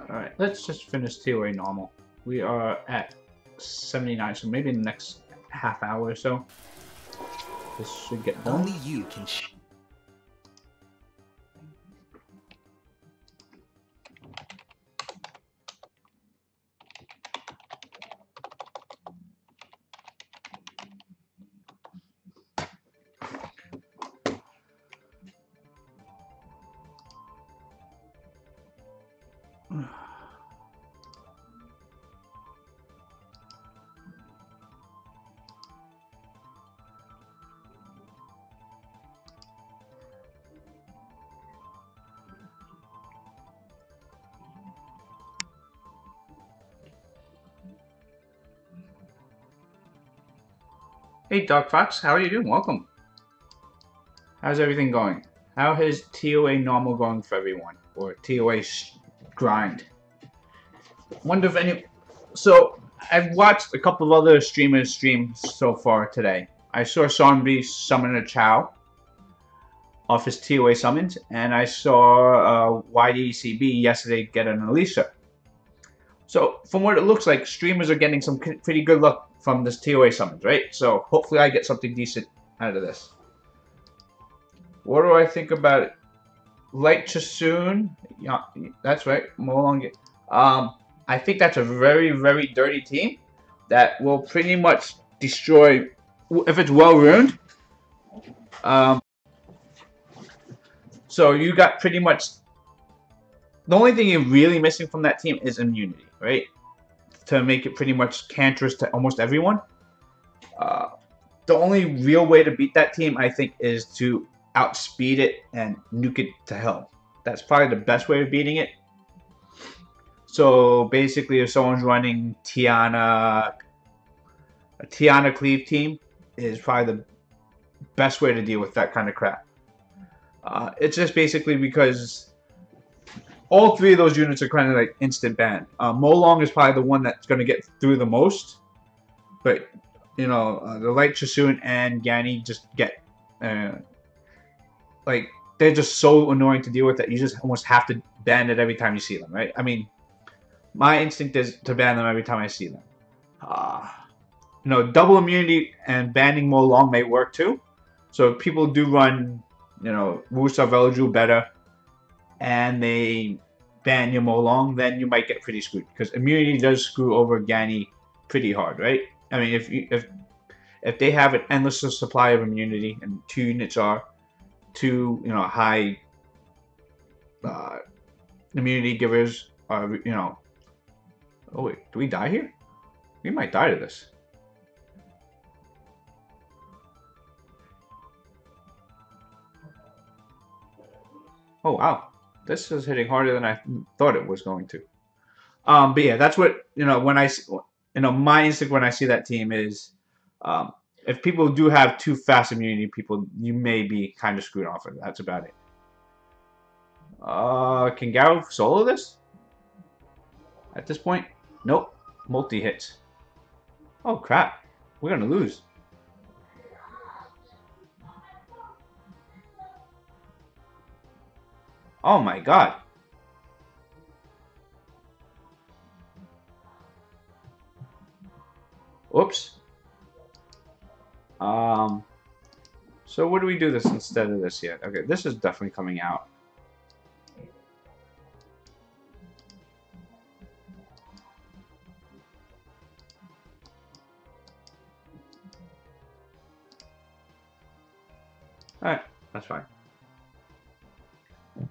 Alright, let's just finish Toa Normal. We are at 79, so maybe in the next half hour or so, this should get done. Only you can. Hey Dog Fox, how are you doing? Welcome. How's everything going? How is TOA Normal going for everyone? Or TOA Grind? Wonder if any... So, I've watched a couple of other streamers stream so far today. I saw Sonby summon a Chow off his TOA summons, and I saw YDCB yesterday get an Alicia. So, from what it looks like, streamers are getting some pretty good luck from this TOA summons, right? So, hopefully I get something decent out of this. What do I think about it? Light Chasoon? Yeah, that's right. Molong. I think that's a very, very dirty team that will pretty much destroy, if it's well ruined. So you got pretty much, the only thing you're really missing from that team is immunity, right? To make it pretty much cancerous to almost everyone. The only real way to beat that team, I think, is to outspeed it and nuke it to hell. That's probably the best way of beating it. So basically, if someone's running Tiana, a Tiana Cleave team is probably the best way to deal with that kind of crap. It's just basically because all three of those units are kind of like instant ban. Molong is probably the one that's going to get through the most, but you know the Light Chasoon and Gani just get like they're just so annoying to deal with that you just almost have to ban it every time you see them, right? I mean, my instinct is to ban them every time I see them. You know, double immunity and banning Molong may work too. So if people do run, you know, Wusa Velju better, and they ban your Molong, then you might get pretty screwed because immunity does screw over Gani pretty hard, right? I mean, if they have an endless supply of immunity and two units are two, you know, high immunity givers, are you know. Oh wait, do we die here? We might die to this. Oh wow, this is hitting harder than I thought it was going to. But yeah, that's what, you know, when I, you know, my instinct when I see that team is, if people do have too fast immunity, people, you may be kind of screwed off of it. That's about it. Can Garo solo this? At this point? Nope. Multi-hits. Oh crap. We're gonna lose. Oh my god. Oops. So what do we do this instead of this yet? Okay, this is definitely coming out. Alright, that's fine.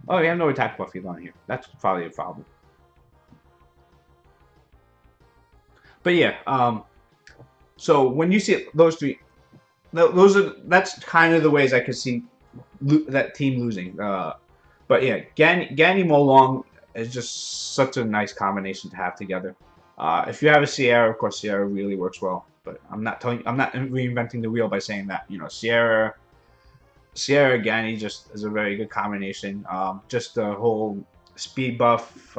Oh, we have no attack buffs on here. That's probably a problem. But yeah, so when you see those three, that's kind of the ways I could see that team losing. But yeah, Gani Molong is just such a nice combination to have together. If you have a Sierra, of course, Sierra really works well. But I'm not reinventing the wheel by saying that. You know, Sierra Gani just is a very good combination. Just the whole speed buff,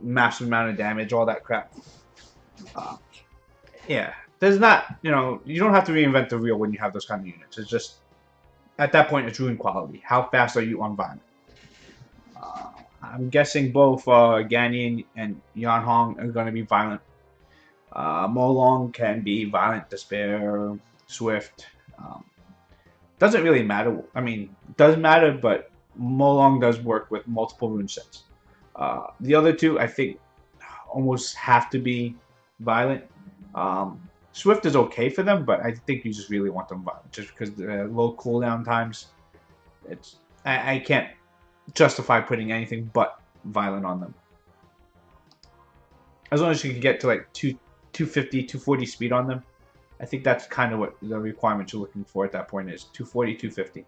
massive amount of damage, all that crap. Yeah, there's not, you know, you don't have to reinvent the wheel when you have those kind of units. It's just, at that point, it's ruined quality. How fast are you on Vine? I'm guessing both Gani and Yan Hong are going to be violent. Molong can be violent, despair, swift. Um, doesn't really matter. I mean, it does matter, but Molong does work with multiple rune sets. The other two, I think, almost have to be violent. Swift is okay for them, but I think you just really want them violent, just because the low cooldown times. It's I can't justify putting anything but violent on them. As long as you can get to like 250, 240 speed on them, I think that's kind of what the requirement you're looking for at that point is 240, 250.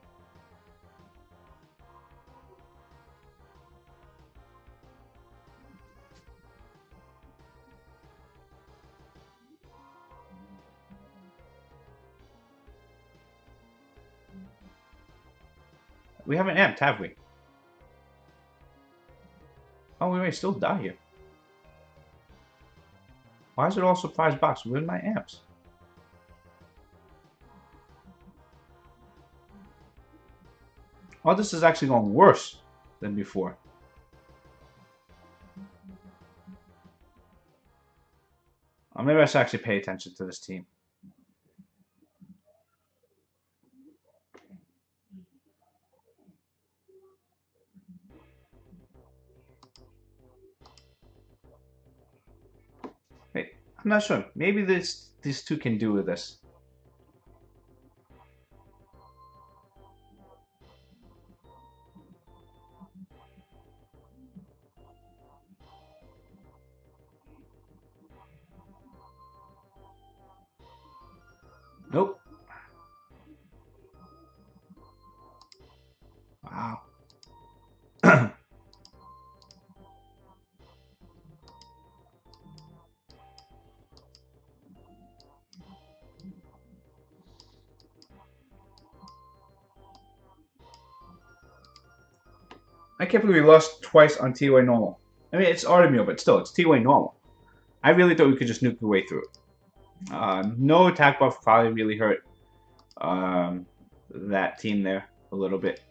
We haven't amped, have we? Oh, we may still die here. Why is it all surprise box? Where's my amps? Oh, this is actually going worse than before. Oh, maybe I should actually pay attention to this team. Wait, I'm not sure. Maybe these two can do with this. Nope. Wow. I can't believe we lost twice on TOA normal. I mean, it's Artemio, but still, it's TOA normal. I really thought we could just nuke the way through it. No attack buff probably really hurt that team there a little bit.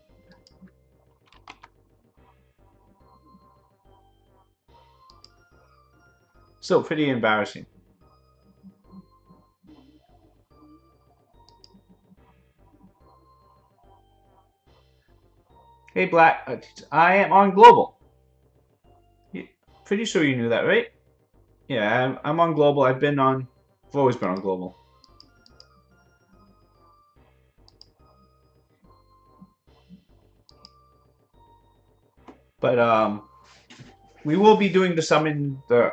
Still pretty embarrassing. Hey, Black, I am on global. Pretty sure you knew that, right? Yeah, I'm on global. I've always been on global. But we will be doing the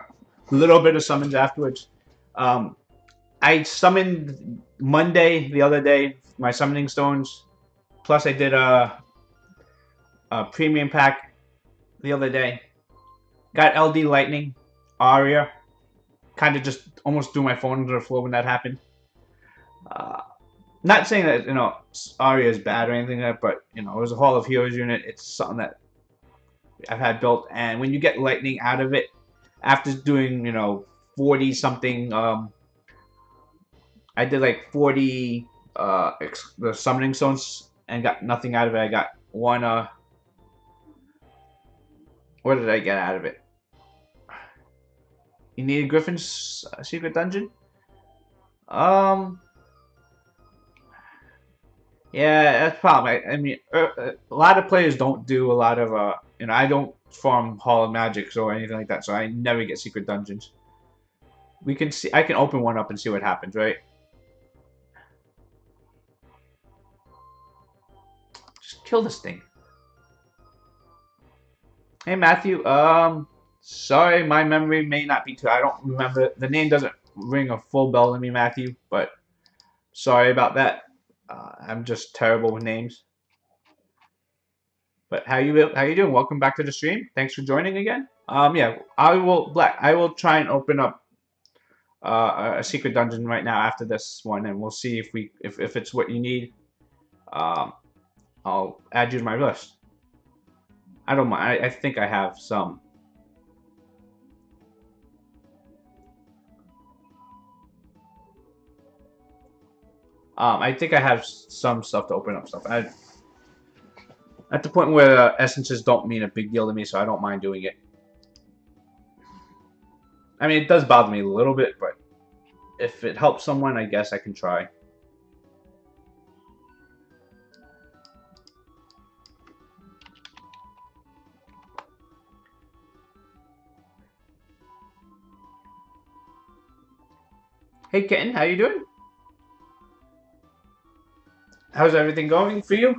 little bit of summons afterwards. I summoned Monday the other day my summoning stones. Plus, I did a premium pack the other day. Got LD Lightning, Aria. Kind of just almost threw my phone into the floor when that happened. Not saying that Aria is bad or anything like that, but it was a Hall of Heroes unit. It's something that I've had built, and when you get lightning out of it, after doing 40 something, I did like 40 the summoning stones and got nothing out of it. I got one. What did I get out of it? You need a Griffin's secret dungeon. Yeah, that's the problem. I mean, a lot of players don't do a lot of I don't farm Hall of Magics or anything like that, so I never get secret dungeons. We can see. I can open one up and see what happens, right? Just kill this thing. Hey, Matthew. Sorry, my memory may not be too. I don't remember. The name doesn't ring a full bell to me, Matthew. But sorry about that. I'm just terrible with names. But how you doing? Welcome back to the stream. Thanks for joining again. Yeah, I will try and open up a secret dungeon right now after this one, and we'll see if it's what you need. I'll add you to my list. I don't mind. I think I have some. I think I have some stuff to open up stuff. At the point where essences don't mean a big deal to me, so I don't mind doing it. I mean, it does bother me a little bit, but if it helps someone, I guess I can try. Hey, Kitten, how you doing? How's everything going for you?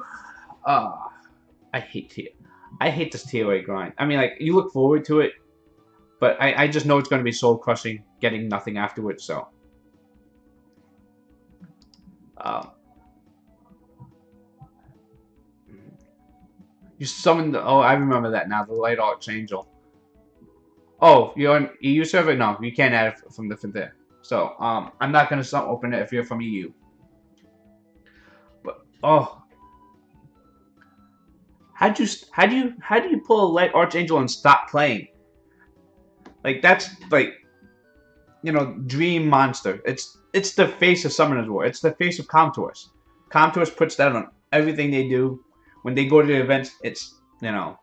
I hate this TOA grind. I mean, like, you look forward to it, but I just know it's going to be soul crushing, getting nothing afterwards. So, uh, you summoned. Oh, I remember that now. The Light Archangel. Oh, you're on EU server? No, you can't add it from there. So, I'm not going to open it if you're from EU. But oh, how do you pull a Light Archangel and stop playing? Like, that's like, you know, dream monster. It's the face of Summoner's War. It's the face of Comtours. Comtours puts that on everything they do. When they go to the events, it's, you know,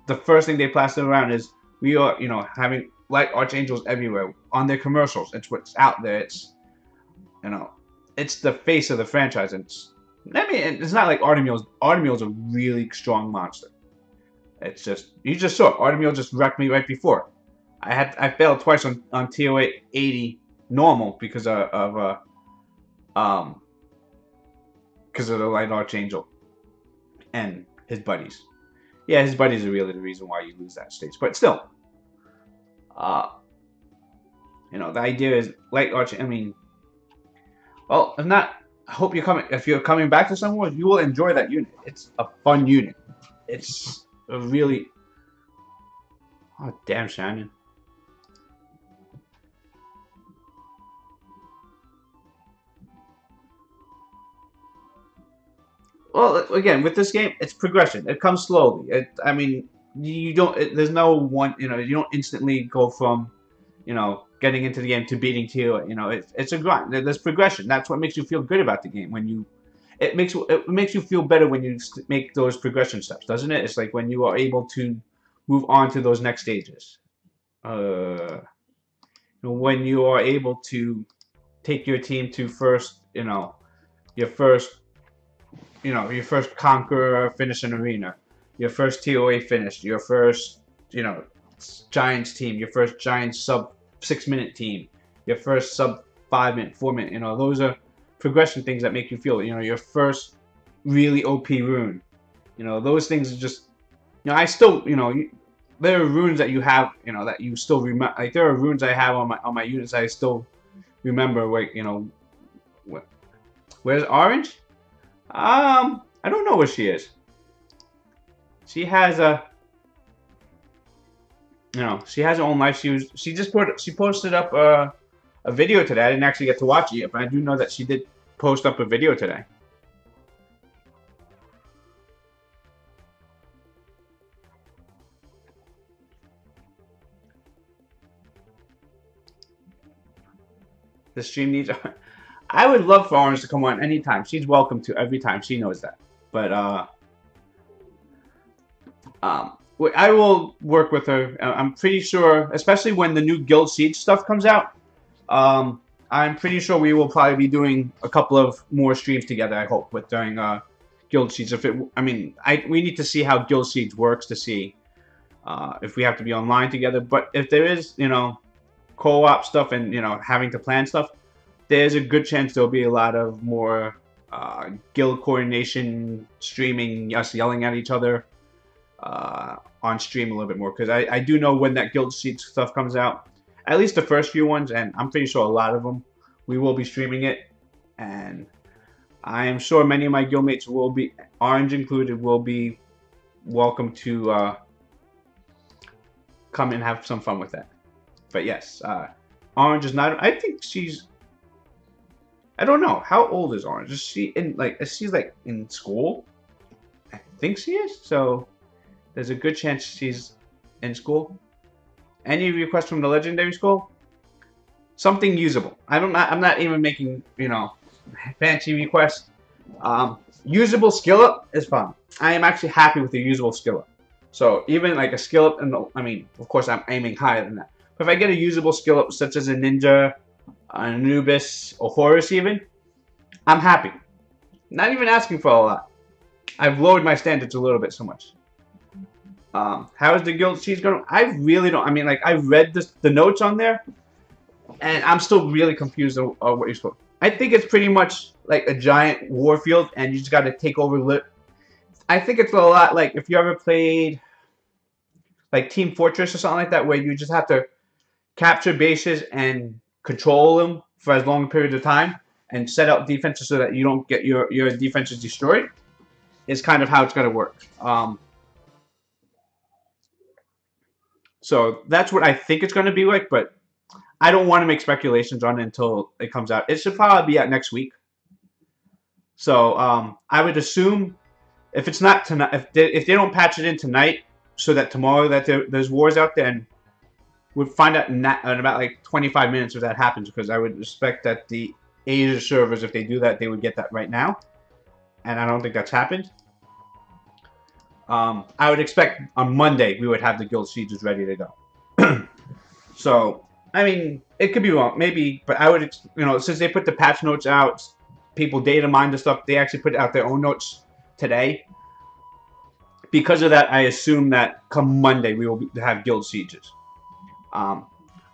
the first thing they plaster around is we are, you know, having Light Archangels everywhere on their commercials. It's what's out there. It's, you know, it's the face of the franchise. I mean, it's not like Artemiel's. Artemiel's a really strong monster. It's just, you just saw it. Artemiel just wrecked me right before. I failed twice on TOA 80 normal because of the Light Archangel and his buddies. Yeah, his buddies are really the reason why you lose that stage. But still, you know, the idea is Light Archangel. I mean, well, if not, I hope you're coming. If you're coming back to Summer Wars, you will enjoy that unit. It's a fun unit. It's a really. Oh damn, Shannon. Well, again, with this game, it's progression. It comes slowly. I mean, you don't. There's no one. You know, you don't instantly go from, you know, getting into the game to beating TOA. You know, it's a grind. There's progression. That's what makes you feel good about the game. When you, it makes you feel better when you make those progression steps, doesn't it? It's like when you are able to move on to those next stages. When you are able to take your team to first, you know, your first conqueror finish an arena, your first TOA finish, your first, you know, Giants team, your first Giants sub 6-minute team, your first sub 5-minute, 4-minute, you know, those are progression things that make you feel, you know, your first really OP rune. You know, those things are just, you know, I still, you know, there are runes that you have, you know, that you still remember. Like, there are runes I have on my units I still remember, like, you know, where's Orange? I don't know where she is. She has a, you know, she has her own life. She posted up a video today. I didn't actually get to watch it yet, but I do know that she did post up a video today. The stream needs. I would love for Orange to come on anytime. She's welcome to every time. She knows that. But I will work with her. I'm pretty sure, especially when the new Guild Siege stuff comes out. I'm pretty sure we will probably be doing a couple of more streams together. I hope during Guild Siege. We need to see how Guild Siege works to see if we have to be online together. But if there is, you know, co-op stuff and, you know, having to plan stuff, there's a good chance there'll be a lot of more guild coordination, streaming, us yelling at each other on stream a little bit more. Because I do know when that Guild Siege stuff comes out, at least the first few ones, and I'm pretty sure a lot of them, we will be streaming it. And I am sure many of my guildmates will be, Orange included, will be welcome to come and have some fun with that. But yes, Orange is not. I think she's. I don't know. How old is Orange? Is she in school? I think she is. So there's a good chance she's in school. Any requests from the Legendary School? Something usable. I'm not even making, you know, fancy requests. Usable skill up is fun. I am actually happy with the usable skill up. So even like a skill up, and I mean, of course, I'm aiming higher than that. But if I get a usable skill up, such as a ninja, Anubis, or Horus, even, I'm happy. Not even asking for a lot. I've lowered my standards a little bit so much. How is the guild she's going? I really don't. I mean, like I read the notes on there, and I'm still really confused on what you're supposed. I think it's pretty much like a giant warfield, and you just got to take over. I think it's a lot like if you ever played like Team Fortress or something like that, where you just have to capture bases and control them for as long a period of time, and set out defenses so that you don't get your defenses destroyed. Is kind of how it's going to work. So that's what I think it's going to be like, but I don't want to make speculations on it until it comes out. It should probably be out next week. So I would assume if it's not tonight, if they don't patch it in tonight, so that tomorrow that there's wars out there, and we'll find out in about like 25 minutes if that happens, because I would expect that the Asia servers, if they do that, they would get that right now, and I don't think that's happened. I would expect on Monday we would have the guild sieges ready to go. So, I mean, it could be wrong, maybe, but I would, since they put the patch notes out, people data mine the stuff, they actually put out their own notes today. Because of that, I assume that come Monday we will have guild sieges. I'm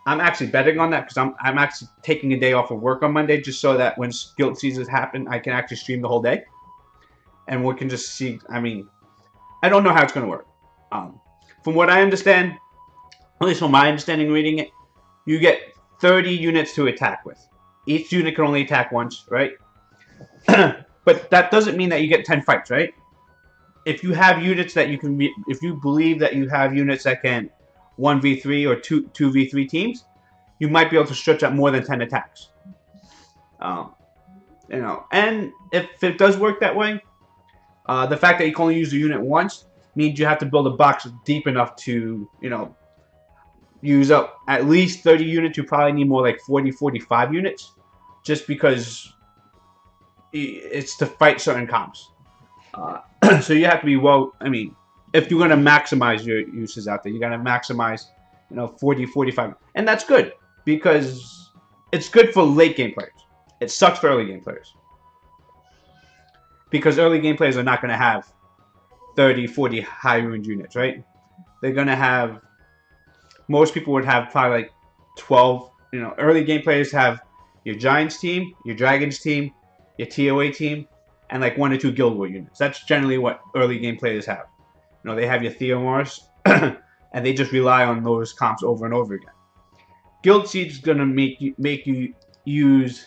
actually betting on that because I'm actually taking a day off of work on Monday just so that when guild sieges happen, I can actually stream the whole day, and we can just see. I mean, I don't know how it's going to work. From what I understand, at least from my understanding reading it, you get 30 units to attack with. Each unit can only attack once, right? But that doesn't mean that you get 10 fights, right? If you have units that you can, if you believe that you have units that can 1v3 or 2v3 teams, you might be able to stretch out more than 10 attacks. And if it does work that way, the fact that you can only use the unit once means you have to build a box deep enough to, use up at least 30 units. You probably need more like 40, 45 units, just because it's to fight certain comps. So you have to be if you're going to maximize your uses out there, you're going to maximize, 40, 45. And that's good, because it's good for late game players. It sucks for early game players, because early game players are not going to have 30, 40 high ruined units, right? They're going to have, most people would have probably like 12, early game players have your Giants team, your Dragons team, your TOA team, and like 1 or 2 Guild War units. That's generally what early game players have. They have your Theomars, and they just rely on those comps over and over again. Guild Siege is going to make you use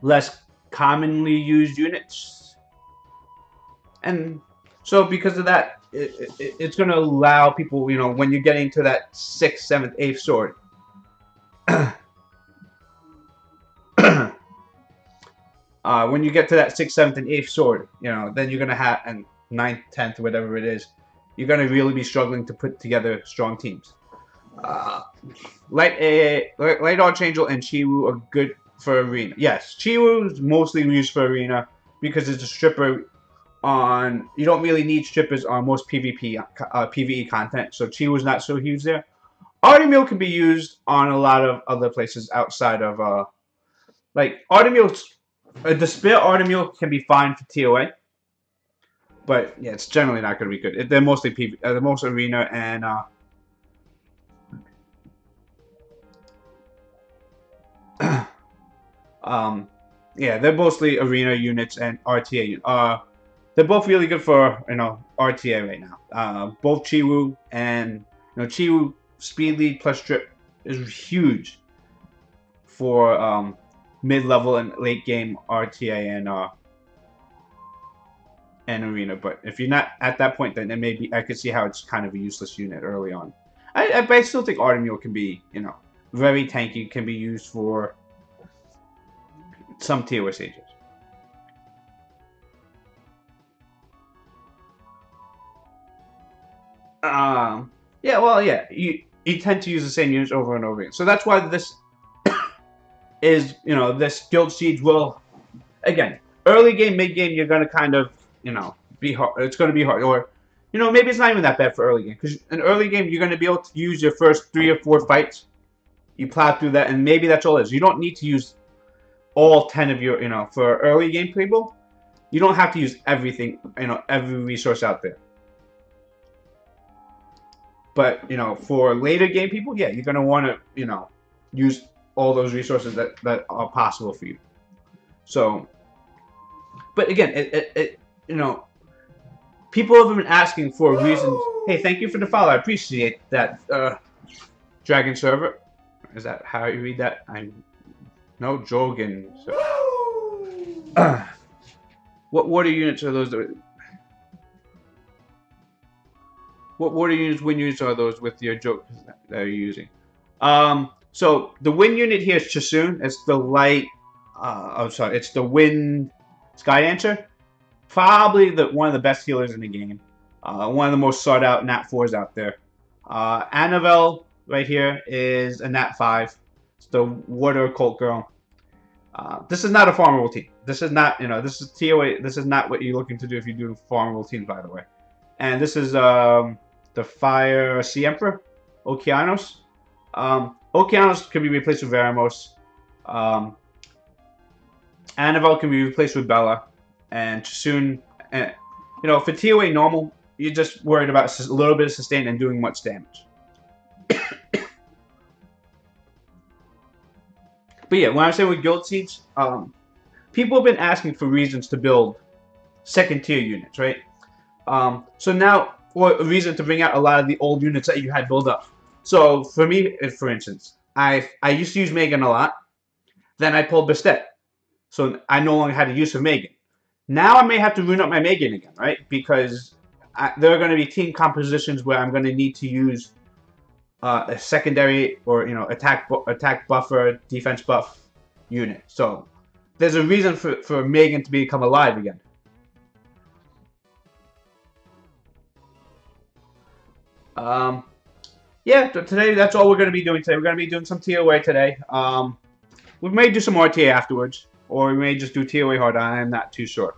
less commonly used units, and so because of that, it's going to allow people, when you're getting to that 6th, 7th, 8th sword, when you get to that 6th, 7th, and 8th sword, then you're going to have, and 9th, 10th, whatever it is, you're going to really be struggling to put together strong teams. Light Archangel and Chiwu are good for arena. Yes, Chiwu is mostly used for arena because it's a stripper on. You don't really need strippers on most PvE content, so Chiwu's not so huge there. Artemil can be used on a lot of other places outside of like Artemil. The spare Artemil can be fine for TOA, but yeah, it's generally not going to be good. They're mostly they're mostly arena and. Yeah, they're mostly arena units and RTA. They're both really good for RTA right now. Both Chiwu and Chiwu speed lead plus strip is huge for mid-level and late game RTA and arena. But if you're not at that point, then it may be. I could see how it's kind of a useless unit early on. But I still think Artemil can be very tanky. Can be used for some TOS stages. Yeah, well, yeah, you tend to use the same units over and over again. So that's why this is, this Guild Siege will again, early game, mid game, you're gonna kind of, you know, be hard. It's gonna be hard, or you know, maybe it's not even that bad for early game, because in early game you're gonna be able to use your first 3 or 4 fights. You plow through that, and maybe that's all it is. You don't need to use all 10 of your, you know, for early game people. You don't have to use everything, you know, every resource out there. But, you know, for later game people, yeah, you're going to want to, you know, use all those resources that are possible for you. So, but again, you know, people have been asking for reasons. Hey, thank you for the follow. I appreciate that. Dragon server. Is that how you read that? No, Jogan. So. What water units are those? What water units, wind units are those with your joke that you're using? So the wind unit here is Chasun. It's the light. Oh, sorry. It's the wind Sky Dancer. Probably one of the best healers in the game. One of the most sought out Nat 4s out there. Annabelle right here is a Nat 5. It's the water cult girl. This is not a farmable team. This is not, you know, this is TOA. This is not what you're looking to do if you do farmable teams, by the way. And this is the Fire Sea Emperor, Okeanos. Okeanos can be replaced with Veramos. Annabelle can be replaced with Bella. And Chasun, you know, for TOA normal, you're just worried about a little bit of sustain and doing much damage. But yeah, when I'm saying with Guild Seeds, people have been asking for reasons to build second tier units, right? So now, or a reason to bring out a lot of the old units that you had built up. So for me, for instance, I used to use Megan a lot. Then I pulled Bastet. So I no longer had a use of Megan. Now I may have to rune up my Megan again, right? Because there are going to be team compositions where I'm going to need to use a secondary or, you know, attack buffer, defense buff unit. So there's a reason for Megan to become alive again. Yeah, today that's all we're going to be doing today. We're going to be doing some TOA today. We may do some RTA afterwards, or we may just do TOA hard. I'm not too sure.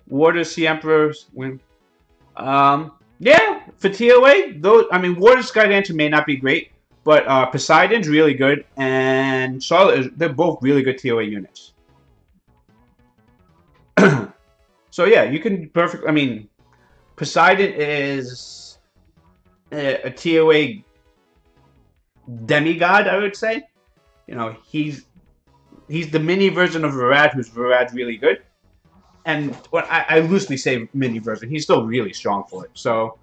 Water Sea Emperors win. Yeah, for TOA, those, I mean, Water Sky Dancer may not be great, but Poseidon's really good, and Charlotte, they're both really good TOA units. So yeah, you can perfectly, I mean, Poseidon is a TOA demigod, I would say. You know, he's the mini version of Varad, who's Varad's really good. And when I loosely say mini version, he's still really strong for it. So,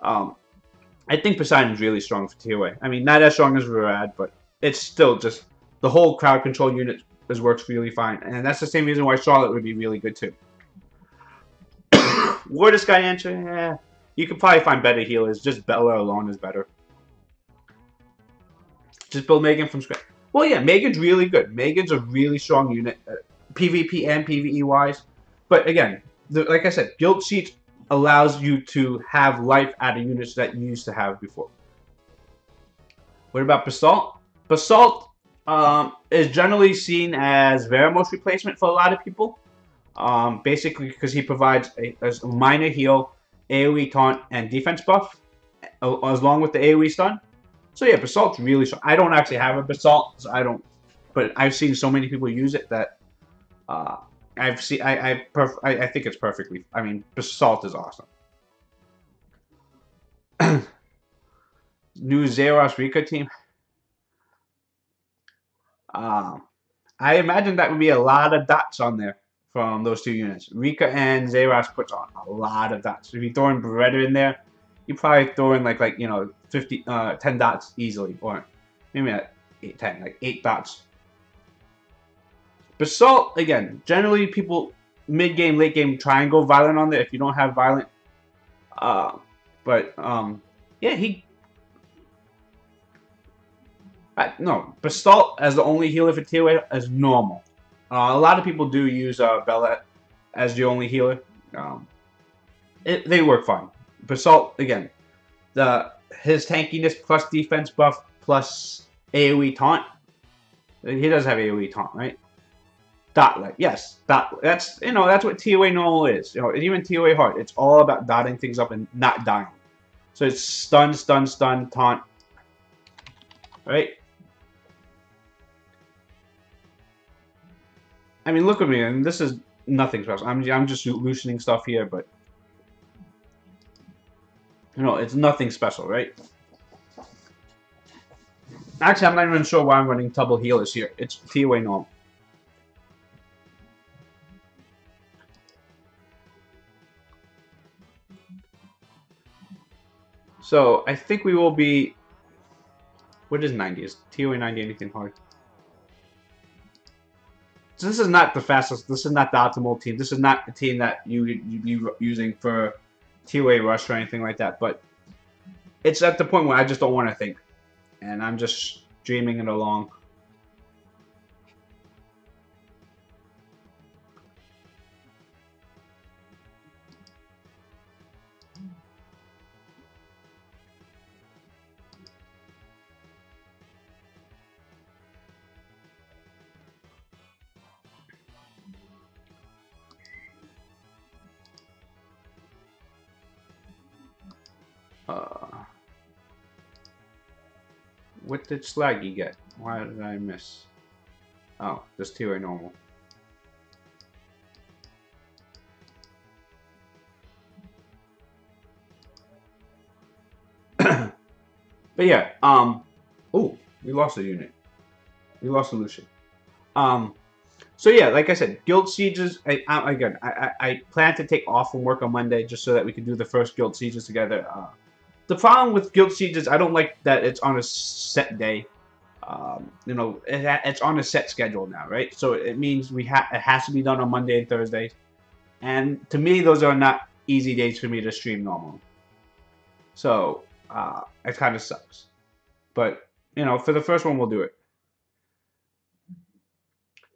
I think Poseidon's really strong for TOA. I mean, not as strong as Varad, but it's still just the whole crowd control unit works really fine. And that's the same reason why Charlotte would be really good too. Water Sky Dancer, yeah, you could probably find better healers. Just Bella alone is better. Just build Megan from scratch. Well, yeah, Megan's really good. Megan's a really strong unit, PvP and PvE wise. But again, like I said, Guild Seeds allows you to have life out of units that you used to have before. What about Basalt? Basalt is generally seen as Veramos replacement for a lot of people. Basically because he provides a minor heal, AoE taunt, and defense buff, along with the AoE stun. So yeah, Basalt's really strong. I don't actually have a Basalt, so I don't, but I've seen so many people use it that I think it's perfectly. I mean, Basalt is awesome. New Zeros Rika team. I imagine that would be a lot of dots on there from those two units. Rika and Zeros puts on a lot of dots. If you throw in Beretta in there, you probably throw in like you know 10 dots easily, or maybe not 10, like 8 dots. Basalt, again, generally people mid game, late game try and go violent on there if you don't have violent. Yeah, no, Basalt as the only healer for TOA is normal. A lot of people do use Bella as the only healer. They work fine. Basalt, again, his tankiness plus defense buff plus AoE taunt. He does have AoE taunt, right? Dot yes, that's that's what TOA normal is. Even TOA hard, it's all about dotting things up and not dying. So it's stun, stun, stun, taunt, right? I mean, look at me, and this is nothing special. I'm just loosening stuff here, but it's nothing special, right? Actually, I'm not even sure why I'm running double healers here. It's TOA normal. So I think we will be. What is 90? Is TOA 90 anything hard? So this is not the fastest. This is not the optimal team. This is not the team that you'd be using for TOA rush or anything like that. But it's at the point where I just don't want to think, and I'm just dreaming it along. What did Slaggy get? Why did I miss? Oh, just TOA normal. But yeah, oh, we lost a unit. We lost a Lucian. So yeah, like I said, guild sieges. I plan to take off from work on Monday just so that we can do the first guild sieges together. The problem with guild sieges, I don't like that it's on a set day. It's on a set schedule now, right? So it means it has to be done on Monday and Thursdays. And to me, those are not easy days for me to stream normally. So it kind of sucks. But for the first one, we'll do it.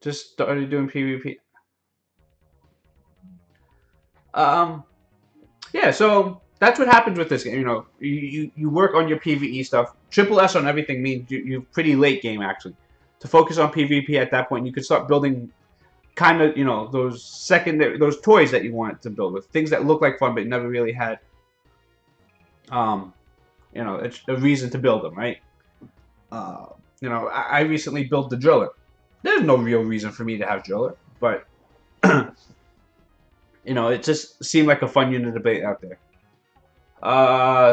Just started doing PvP. Yeah, so that's what happens with this game. You work on your PvE stuff. Triple S on everything means you're pretty late game, actually. To focus on PvP at that point, you could start building kind of, those toys that you wanted to build with. Things that look like fun, but never really had, it's a reason to build them, right? I recently built the Driller. There's no real reason for me to have Driller, but it just seemed like a fun unit to debate out there.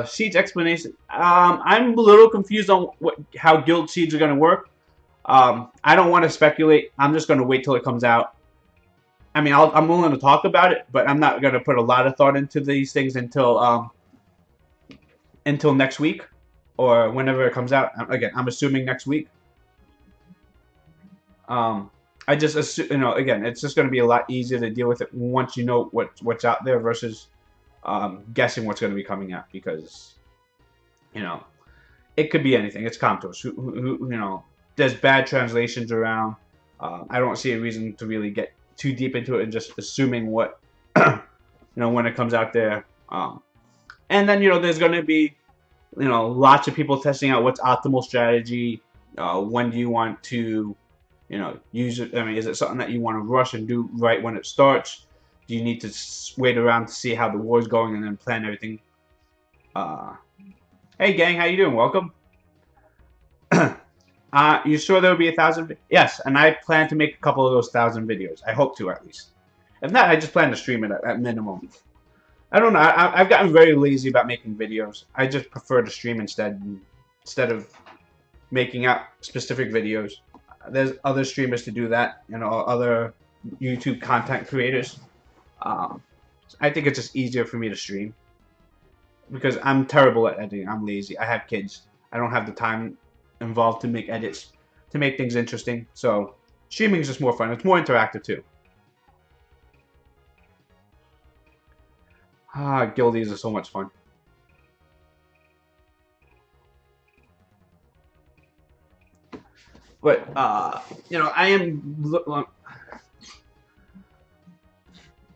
Siege explanation. I'm a little confused on how guild siege are going to work. I don't want to speculate. I'm just going to wait till it comes out. I mean, I'm willing to talk about it, but I'm not going to put a lot of thought into these things until next week or whenever it comes out. Again, I'm assuming next week. I just assume, again, it's just going to be a lot easier to deal with it once you know what's out there versus guessing what's going to be coming out, because it could be anything. It's Comtos. There's bad translations around. I don't see a reason to really get too deep into it and just assuming what when it comes out there. And then there's going to be lots of people testing out what's optimal strategy. When do you want to use it? I mean, is it something that you want to rush and do right when it starts? Do you need to wait around to see how the war's going and then plan everything? Hey gang, how you doing? Welcome. You sure there will be 1,000? Yes, and I plan to make a couple of those 1,000 videos. I hope to, at least. If not, I just plan to stream it at minimum. I don't know. I've gotten very lazy about making videos. I just prefer to stream instead of making out specific videos. There's other streamers to do that, other YouTube content creators. I think it's just easier for me to stream because I'm terrible at editing. I'm lazy. I have kids. I don't have the time involved to make edits, to make things interesting. So streaming is just more fun. It's more interactive too. Guildies are so much fun. But I am.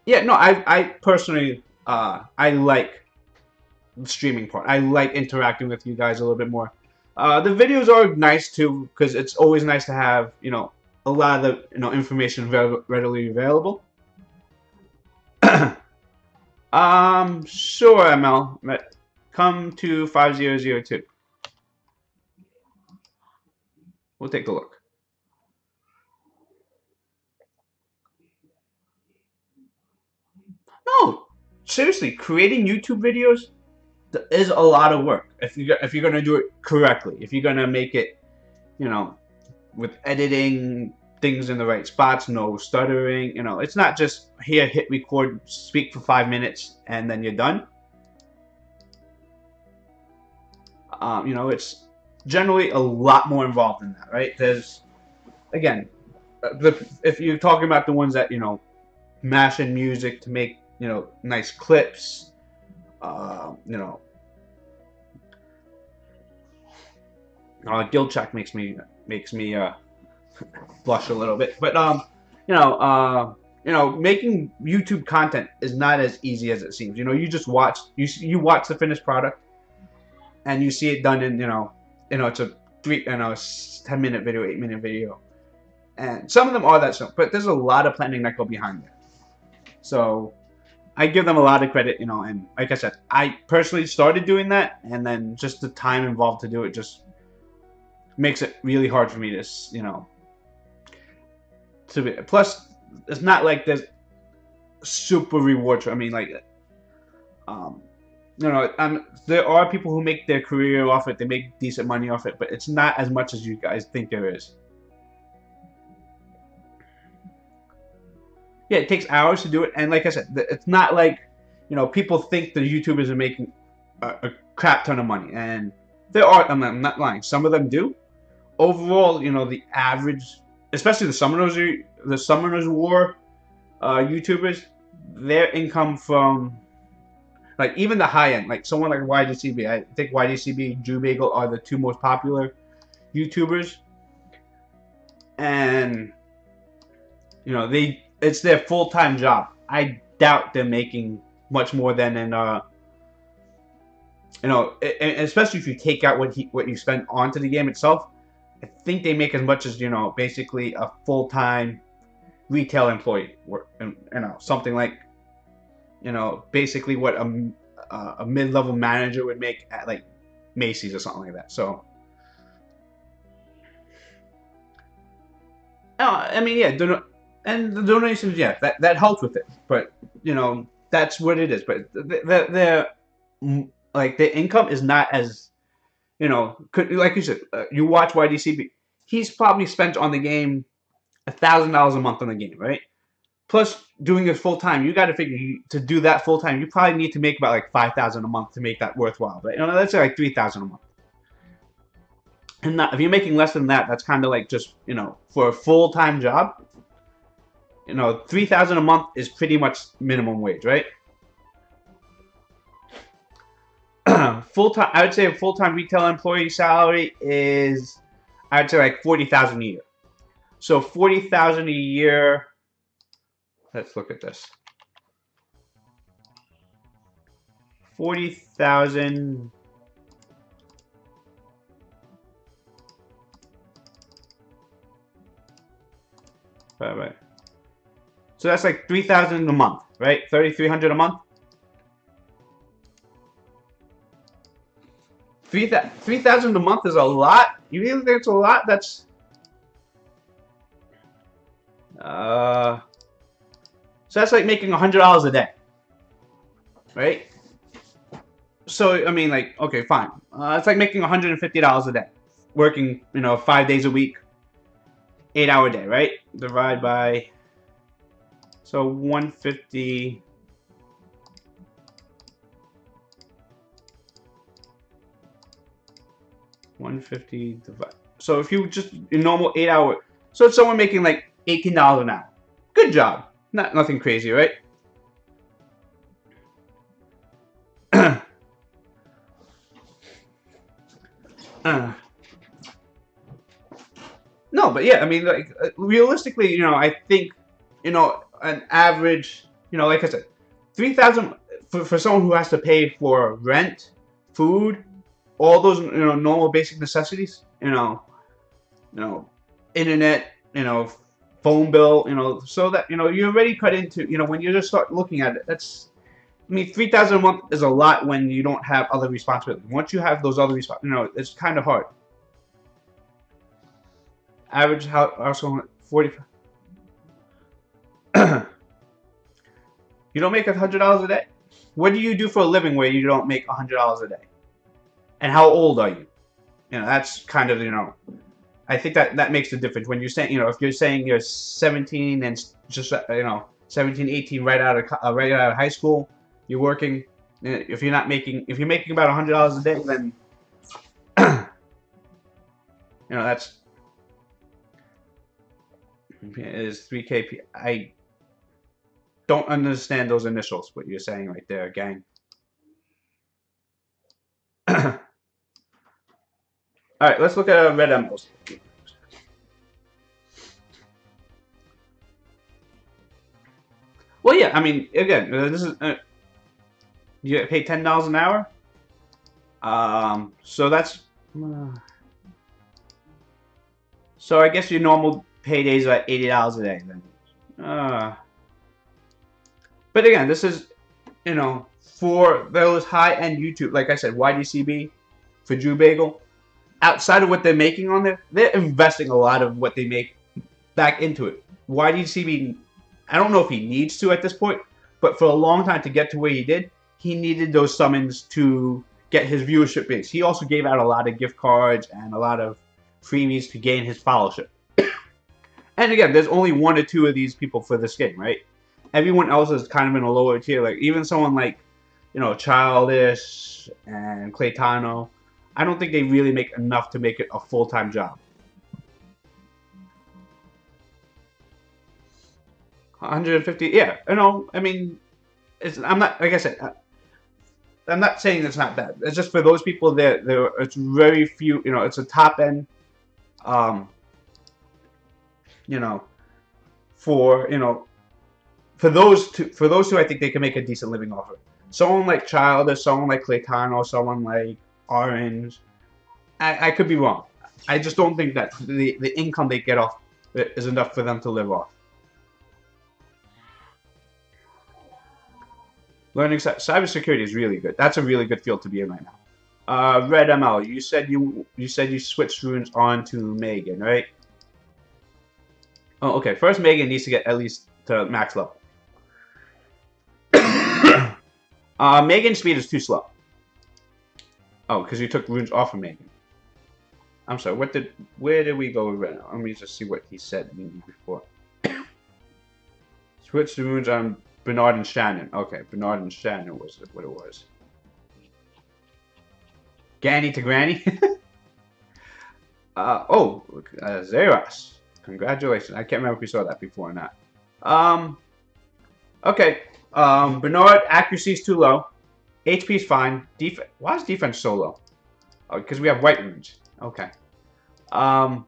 Yeah, no, I personally, I like the streaming part. I like interacting with you guys a little bit more. The videos are nice too, because it's always nice to have, a lot of the information readily available. Sure, ML. Come to 5002. We'll take a look. No, seriously, creating YouTube videos is a lot of work if you're gonna do it correctly. If you're gonna make it, with editing things in the right spots, no stuttering. It's not just here, hit record, speak for 5 minutes, and then you're done. It's generally a lot more involved in that, right? There's, again, if you're talking about the ones that mash in music to make nice clips, guild check makes me blush a little bit, but making YouTube content is not as easy as it seems. You just watch you watch the finished product, and you see it done in it's a 10-minute video, 8-minute video, and some of them are that simple, but there's a lot of planning that go behind there. So I give them a lot of credit, and like I said, I personally started doing that, and then just the time involved to do it just makes it really hard for me to plus it's not like there's super rewards. I mean, like there are people who make their career off it, they make decent money off it, but it's not as much as you guys think there is. Yeah, it takes hours to do it, and like I said, it's not like people think the YouTubers are making a crap ton of money, and there are. I'm not lying, some of them do. Overall, the average, especially the Summoners War YouTubers, their income from, like, even the high end, like someone like YDCB, I think YDCB, Jew Bagel are the two most popular YouTubers, and it's their full-time job. I doubt they're making much more than especially if you take out what you spend onto the game itself. I think they make as much as basically a full-time retail employee, or something like basically what a mid-level manager would make at like Macy's or something like that. So I mean, yeah, and the donations, yeah, that helps with it, but that's what it is. But their income is not as like you said, you watch YDCB, he's probably spent on the game $1,000 a month on the game, right? Plus doing it full time, you got to figure to do that full time, you probably need to make about like $5,000 a month to make that worthwhile. But let's say like $3,000 a month. And if you're making less than that, that's kind of like just for a full time job. $3,000 a month is pretty much minimum wage, right? Full-time, I would say a full-time retail employee salary is, I'd say like $40,000 a year. So $40,000 a year. Let's look at this. 40,000. Right. So that's like $3,000 a month, right? $3,300 a month. 3,000 a month is a lot. You really think it's a lot? That's so that's like making $100 a day, right? So I mean, like, okay, fine. It's like making $150 a day, working 5 days a week, 8-hour day, right? Divide by, so 150. Divide. So if you just a normal 8-hour, so it's someone making like $18 an hour. Good job. Nothing crazy, right? No, but yeah, I mean, like, realistically, I think, an average, like I said, 3,000 for someone who has to pay for rent, food, all those normal basic necessities, internet, you know, phone bill, you know, so that, you know, you're already cut into, you know, when you just start looking at it, that's, I mean, 3,000 a month is a lot when you don't have other responsibilities. Once you have those other responsibilities, you know, it's kind of hard. Average household 40. You don't make $100 a day? What do you do for a living where you don't make $100 a day? And how old are you? You know, that's kind of, you know, I think that makes the difference. When you're saying, you know, if you're saying you're 17 and just, you know, 17, 18 right out of high school, you're working. If you're not making, if you're making about $100 a day, then, you know, that's, is 3K. I don't understand those initials, what you're saying right there, gang. All right, let's look at red emeralds. Well, yeah, I mean, again, this is you get paid $10 an hour. So that's so I guess your normal paydays are at $80 a day then. But again, this is, you know, for those high-end YouTube, like I said, YDCB for Drew Bagel. Outside of what they're making on there, they're investing a lot of what they make back into it. YDCB, I don't know if he needs to at this point, but for a long time to get to where he did, he needed those summons to get his viewership base. He also gave out a lot of gift cards and a lot of freebies to gain his followership. And again, there's only 1 or 2 of these people for this game, right? Everyone else is kind of in a lower tier. Like even someone like, you know, Childish and Claytano, I don't think they really make enough to make it a full-time job. 150, yeah, you know, I mean, I'm not, like I said, I'm not saying it's not bad. It's just for those people that it's very few, you know, it's a top end, you know, for, you know, for those two, I think they can make a decent living off of it. Someone like Childish, someone like Claytano, someone like Orange, I could be wrong. I just don't think that the income they get off is enough for them to live off. Learning cybersecurity is really good. That's a really good field to be in right now. Red ML, you said you switched runes on to Megan, right? Oh, okay. First, Megan needs to get at least to max level. Megan's speed is too slow. Oh, because you took runes off of Megan. I'm sorry. Where did we go with Red? Let me just see what he said before. Switch the runes on Bernard and Shannon. Okay, Bernard and Shannon was what it was. Ganny to Granny. Zeros. Congratulations. I can't remember if we saw that before or not. Okay. Bernard, accuracy is too low. HP is fine. Why is defense so low? Oh, because we have white runes. Okay. So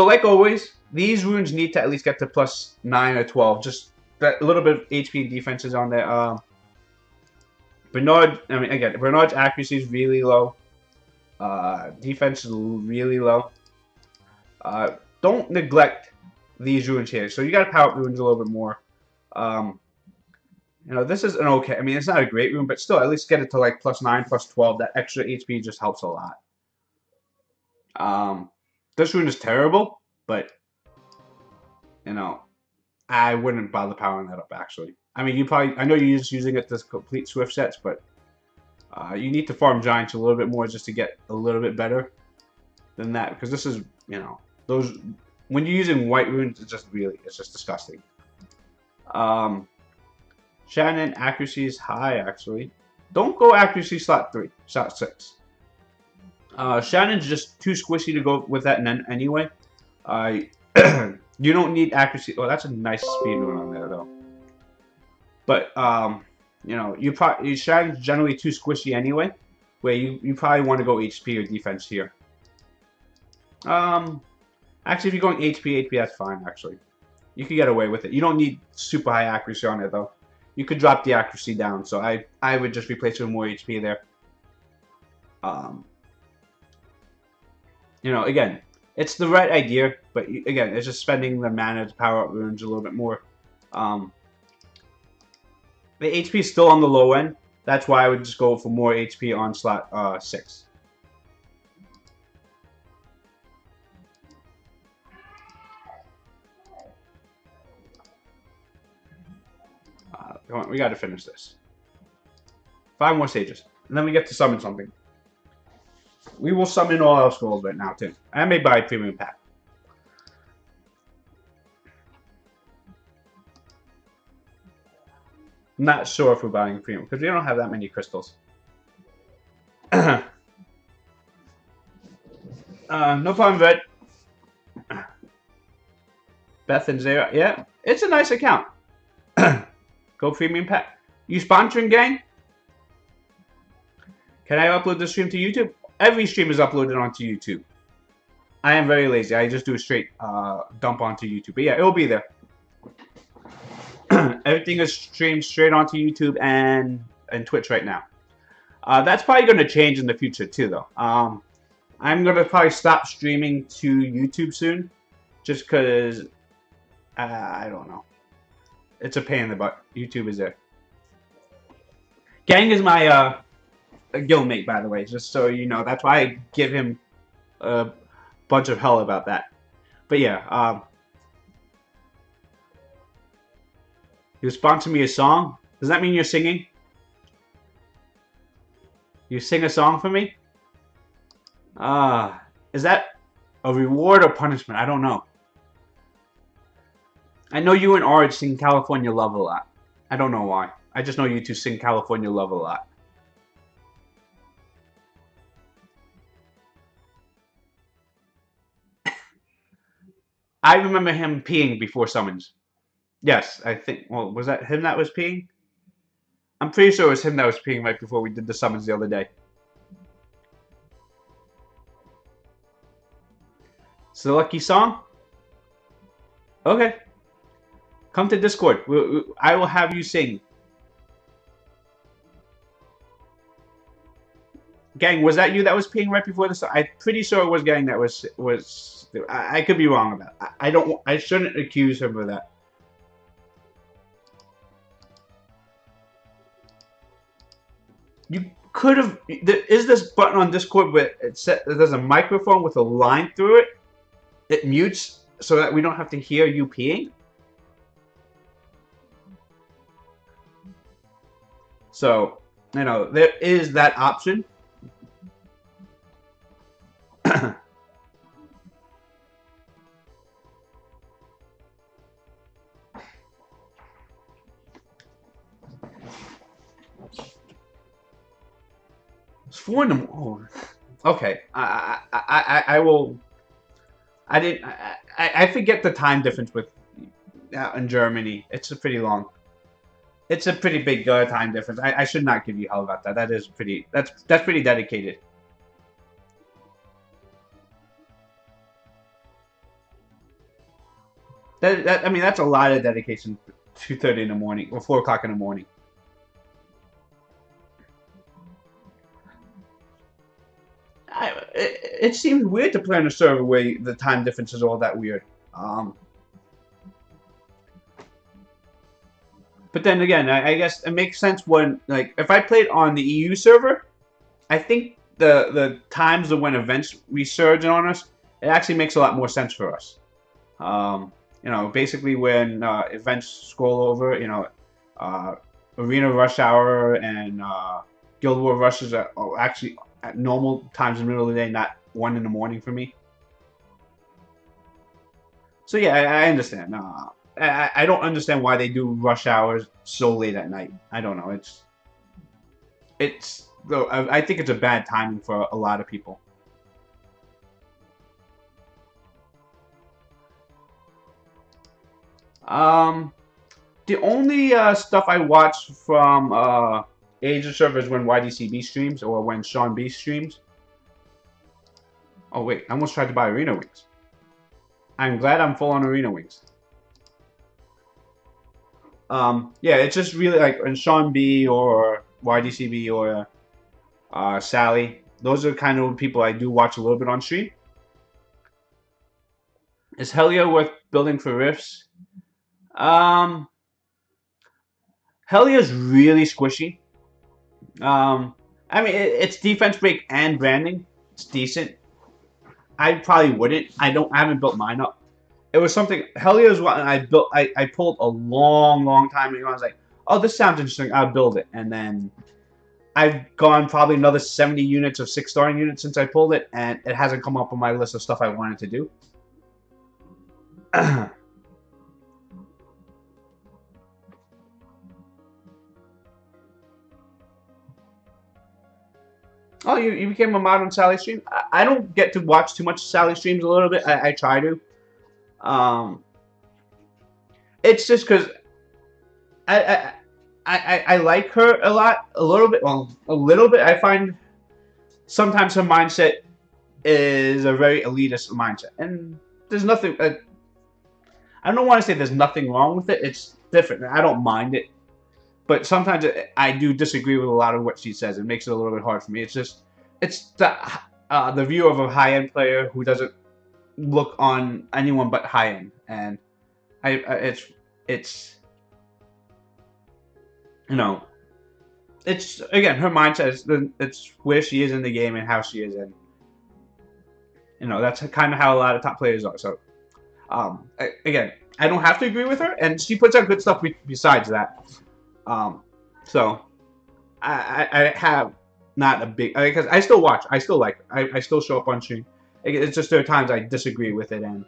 like always, these runes need to at least get to +9 or 12. Just that little bit of HP and defense is on there. Bernard, I mean, again, Bernard's accuracy is really low. Defense is really low. Don't neglect these runes here. So you got to power up runes a little bit more. You know, this is an okay. I mean, it's not a great rune, but still, at least get it to like +9, +12. That extra HP just helps a lot. This rune is terrible, but you know, I wouldn't bother powering that up. Actually, I mean, I know you're just using it to complete Swift sets, but you need to farm Giants a little bit more just to get a little bit better than that, because this is, you know, those when you're using white runes, it's just disgusting. Shannon accuracy is high actually. Don't go accuracy slot 3, slot 6. Shannon's just too squishy to go with that anyway. You don't need accuracy. Oh, that's a nice speed rune on there though. But you know, Shannon's generally too squishy anyway, where you probably want to go HP or defense here. Actually, if you're going HP, that's fine actually. You can get away with it. You don't need super high accuracy on it though. You could drop the accuracy down, so I would just replace it with more HP there. You know, again, It's the right idea, but again, it's just spending the mana to power up runes a little bit more. The HP is still on the low end. That's why I would just go for more HP on slot 6. Come on, we got to finish this. 5 more stages, and then we get to summon something. We will summon all our skulls right now too. I may buy a premium pack. I'm not sure if we're buying premium because we don't have that many crystals. No problem, Red. Beth and Zara, yeah, it's a nice account. Go premium pack. You sponsoring, gang? Can I upload the stream to YouTube? Every stream is uploaded onto YouTube. I am very lazy. I just do a straight dump onto YouTube. But yeah, it'll be there. Everything is streamed straight onto YouTube and Twitch right now. That's probably going to change in the future too, though. I'm going to probably stop streaming to YouTube soon. Just because, I don't know. It's a pain in the butt. YouTube is there. Gang is my guildmate, by the way, just so you know. That's why I give him a bunch of hell about that. But yeah, you sponsor me a song? Does that mean you're singing? You sing a song for me? Is that a reward or punishment? I don't know. I know you and Orange sing California Love a lot. I don't know why. I just know you two sing California Love a lot. I remember him peeing before summons. Yes, I think. Well, was that him that was peeing? I'm pretty sure it was him that was peeing right before we did the summons the other day. It's the lucky song? Okay. Come to Discord. I will have you sing. Gang, was that you that was peeing right before the song? I'm pretty sure it was Gang that was. I could be wrong about it. I shouldn't accuse him of that. You could have. There is this button on Discord where there's a microphone with a line through it. It mutes so that we don't have to hear you peeing. So, you know, there is that option. It's 4 in the morning. Oh, okay. I will. I forget the time difference with in Germany. It's a pretty long. It's a pretty big time difference. I should not give you hell about that. That is pretty. That's pretty dedicated. I mean, that's a lot of dedication. 2:30 in the morning or 4 o'clock in the morning. It seems weird to play on a server where the time difference is all that weird. But then again, I guess it makes sense when, like, if I played on the EU server, I think the times of when events resurge on us, it actually makes a lot more sense for us. You know, basically when events scroll over, you know, Arena Rush Hour and Guild War Rushes are actually at normal times in the middle of the day, not 1 in the morning for me. So yeah, I understand. I don't understand why they do rush hours so late at night. I don't know. It's though I think it's a bad timing for a lot of people. The only stuff I watch from Asia servers when YDCB streams or when Sean B streams. Oh wait, I almost tried to buy Arena Wings. I'm glad I'm full on Arena Wings. Yeah, it's just really like when Sean B or YDCB or Sally. Those are kind of people I do watch a little bit on stream. Is Helia worth building for Rifts? Um, Helia's really squishy. I mean, it's defense break and branding. It's decent. I probably wouldn't. I haven't built mine up. It was something. Helia is what I built. I pulled a long time ago. I was like, oh, this sounds interesting. I'll build it. And then I've gone probably another 70 units of 6-starring units since I pulled it, and it hasn't come up on my list of stuff I wanted to do. Oh, you became a mod on Sally's stream? I don't get to watch too much Sally's streams a little bit. I try to. Um, it's just because I like her a lot, a little bit. Well, a little bit. I find sometimes her mindset is a very elitist mindset, and there's nothing. I don't want to say there's nothing wrong with it. It's different. I don't mind it, but sometimes I do disagree with a lot of what she says. It makes it a little bit hard for me. It's just it's the view of a high-end player who doesn't look on anyone but high-end, and it's you know, it's again her mindset is it's where she is in the game and how she is, and that's kind of how a lot of top players are. So again, I don't have to agree with her, and she puts out good stuff besides that. So I have not a big, because I still watch, I still like, I still show up on stream. It's just there are times I disagree with it, and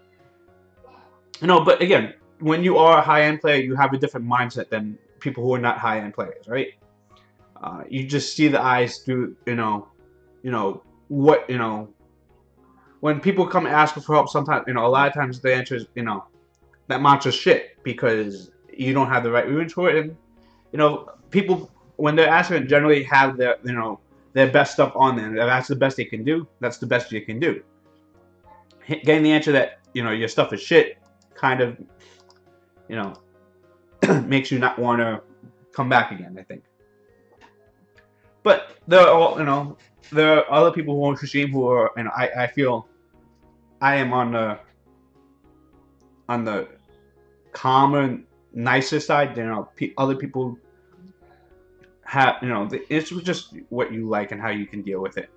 but again, when you are a high-end player, you have a different mindset than people who are not high-end players, right? You just see the eyes through, what, when people come and ask for help, sometimes, a lot of times the answer is, that monster's shit because you don't have the right runes for it, and, people, when they're asking, generally have their, their best stuff on them. If that's the best they can do, that's the best you can do. Getting the answer that, your stuff is shit kind of, makes you not want to come back again, I think. But there are all, there are other people who own Shishim who are, I feel I am on the calmer, nicer side. Other people have, it's just what you like and how you can deal with it.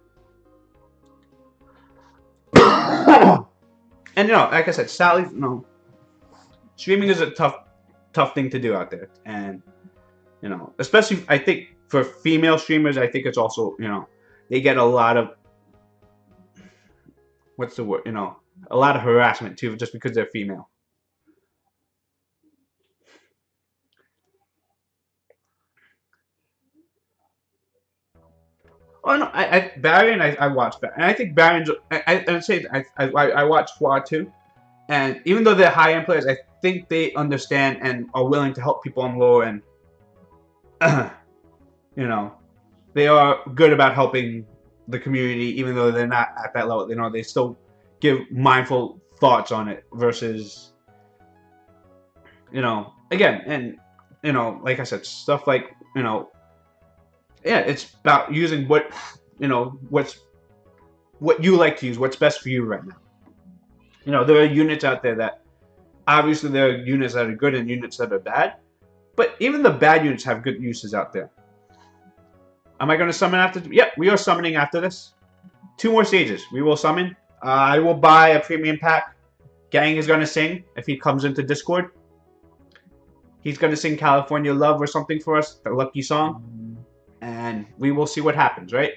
And like I said, Sally, streaming is a tough thing to do out there, and especially I think for female streamers, I think it's also they get a lot of what's the word a lot of harassment too just because they're female. Oh no, Barry and I watched Barry, and I think Barry's. I'd say I watched Flawed too, and even though they're high end players, I think they understand and are willing to help people on lower end. They are good about helping the community, even though they're not at that level. They still give mindful thoughts on it versus, again, and like I said, stuff like yeah, it's about using what you like to use, what's best for you right now. There are units out there that obviously there are units that are good and units that are bad, but even the bad units have good uses out there. Am I going to summon after? Yep, we are summoning after this. 2 more stages. We will summon. I will buy a premium pack. Gang is going to sing if he comes into Discord. He's going to sing California Love or something for us, the lucky song. And we will see what happens, right?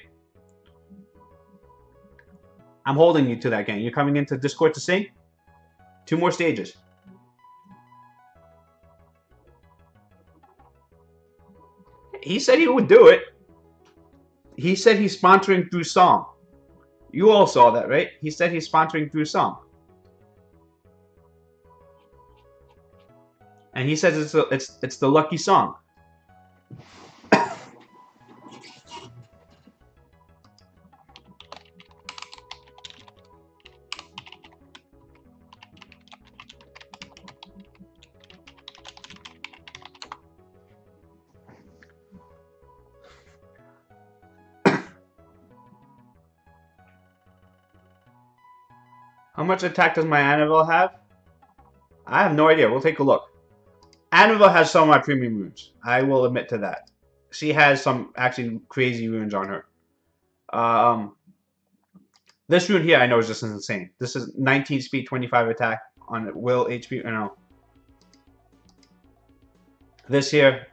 I'm holding you to that, gang. You're coming into Discord to sing? 2 more stages. He said he would do it. He said he's sponsoring through song. You all saw that, right? He said he's sponsoring through song. And he says it's the lucky song. How much attack does my Annabelle have? I have no idea. We'll take a look. Annabelle has some of my premium runes. I will admit to that. She has some actually crazy runes on her. This rune here I know is just insane. This is 19 speed, 25 attack on will HP. You know. This here,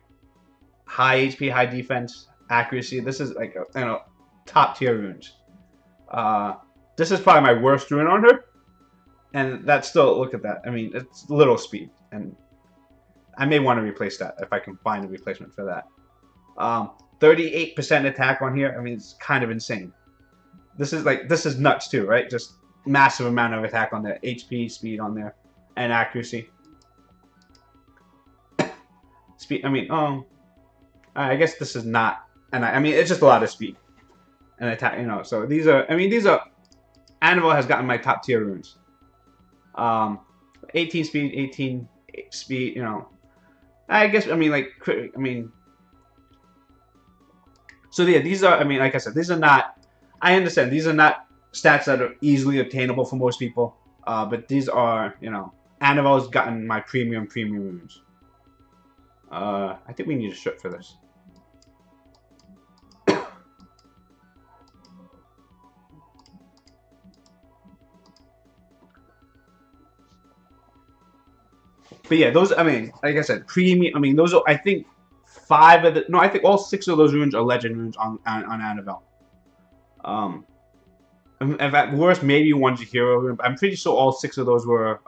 high HP, high defense, accuracy. This is like top tier runes. This is probably my worst rune on her, and that's still, look at that. I mean, it's little speed, and I may want to replace that if I can find a replacement for that. 38% attack on here. I mean, it's kind of insane. This is nuts too, right? Just massive amount of attack on there, HP, speed on there, and accuracy. Speed. I mean, I guess this is not, and I mean, it's just a lot of speed and attack. You know, so these are. I mean, these are. Annabelle has gotten my top tier runes. 18 speed, 18 speed. You know, I guess. I mean, like, I mean. So yeah, these are. I mean, like I said, these are not. I understand these are not stats that are easily obtainable for most people. But these are, you know, Annabelle's gotten my premium runes. I think we need a strip for this. But yeah, those, I mean, like I said, premium, I mean, those are, I think, 5 of the, no, I think all 6 of those runes are legend runes on Annabelle. If at worst, maybe one's a hero rune, but I'm pretty sure all 6 of those were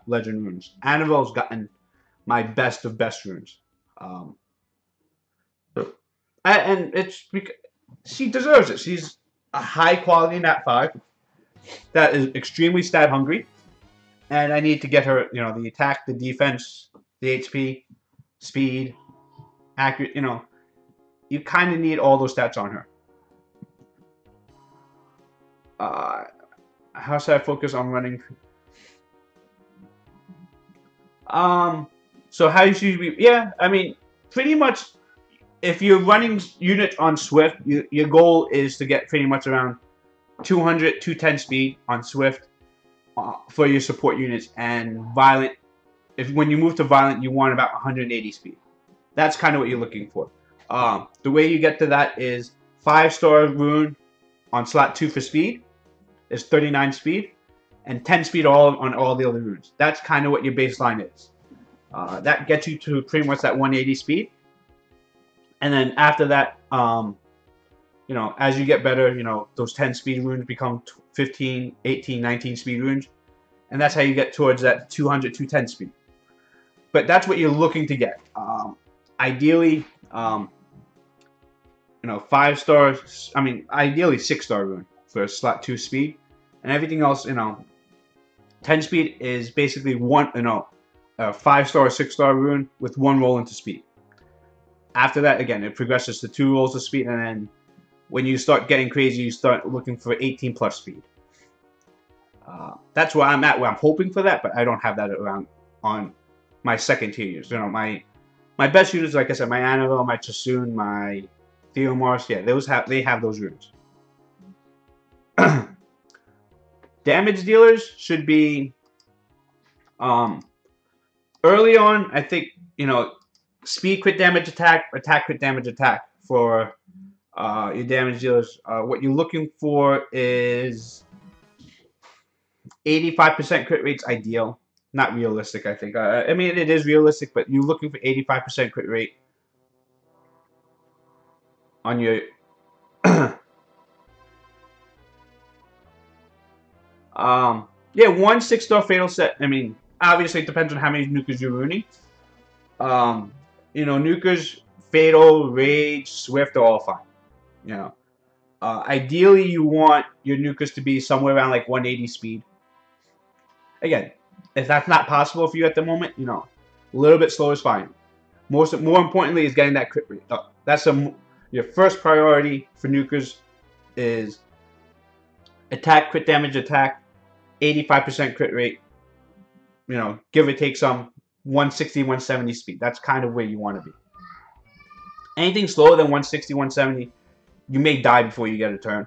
legend runes. Annabelle's gotten my best of best runes. And it's because she deserves it. She's a high quality nat 5 that is extremely stat hungry. And I need to get her, you know, the attack, the defense, the HP, speed, accurate, you know. You kind of need all those stats on her. How should I focus on running? So how you should be, yeah, I mean, pretty much, if you're running units on Swift, your goal is to get pretty much around 200, 210 speed on Swift. For your support units, and Violent, when you move to Violent, you want about 180 speed. That's kind of what you're looking for. The way you get to that is 5-star rune on slot 2 for speed is 39 speed, and 10 speed on all the other runes. That's kind of what your baseline is. That gets you to pretty much that 180 speed, and then after that, you know, as you get better, you know, those 10 speed runes become 15, 18, 19 speed runes. And that's how you get towards that 200, 210 speed. But that's what you're looking to get. Ideally, you know, 5 stars, I mean, ideally 6-star rune for slot 2 speed. And everything else, you know, 10 speed is basically one, you know, a 5-star, 6-star rune with 1 roll into speed. After that, again, it progresses to 2 rolls of speed, and then when you start getting crazy, you start looking for 18 plus speed. That's where I'm at, where I'm hoping for that, but I don't have that around on my second tier units. You know, my best units, like I said, my Annabelle, my Chasun, my Theomars, yeah, they have those runes. Damage dealers should be early on. I think, you know, speed crit damage attack crit damage attack for your damage dealers. What you're looking for is 85% crit rate's ideal. Not realistic, I think. I mean, it is realistic, but you're looking for 85% crit rate on your... yeah, 1 6-star fatal set. I mean, obviously it depends on how many nukers you're ruining. You know, nukers, fatal, rage, swift are all fine. You know, ideally you want your nukers to be somewhere around like 180 speed. Again, if that's not possible for you at the moment, you know, a little bit slow is fine. More importantly is getting that crit rate. That's your first priority for nukers is attack, crit damage, attack, 85% crit rate. You know, give or take some 160, 170 speed. That's kind of where you want to be. Anything slower than 160, 170, you may die before you get a turn.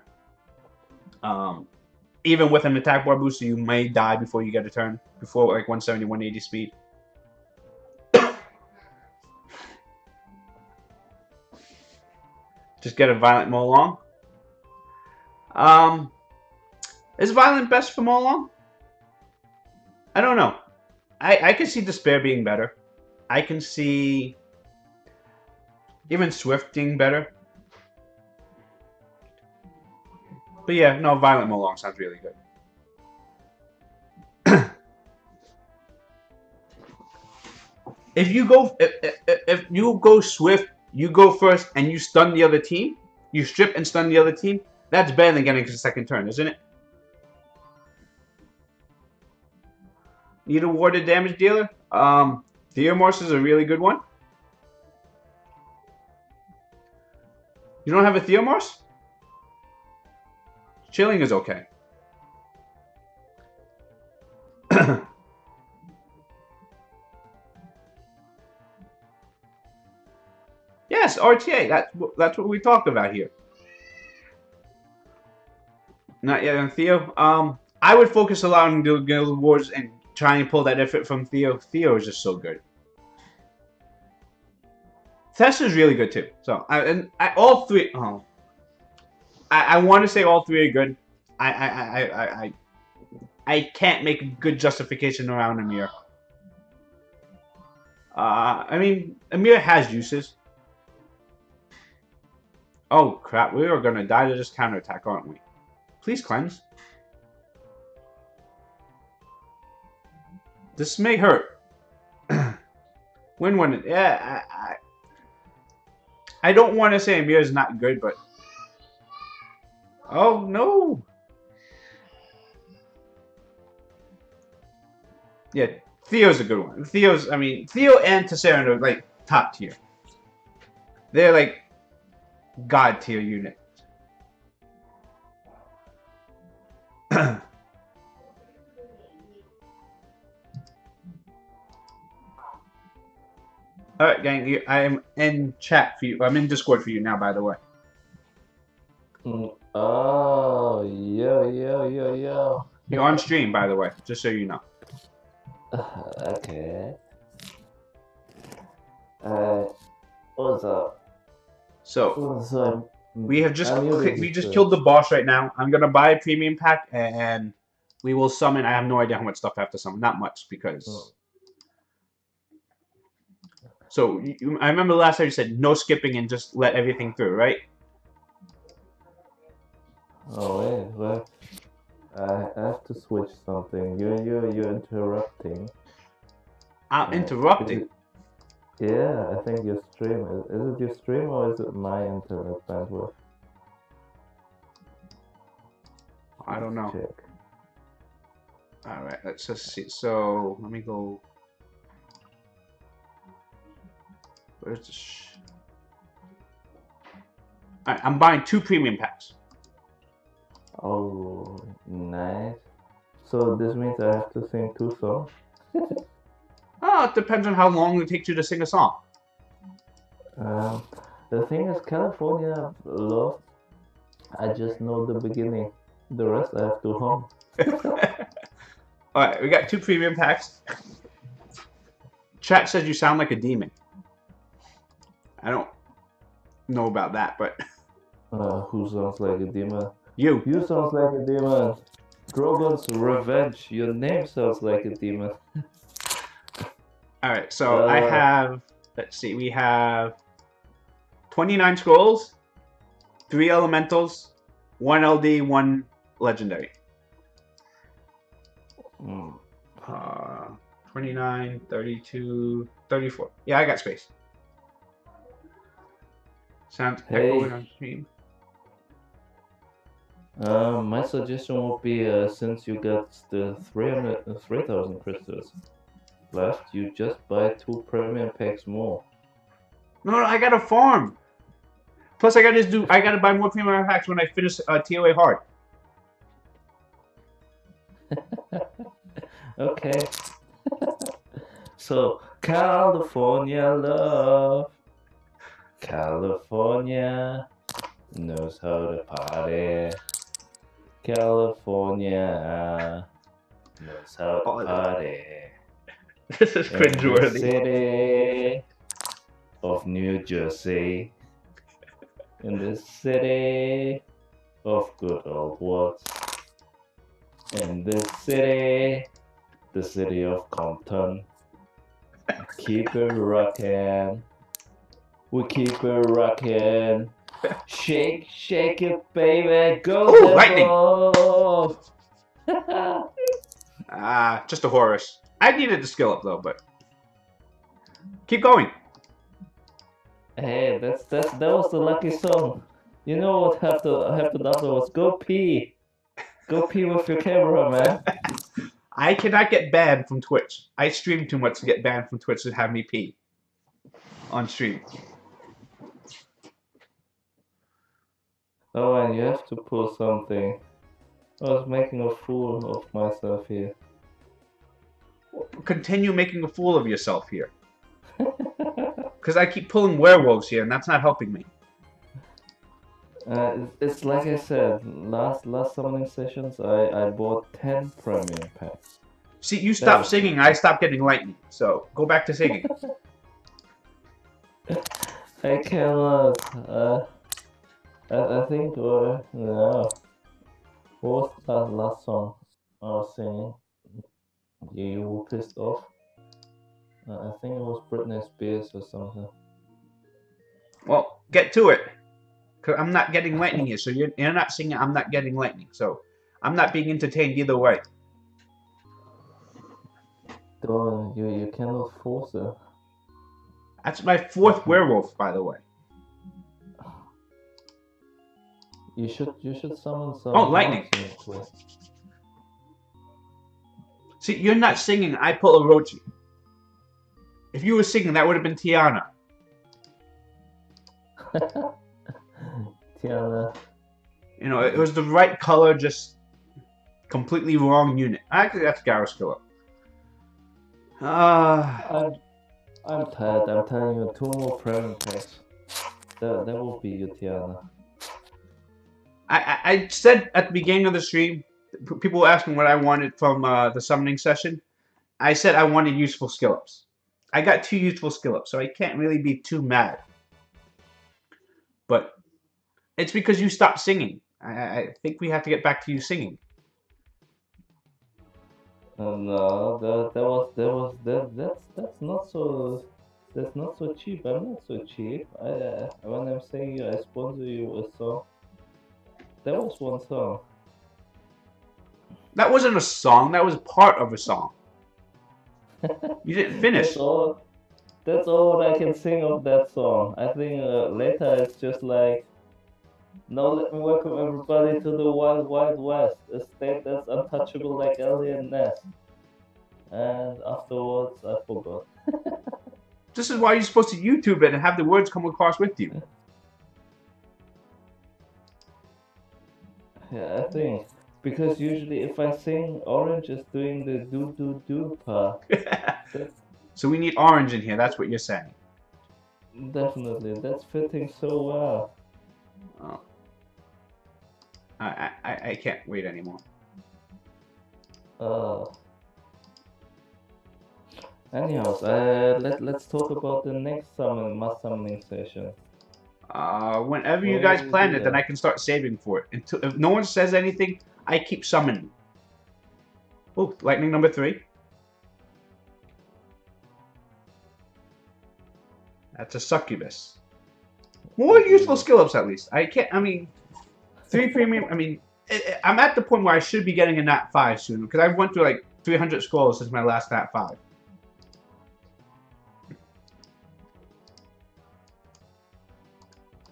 even with an attack bar booster, you may die before you get a turn. Before like 170, 180 speed. Just get a Violent Molong. Is Violent best for Molong? I don't know. I can see Despair being better. I can see even Swift being better. But yeah, no, Violent Molong sounds really good. If you go Swift, you go first and you stun the other team, you strip and stun the other team, that's better than getting a second turn, isn't it? Need a warded damage dealer? Theomorse is a really good one. You don't have a Theomorse? Chilling is okay. Yes, RTA. That's what we talk about here. Not yet on Theo. I would focus a lot on the Guild Wars and try and pull that effort from Theo. Theo is just so good. Tess is really good too. So all three. Oh, I want to say all three are good. I can't make a good justification around Amir. I mean, Amir has uses. Oh crap, we are gonna die to this counterattack, aren't we? Please cleanse. This may hurt. Win one. Yeah, I don't want to say Amir is not good, but oh no. Yeah, Theo's a good one. I mean, Theo and Tessera are like top tier. They're like God tier unit. Alright, gang, I am in chat for you. I'm in Discord for you now, by the way. Oh, yo. You're on stream, by the way, just so you know. Okay. What's up? So, we just killed the boss right now. I'm gonna buy a premium pack and we will summon. I have no idea how much stuff I have to summon. Not much because. So I remember last time you said no skipping and just let everything through, right? Oh wait, what? I have to switch something. You're interrupting. I'm interrupting. Yeah, I think your stream is it your stream or is it my internet bandwidth? I don't know. Check. All right, let's just see. So let me go. Where's the? All right, I'm buying 2 premium packs. Oh, nice. So this means I have to sing 2 songs? Oh, it depends on how long it takes you to sing a song. The thing is, California Love, I just know the beginning. The rest I have to hum. Alright, we got 2 premium packs. Chat says you sound like a demon. I don't know about that, but... Who sounds like a demon? You. You sound like a demon. Drogon's Revenge. Your name sounds like a demon. Alright, so I have... Let's see, we have... 29 scrolls, 3 elementals, 1 LD, 1 legendary. 29, 32, 34. Yeah, I got space. Sounds echoing on stream. My suggestion would be since you got the 3,000 crystals left, you just buy 2 premium packs more. No, I gotta farm. Plus, I gotta buy more premium packs when I finish TOA hard. Okay. So, California Love. California knows how to party. California knows how to Oh, party. this is In the cringeworthy. city of New Jersey. In the city of good old words. In the city of Compton. Keep it rockin'. We keep it rockin'. Shake, shake it, baby. Go, Oh, lightning! devil! Just a Horus. I needed the skill up though, but keep going. Hey, that was the lucky song. You know what happened afterwards? Go pee. Go pee with your camera, man. I cannot get banned from Twitch. I stream too much to get banned from Twitch to have me pee on stream. Oh, and you have to pull something. I was making a fool of myself here. Continue making a fool of yourself here. Because I keep pulling werewolves here, and that's not helping me. It's like I said, last summoning sessions, I bought 10 premium packs. See, you stop singing, I stop getting lightning. So, go back to singing. I cannot. I think, no. What was that last song I was singing? You were pissed off? I think it was Britney Spears or something. Well, get to it. Because I'm not getting lightning here, so you're not singing, I'm not getting lightning. So, I'm not being entertained either way. Don't, you cannot force it. That's my 4th werewolf, by the way. You should summon some. Oh, lightning! See, you're not singing, I pull a Orochi. If you were singing, that would have been Tiana. Tiana. You know, it was the right color, just completely wrong unit. Actually, that's Garrus Killer. I'm tired. I'm telling you, 2 more premium packs. That will be you, Tiana. I said at the beginning of the stream, people were asking what I wanted from the summoning session. I said I wanted useful skill ups. I got 2 useful skill ups, so I can't really be too mad. But it's because you stopped singing. I think we have to get back to you singing. No, that's not so. That's not so cheap. I'm not so cheap. When I'm saying you, I sponsor you a song. That was one song. That wasn't a song. That was part of a song. You didn't finish. That's all I can sing of that song. I think later it's just like, now let me welcome everybody to the Wild Wild West, a state that's untouchable like alien nest. And afterwards, I forgot. This is why you're supposed to YouTube it and have the words come across with you. Yeah, I think. Because usually if I sing, Orange is doing the do part. So we need Orange in here, that's what you're saying. Definitely, that's fitting so well. Oh. I can't wait anymore. Anyhow, let's talk about the next mass summoning session. Whenever you guys plan it, then I can start saving for it. Until, if no one says anything, I keep summoning. Oh, lightning number 3. That's a succubus. More useful skill ups at least. I mean, 3 premium, I'm at the point where I should be getting a Nat 5 soon, because I've went through like 300 scrolls since my last Nat 5.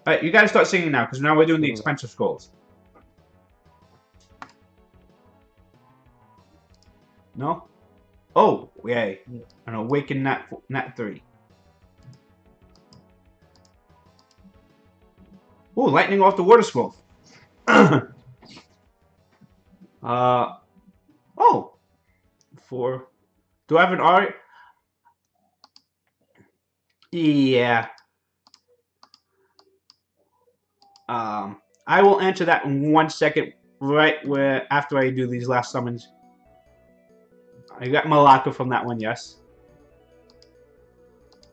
Alright, you gotta start singing now, because now we're doing the expensive scrolls. No? Oh, yay. An awakened Nat 3. Ooh, lightning off the water scroll. Oh. 4. Do I have an R? Yeah. I will answer that in 1 second right where after I do these last summons. I got Malaka from that one, yes.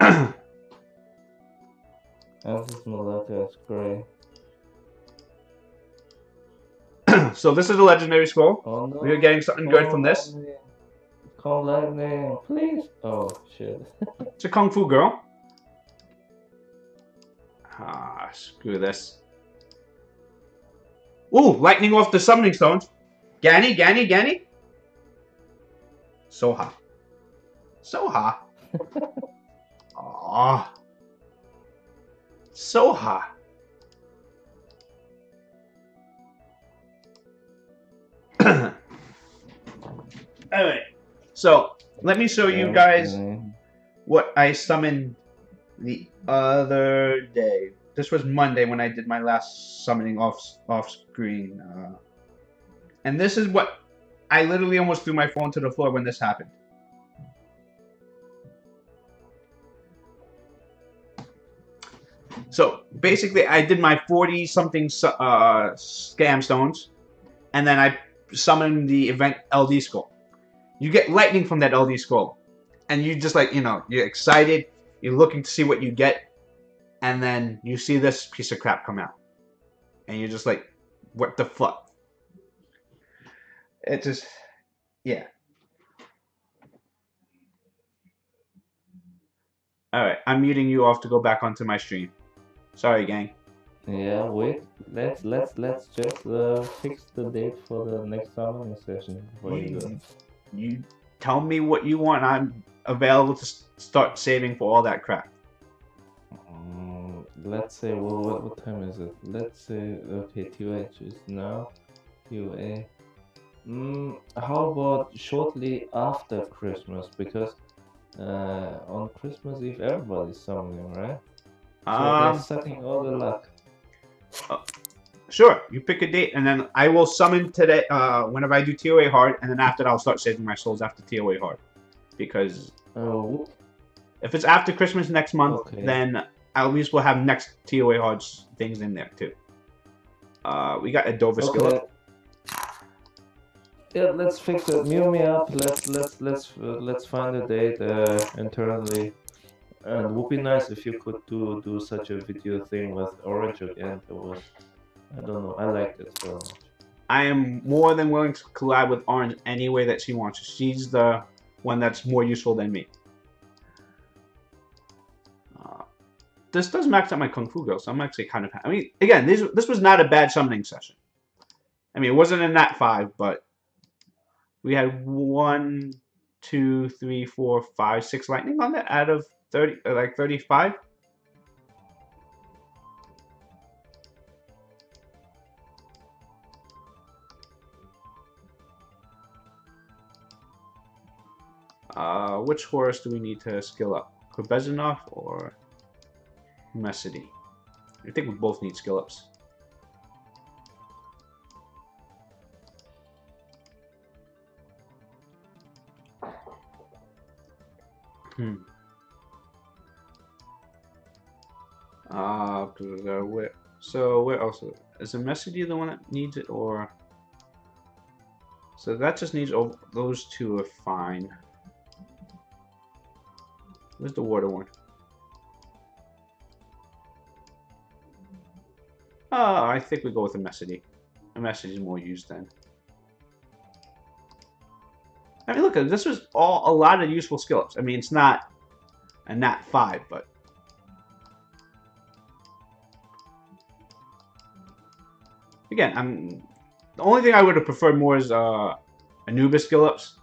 As is Malaka, it's great. So this is a legendary scroll. Oh no. We're getting something good from this. Come lightning, please. Oh shit. It's a Kung Fu girl. Ah, screw this. Ooh, lightning off the summoning stones. Gani, Gani, Gani. Soha. Soha. Aww. Soha. Alright. So, let me show you guys what I summoned the other day. This was Monday when I did my last summoning off screen. And this is what I literally almost threw my phone to the floor when this happened. So basically, I did my 40-something scam stones, and then I summoned the event LD scroll. You get lightning from that LD scroll, and you just like, you know, you're excited, you're looking to see what you get, and then you see this piece of crap come out, and you're just like, what the fuck? It just, yeah. Alright, I'm muting you off to go back onto my stream. Sorry, gang. Yeah, wait. Let's just fix the date for the next summoning session before you go. You tell me what you want. I'm available to start saving for all that crap. Let's say, well, what time is it? Let's say, okay, TOH is now. TOA. How about shortly after Christmas? Because on Christmas Eve everybody's summoning, right? So they're sucking all the luck. Sure, you pick a date, and then I will summon today. Whenever I do TOA hard, and then after that, I'll start saving my souls after TOA hard, because if it's after Christmas next month, then at least we'll have next TOA hard things in there too. We got a Dover skill. Yeah, let's fix it. Mute me up. Let's find a date internally. And it would be nice if you could do such a video thing with Orange again. It was, I don't know, I liked it so much. I am more than willing to collab with Orange any way that she wants. She's the one that's more useful than me. This does max out my Kung Fu Girl, so I'm actually kind of happy. I mean, again, this was not a bad summoning session. I mean, it wasn't in that 5, but we had 1, 2, 3, 4, 5, 6 lightning on that out of 30, like 35. Which horse do we need to skill up? Kobezanov or Messidi? I think we both need skill ups. Where else? Is the Messidi the one that needs it, or? So that just needs, those two are fine. Where's the water one? I think we go with a Messidi. A Messidi is more used then. I mean, look, this was a lot of useful skill ups. I mean, it's not a Nat 5, but again, the only thing I would have preferred more is Anubis skill ups.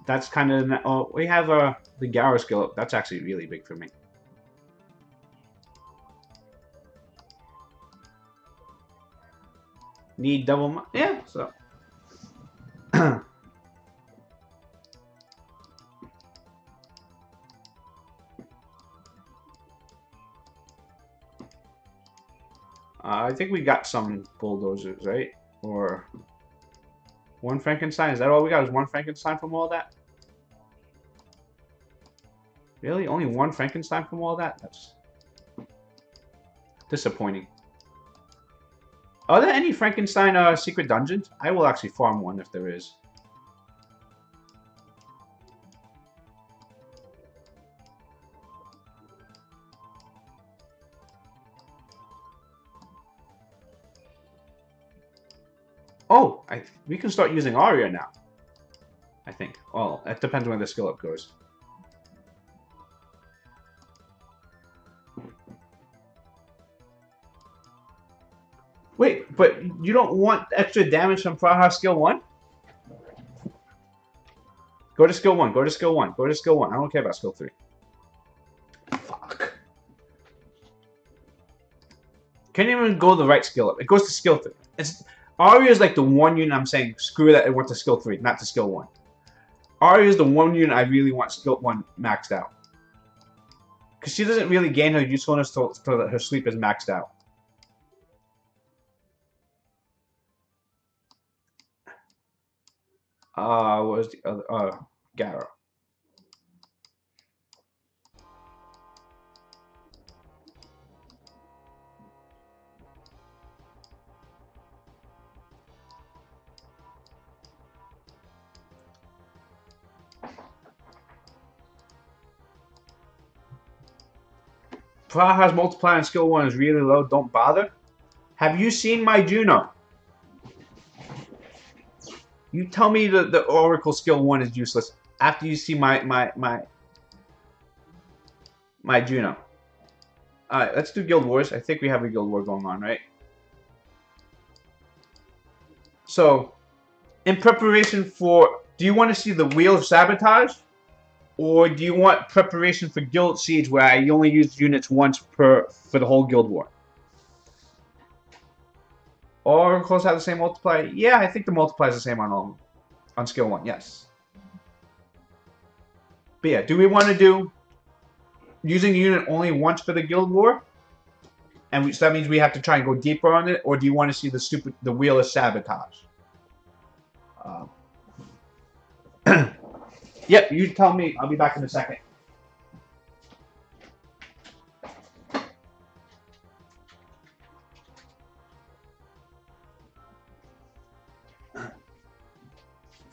That's kind of, oh, we have the Garo skill up. That's actually really big for me. Need double, yeah. So. I think we got some bulldozers, right? Or one Frankenstein? Is that all we got? Is one Frankenstein from all that? Really? Only one Frankenstein from all that? That's disappointing. Are there any Frankenstein secret dungeons? I will actually farm one if there is. Oh, we can start using Aria now. I think. Well, it depends when the skill up goes. Wait, but you don't want extra damage from Praha skill 1? Go to skill 1, go to skill 1, go to skill 1. I don't care about skill 3. Fuck. Can't even go the right skill up. It goes to skill 3. Aria is like the one unit I'm saying, screw that, it went to skill 3, not to skill 1. Aria is the one unit I really want skill 1 maxed out. Because she doesn't really gain her usefulness till her sleep is maxed out. What was the other? Garo. Praha's multiplier on skill 1 is really low, don't bother. Have you seen my Juno? You tell me the Oracle skill 1 is useless after you see my Juno. Alright, let's do Guild Wars. I think we have a Guild War going on, right? So, in preparation for... Do you want to see the Wheel of Sabotage? Or do you want preparation for Guild Siege where I only use units once for the whole Guild War? Oracles have the same multiplier? Yeah, I think the multiplier is the same on all of them. On skill 1, yes. But yeah, do we want to do using the unit only once for the Guild War? And so that means we have to try and go deeper on it? Or do you want to see the Wheel of Sabotage? Yep, you tell me. I'll be back in a second.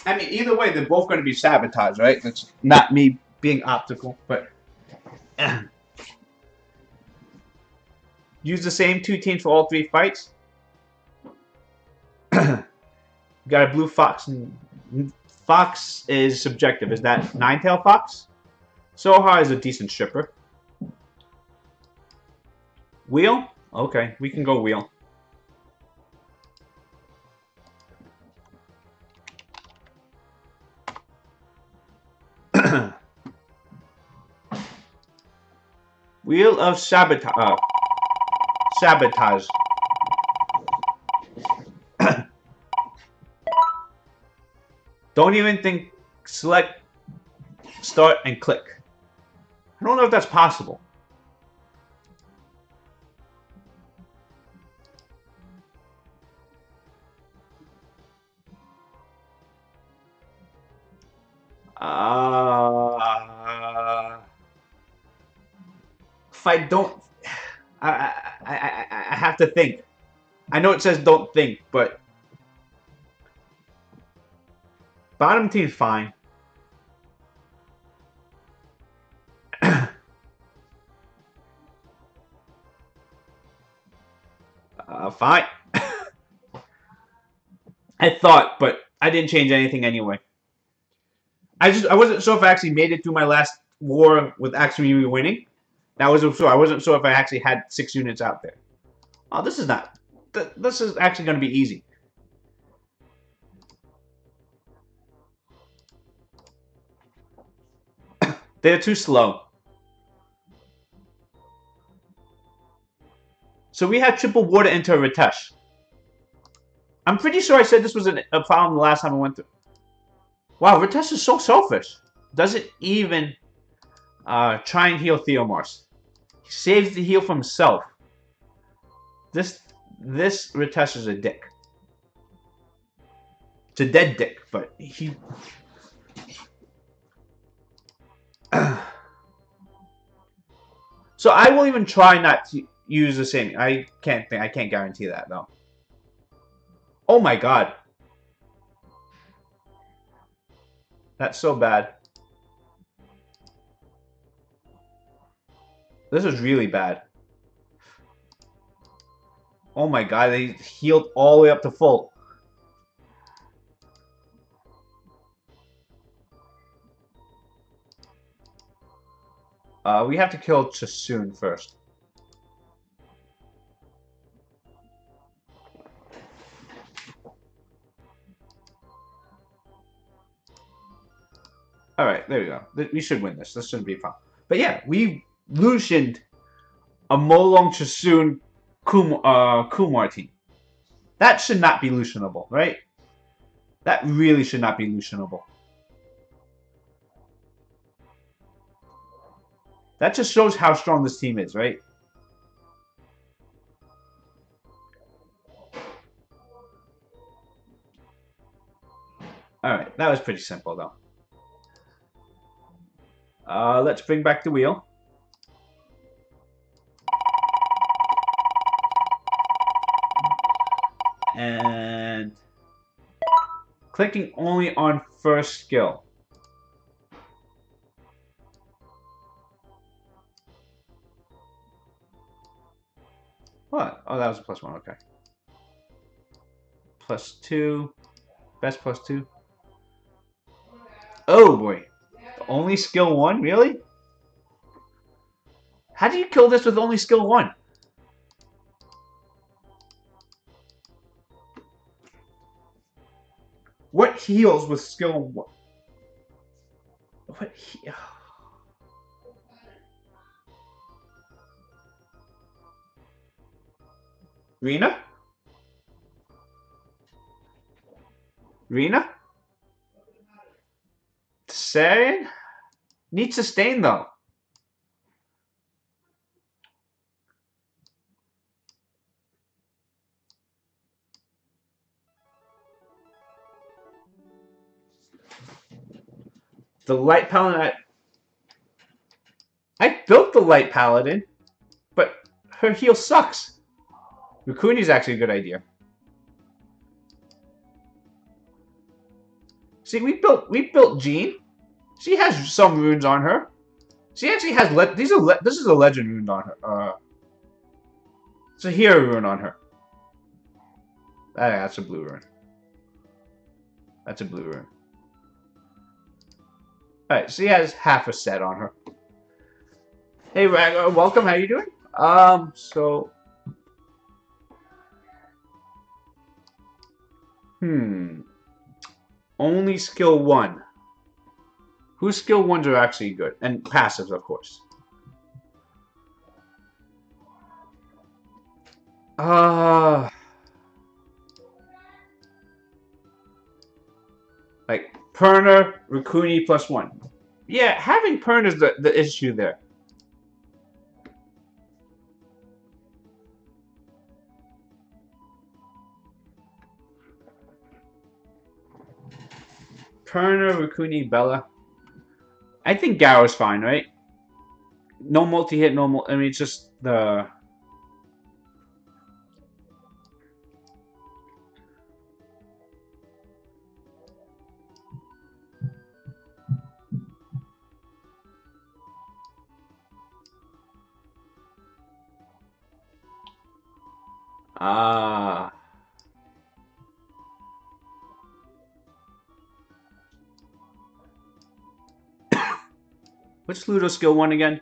I mean, either way, they're both going to be sabotage, right? That's not me being optical, but... Use the same 2 teams for all 3 fights. Got a blue fox, and fox is subjective. Is that Nine-Tail Fox? Soha is a decent stripper. Wheel? Okay, we can go wheel. Wheel of Sabotage. Sabotage. Don't even think. Select, start, and click. I don't know if that's possible. If I don't, I have to think. I know it says don't think, but bottom team's fine. Fine. I thought, but I didn't change anything anyway. I wasn't sure if I actually made it through my last war with actually winning. I wasn't sure if I actually had 6 units out there. Oh, this is not. This is actually going to be easy. They're too slow. So we had triple water into a Ritesh. I'm pretty sure I said this was a problem the last time I went through. Wow, Ritesh is so selfish. Doesn't even try and heal Theomars. He saves the heal for himself. This Ritesh is a dick. It's a dead dick, but he... So I will even try not to use the same. I can't guarantee that though. Oh my god. That's so bad. This is really bad. Oh my god, they healed all the way up to full. We have to kill Chasoon first. Alright, there we go. We should win this. This shouldn't be fun. But yeah, we Lucianed a Molong Chasoon Kumar team. That should not be Lucianable, right? That really should not be Lucianable. That just shows how strong this team is, right? Alright, that was pretty simple, though. Let's bring back the wheel. And clicking only on first skill. What? Oh, that was a +1, okay. +2. Best +2. Oh boy. Only skill 1? Really? How do you kill this with only skill 1? What heals with skill 1? What heal? Rena? Rena? Saren? Needs sustain though. The light paladin. I built the light paladin, but her heal sucks. Rukuni's actually a good idea. See, we built Jean. She has some runes on her. She actually has this is a legend rune on her. It's a hero rune on her. That's a blue rune. That's a blue rune. Alright, she has half a set on her. Hey Rag, welcome, how you doing? Only skill 1. Whose skill 1s are actually good? And passives, of course. Like, Perner, Rukuni +1. Yeah, having Pern is the issue there. Perner, Rukuni, Bella. I think Gao's fine, right? No multi-hit, I mean, it's just the... What's Ludo's skill 1 again?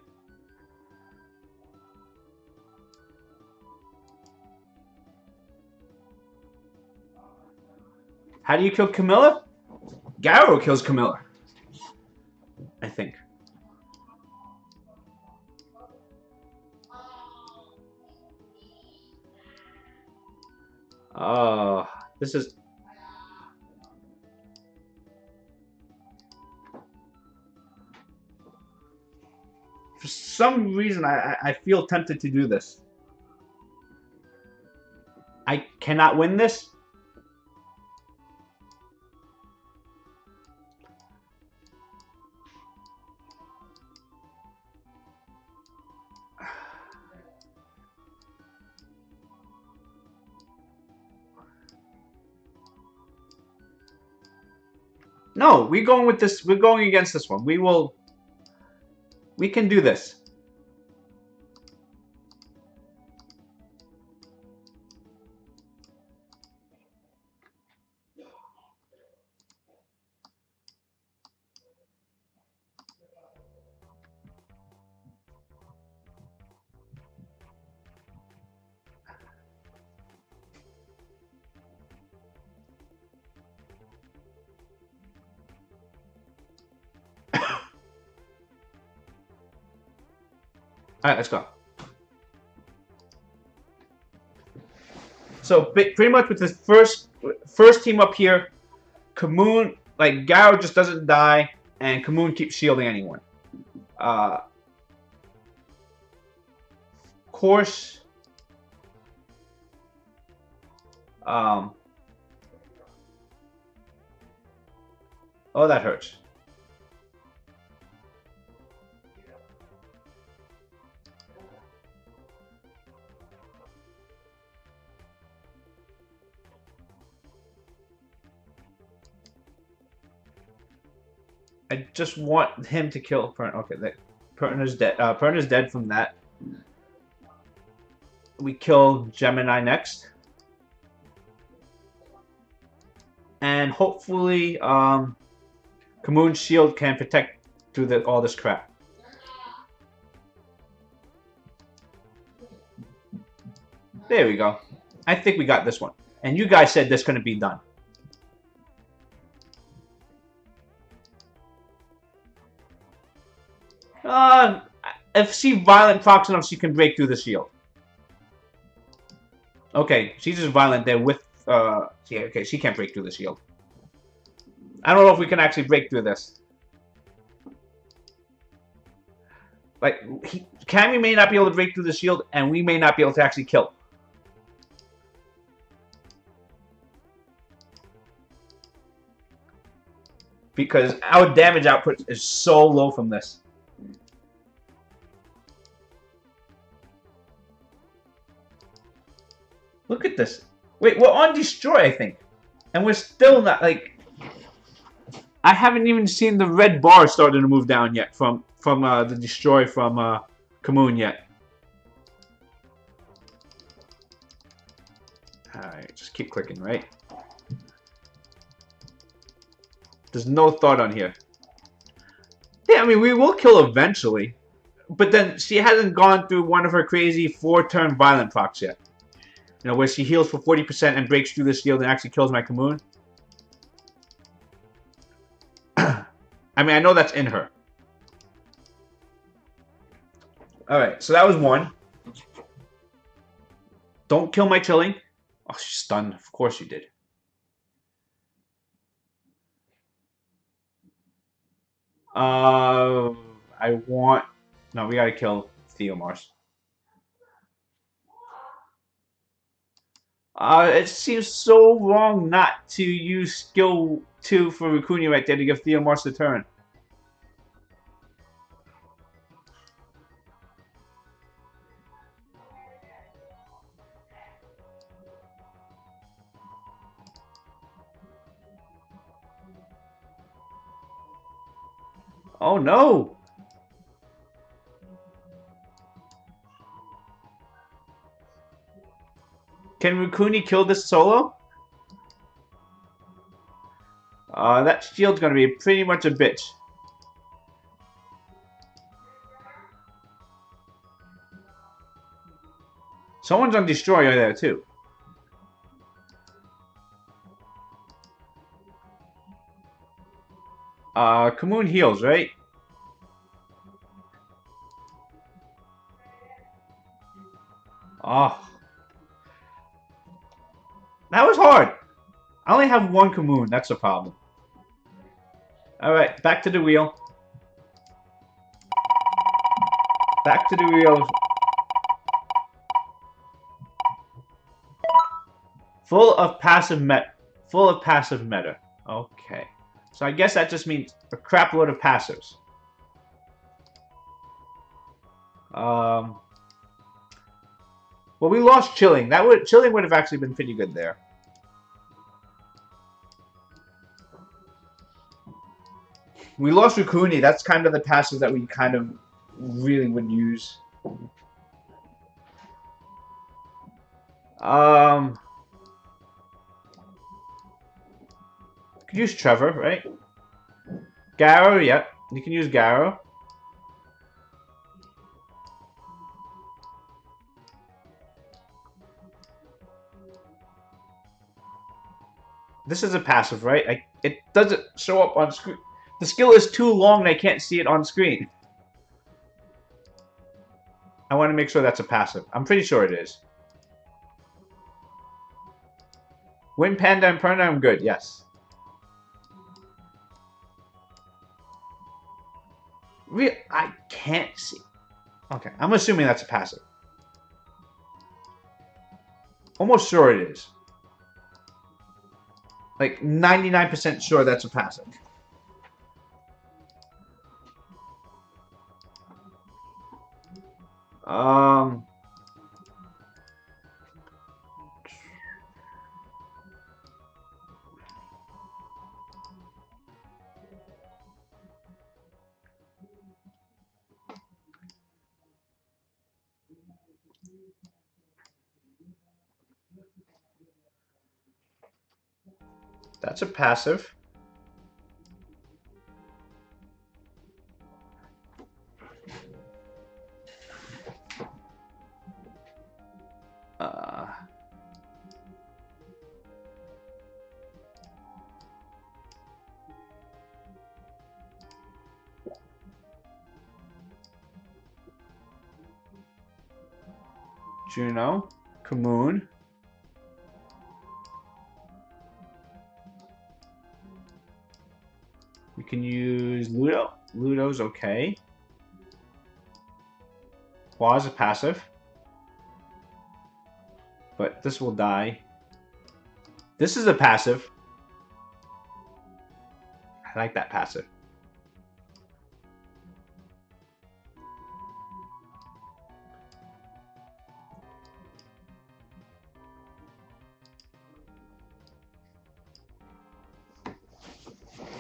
How do you kill Camilla? Garo kills Camilla. I think. This is... For some reason, I feel tempted to do this. I cannot win this? No, we're going with this. We're going against this one. We will. We can do this. All right, let's go. So pretty much with this first team up here, Kamoon, like Garo just doesn't die, and Kamoon keeps shielding anyone. Of course, oh, that hurts. I just want him to kill Pern. Okay, Perna's dead. Perna's dead from that. We kill Gemini next. And hopefully, Kamoon's shield can protect through all this crap. There we go. I think we got this one. And you guys said this couldn't be done. If she violent procs enough, she can break through the shield. Okay, she's just violent there with, yeah, okay, she can't break through the shield. I don't know if we can actually break through this. Like, Cammy may not be able to break through the shield, and we may not be able to actually kill. Because our damage output is so low from this. Look at this. Wait, we're on Destroy, I think. And we're still not, like... I haven't even seen the red bar starting to move down yet from the Destroy from Kamoon yet. Alright, just keep clicking, right? There's no thought on here. Yeah, I mean, we will kill eventually. But then she hasn't gone through one of her crazy 4-turn violent procs yet. You know, where she heals for 40% and breaks through the shield and actually kills my Kamoon. I mean, I know that's in her. Alright, so that was one. Don't kill my Chilling. Oh, she's stunned. Of course you did. I want... No, we gotta kill Theomars. It seems so wrong not to use skill 2 for Raccoon right there to give Theomars the turn. Oh no! Can Rukuni kill this solo? That shield's gonna be pretty much a bitch. Someone's on Destroyer there too. Kamoon heals, right? Oh. That was hard. I only have one Kamoon, that's a problem. Alright, back to the wheel. Back to the wheel. Full of passive meta. Okay. So I guess that just means a crap load of passives. Well, we lost Chilling. Chilling would have actually been pretty good there. We lost Rukuni. That's kind of the passive that we kind of really would use. Could use Trevor, right? Garrow, yep. You can use Garrow. This is a passive, right? It doesn't show up on screen. The skill is too long and I can't see it on screen. I want to make sure that's a passive. I'm pretty sure it is. Win Panda and Perna, I'm good, yes. I can't see. Okay, I'm assuming that's a passive. Almost sure it is. Like 99% sure that's a passive. That's a passive. Juno, Kamoon. We can use Ludo. Ludo's okay. Qua's a passive. But this will die. This is a passive. I like that passive.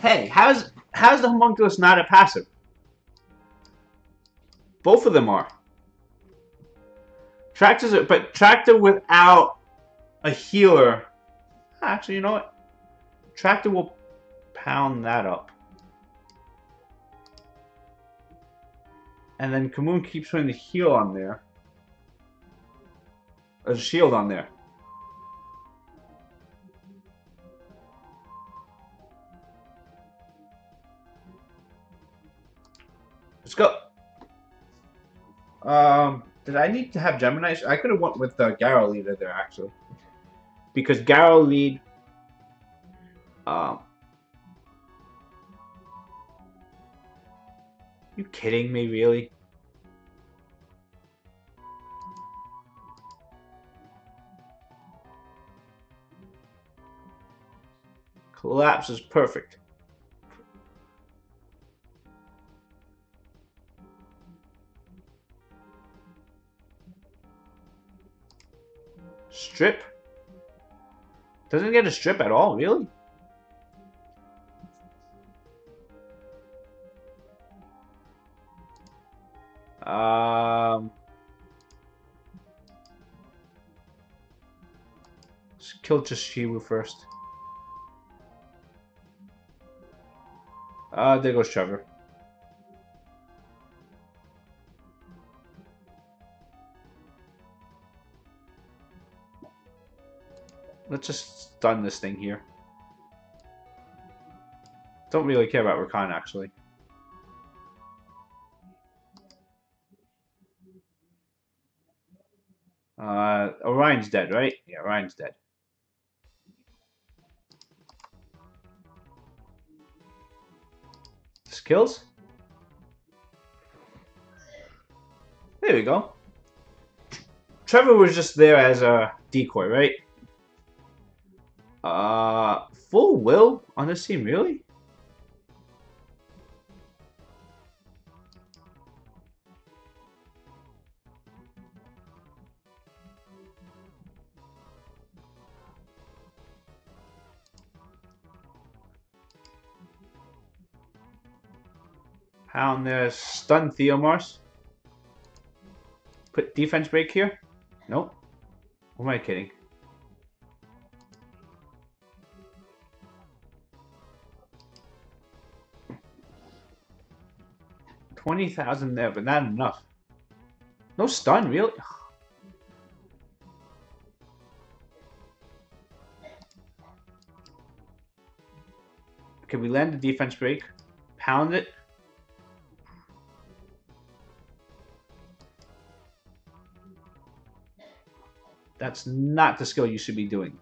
Hey, how's the homunculus not a passive? Both of them are. Tractor's but Tractor without a healer. Actually, you know what? Tractor will pound that up. And then Kamoon keeps putting the heal on there. There's a shield on there. Let's go. Did I need to have Gemini? I could have went with the Garrow leader there, actually. Because Garrow lead... You kidding me, really? Collapse is perfect. Strip? Doesn't get a strip at all, really? Let's kill Chishiwu first. There goes Trevor. Let's just stun this thing here. Don't really care about Rakan, actually. Orion's dead, right? Yeah, Orion's dead. Skills? There we go. Trevor was just there as a decoy, right? Full will on this team, really? Pound there. Stun Theomars. Put defense break here. Nope. Who am I kidding? $20,000 there, but not enough. No stun, really? Okay, we land the defense break. Pound it. That's not the skill you should be doing.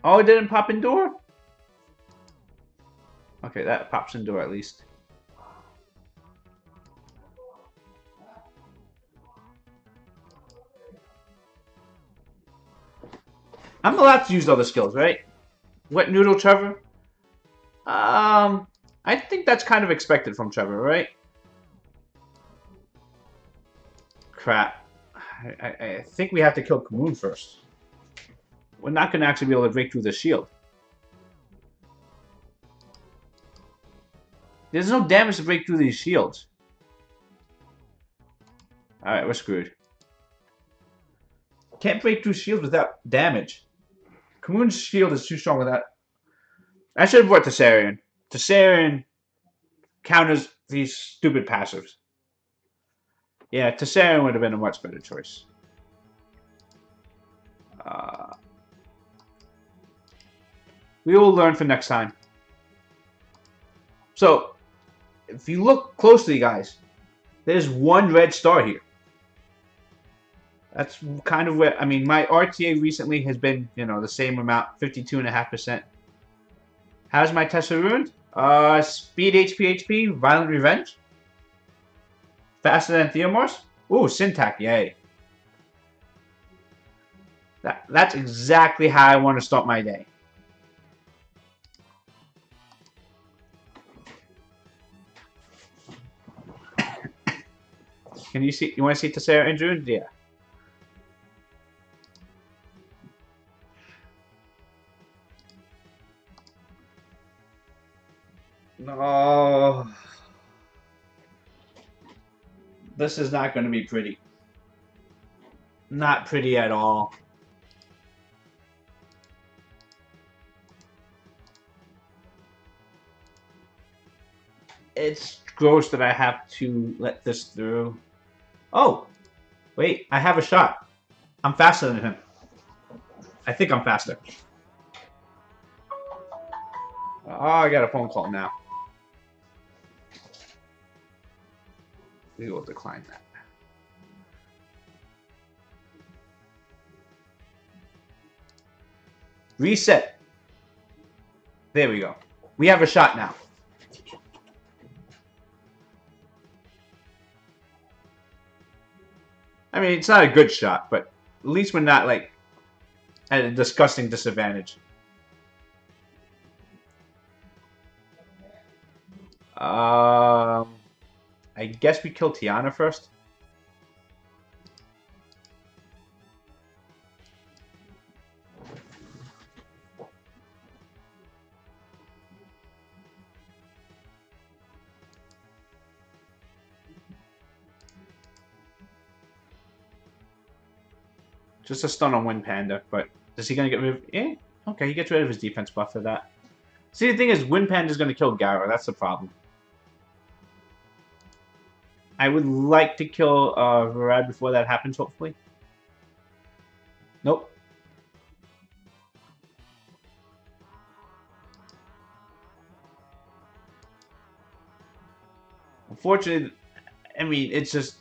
Oh, it didn't pop Endure? Okay, that pops Endure at least. I'm allowed to use other skills, right? Wet Noodle Trevor? I think that's kind of expected from Trevor, right? Crap. I think we have to kill Kamoon first. We're not going to actually be able to break through the shield. There's no damage to break through these shields. Alright, we're screwed. Can't break through shields without damage. Kamoon's shield is too strong without... I should have brought Tessarian. Tessarian counters these stupid passives. Yeah, Tessarian would have been a much better choice. We will learn for next time. So, if you look closely, guys, there's one red star here. That's kind of where, I mean, my RTA recently has been, you know, the same amount, 52.5%. How's my Tessa ruined? Speed HP, Violent Revenge. Faster than Theomars? Ooh, Syntac, yay. That's exactly how I want to start my day. Can you see? You want to see Tessera injured? Yeah. No. This is not going to be pretty. Not pretty at all. It's gross that I have to let this through. Oh, wait, I have a shot. I'm faster than him. I think I'm faster. Oh, I got a phone call now. We will decline that. Reset. There we go. We have a shot now. I mean, it's not a good shot, but at least we're not, like, at a disgusting disadvantage. I guess we kill Tiana first. Just a stun on Wind Panda, but is he going to get rid of... Eh, okay, he gets rid of his defense buff for that. See, the thing is, Wind Panda's going to kill Gyro. That's the problem. I would like to kill Varad before that happens, hopefully. Nope. Unfortunately, I mean, it's just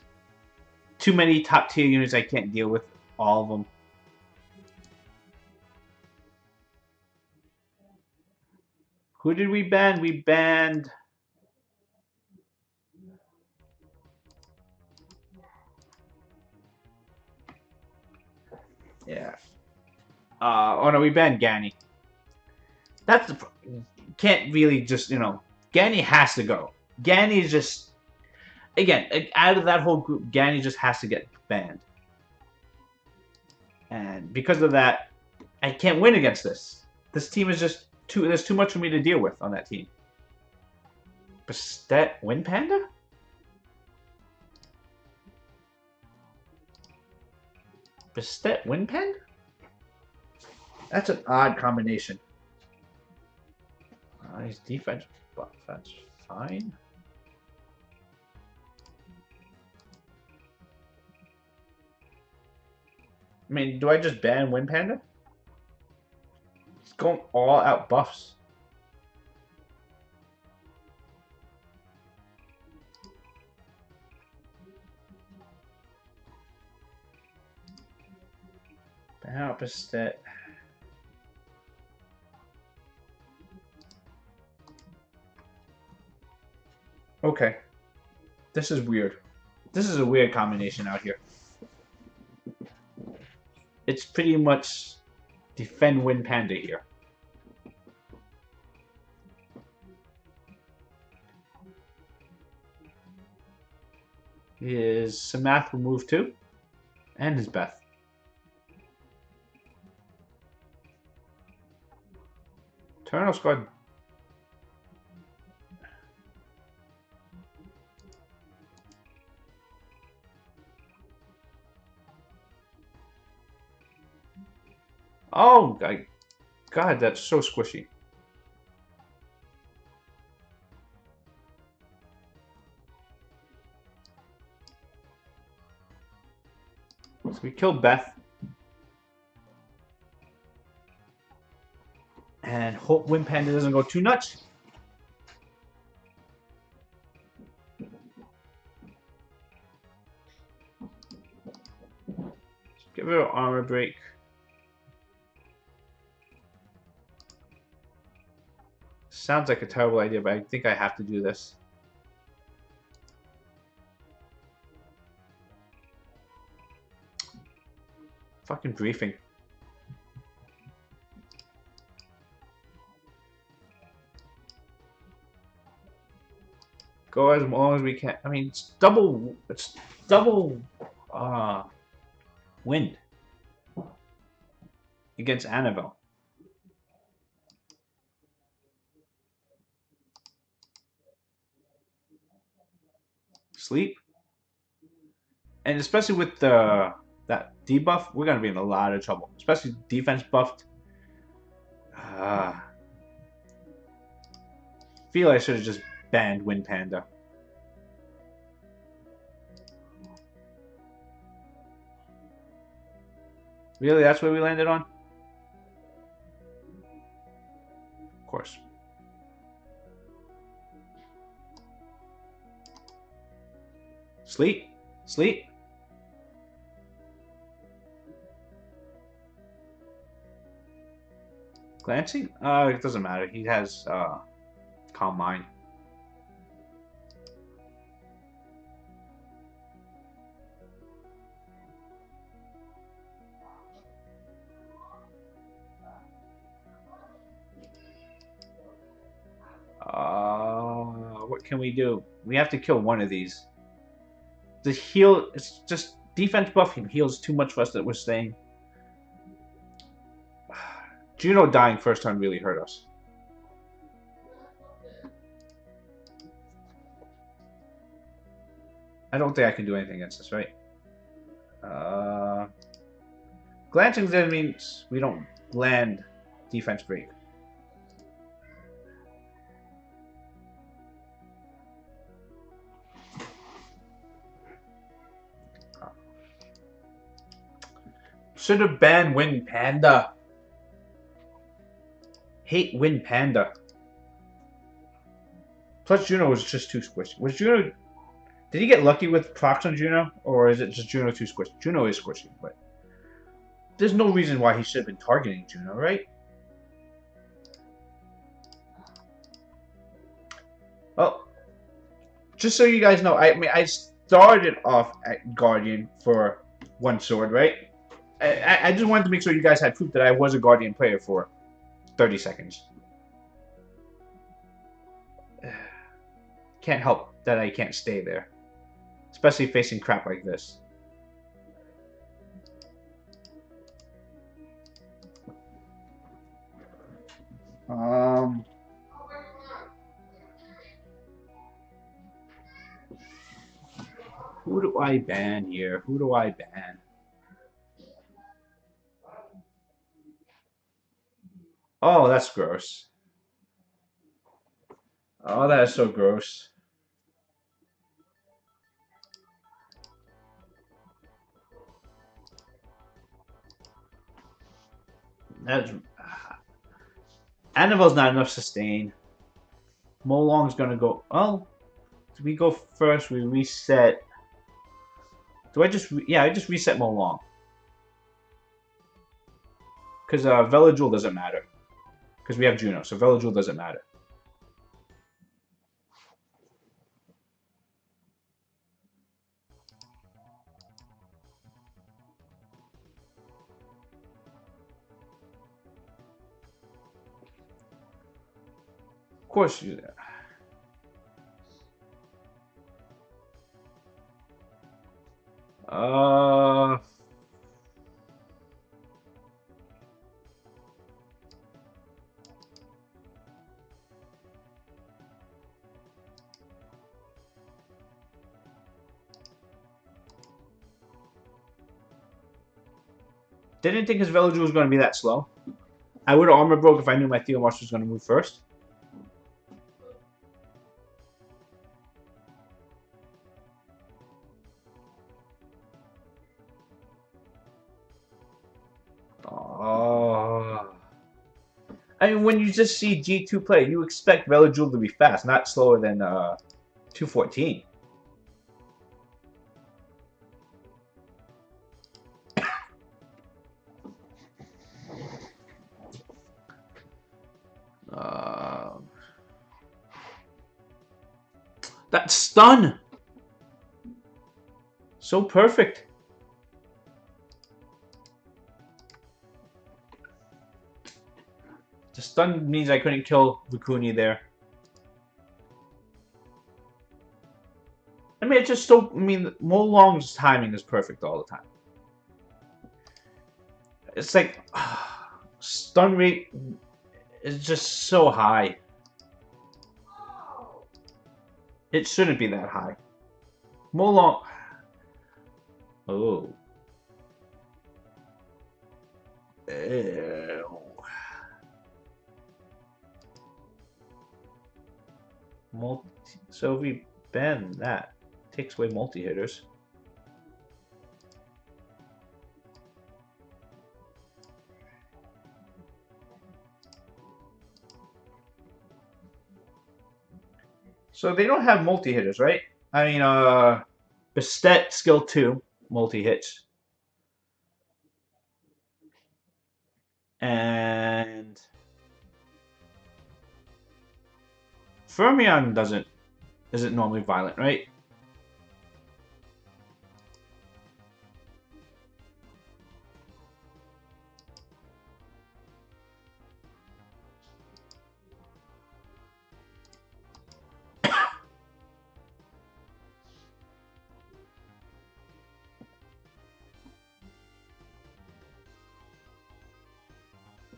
too many top tier units I can't deal with all of them. Who did we ban? We banned... Yeah. Oh no, we banned Gani. That's the... Can't really just, you know... Gani has to go. Gani is just... Again, out of that whole group, Gani just has to get banned. And because of that, I can't win against this. This team is just too... There's too much for me to deal with on that team. Bastet Wind Panda? Bastet Wind Panda? That's an odd combination. His defense, but that's fine. I mean, do I just ban Wind Panda? He's going all out buffs. Ban out Bastet. Okay. This is weird. This is a weird combination out here. It's pretty much defend Wind Panda here. His Samath will move too. And his Beth. Turtle Squad. Oh, God, that's so squishy. So we killed Beth. And hope Wind Panda doesn't go too nuts. Give her an armor break. Sounds like a terrible idea, but I think I have to do this. Fucking briefing. Go as long as we can. I mean, it's double wind against Annabelle. Sleep. And especially with that debuff, we're gonna be in a lot of trouble. Especially defense buffed. Feel I should have just banned Wind Panda. Really, that's where we landed on? Of course. Sleep. Sleep. Glancing? It doesn't matter. He has Calm Mind. What can we do? We have to kill one of these. The heal, it's just defense buff him heals too much for us that we're staying. Juno dying first turn really hurt us. I don't think I can do anything against this, right? Glancing then means we don't land defense break. Should have banned Wind Panda. Hate Wind Panda. Plus Juno was just too squishy. Was Juno... Did he get lucky with procs on Juno? Or is it just Juno too squishy? Juno is squishy, but... There's no reason why he should have been targeting Juno, right? Well, just so you guys know, I started off at Guardian for one sword, right? I just wanted to make sure you guys had proof that I was a Guardian player for 30 seconds. Can't help that I can't stay there. Especially facing crap like this. Um, who do I ban here? Who do I ban? Oh, that's gross. Oh, that is so gross. That's Anival's not enough sustain. Molong's gonna go. Oh, we go first. We reset. Do I just? Yeah, I just reset Molong because Veladrul doesn't matter because we have Juno, so Veladrul doesn't matter. Of course, you. Uh, didn't think his Veladrul was going to be that slow. I would have armor broke if I knew my Theomars was going to move first. Oh. I mean, when you just see G2 play, you expect Veladrul to be fast, not slower than 214. Uh, that stun! So perfect. The stun means I couldn't kill Vicuni there. I mean, it's just so. I mean, Molong's timing is perfect all the time. It's like stun rate is just so high. It shouldn't be that high. Molong. Oh. Ew. So if we ban that, takes away multi-hitters. So they don't have multi-hitters, right? I mean, Bastet skill 2, multi-hits. And Fermion isn't normally violent, right?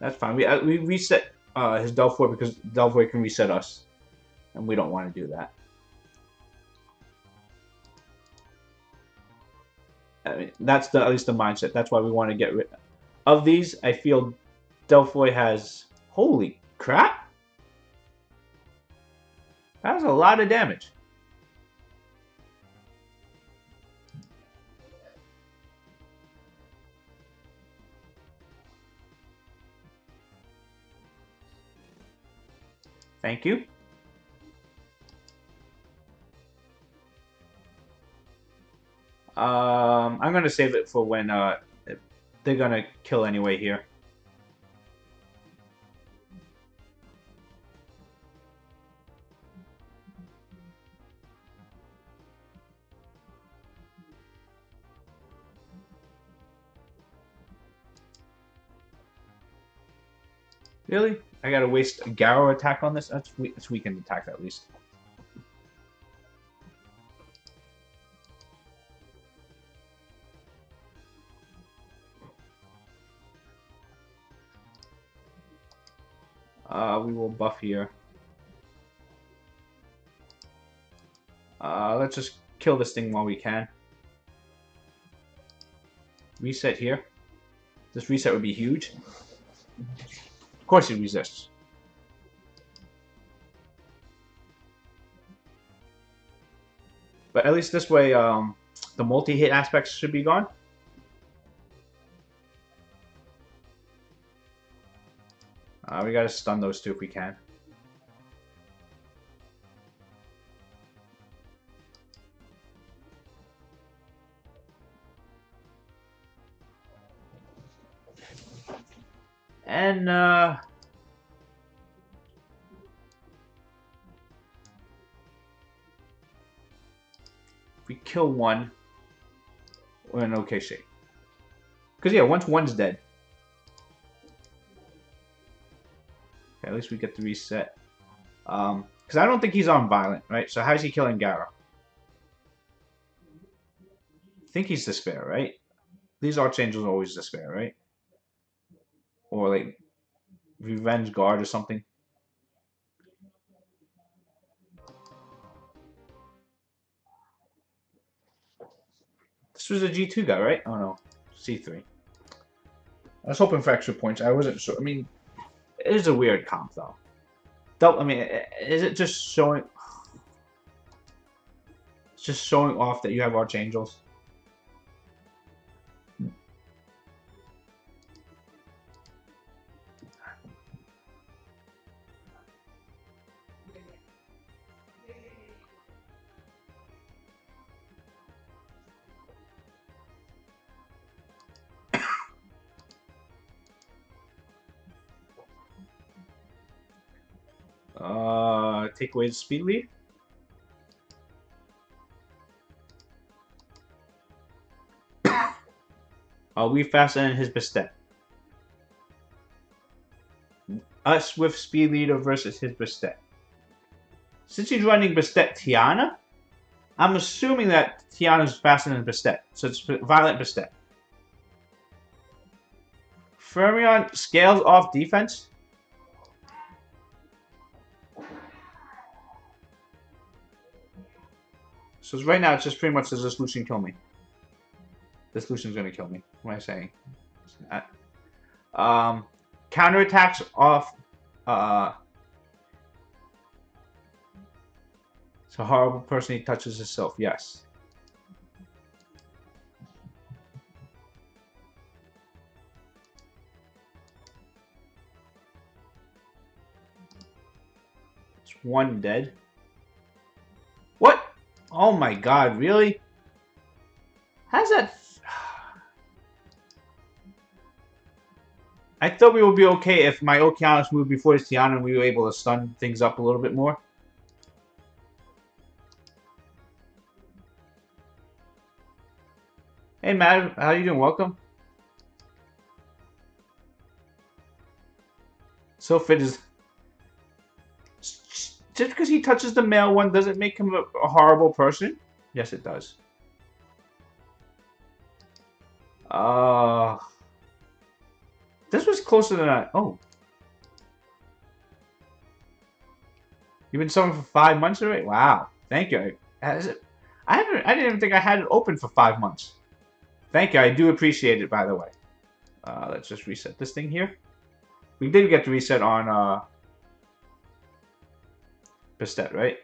That's fine. We reset his Delphoi because Delphoi can reset us, and we don't want to do that. I mean, that's at least the mindset. That's why we want to get rid of these. I feel Delphoi has. Holy crap! That's a lot of damage. Thank you. I'm gonna save it for when they're gonna kill anyway here. Really? I gotta waste a Garrow attack on this? That's weakened attack at least. We will buff here. Let's just kill this thing while we can. Reset here. This reset would be huge. Of course he resists. But at least this way, the multi-hit aspects should be gone. We gotta stun those two if we can. And, if we kill one, we're in okay shape. Because, yeah, once one's dead. Okay, at least we get the reset. Because I don't think he's on violent, right? So how's he killing Gara? I think he's Despair, right? These Archangels are always Despair, right? Or, like, Revenge Guard or something. This was a G2 guy, right? Oh no, C3. I was hoping for extra points. I wasn't sure. I mean, it is a weird comp, though. I mean, is it just showing... It's just showing off that you have Archangels? Take away the speed lead. We faster than his Bastet. Us with speed leader versus his Bastet. Since he's running Bastet Tiana, I'm assuming that Tiana's faster than Bastet. So it's Violent Bastet. Fermion scales off defense. So right now, it's just pretty much, does this Lucian kill me? This Lucian's gonna kill me. What am I saying? Counterattacks off. It's a horrible person, he touches himself. Yes. It's one dead. What? Oh my god, really? How's that? I thought we would be okay if my Okeanos moved before his Tiana and we were able to stun things up a little bit more. Hey, Matt, how you doing? Welcome. So fit is... Just because he touches the male one doesn't make him a horrible person? Yes, it does. This was closer than I... Oh. You've been summoned for 5 months already? Wow. Thank you. I didn't even think I had it open for 5 months. Thank you. I do appreciate it, by the way. Let's just reset this thing here. We did get to reset on Bastet, right?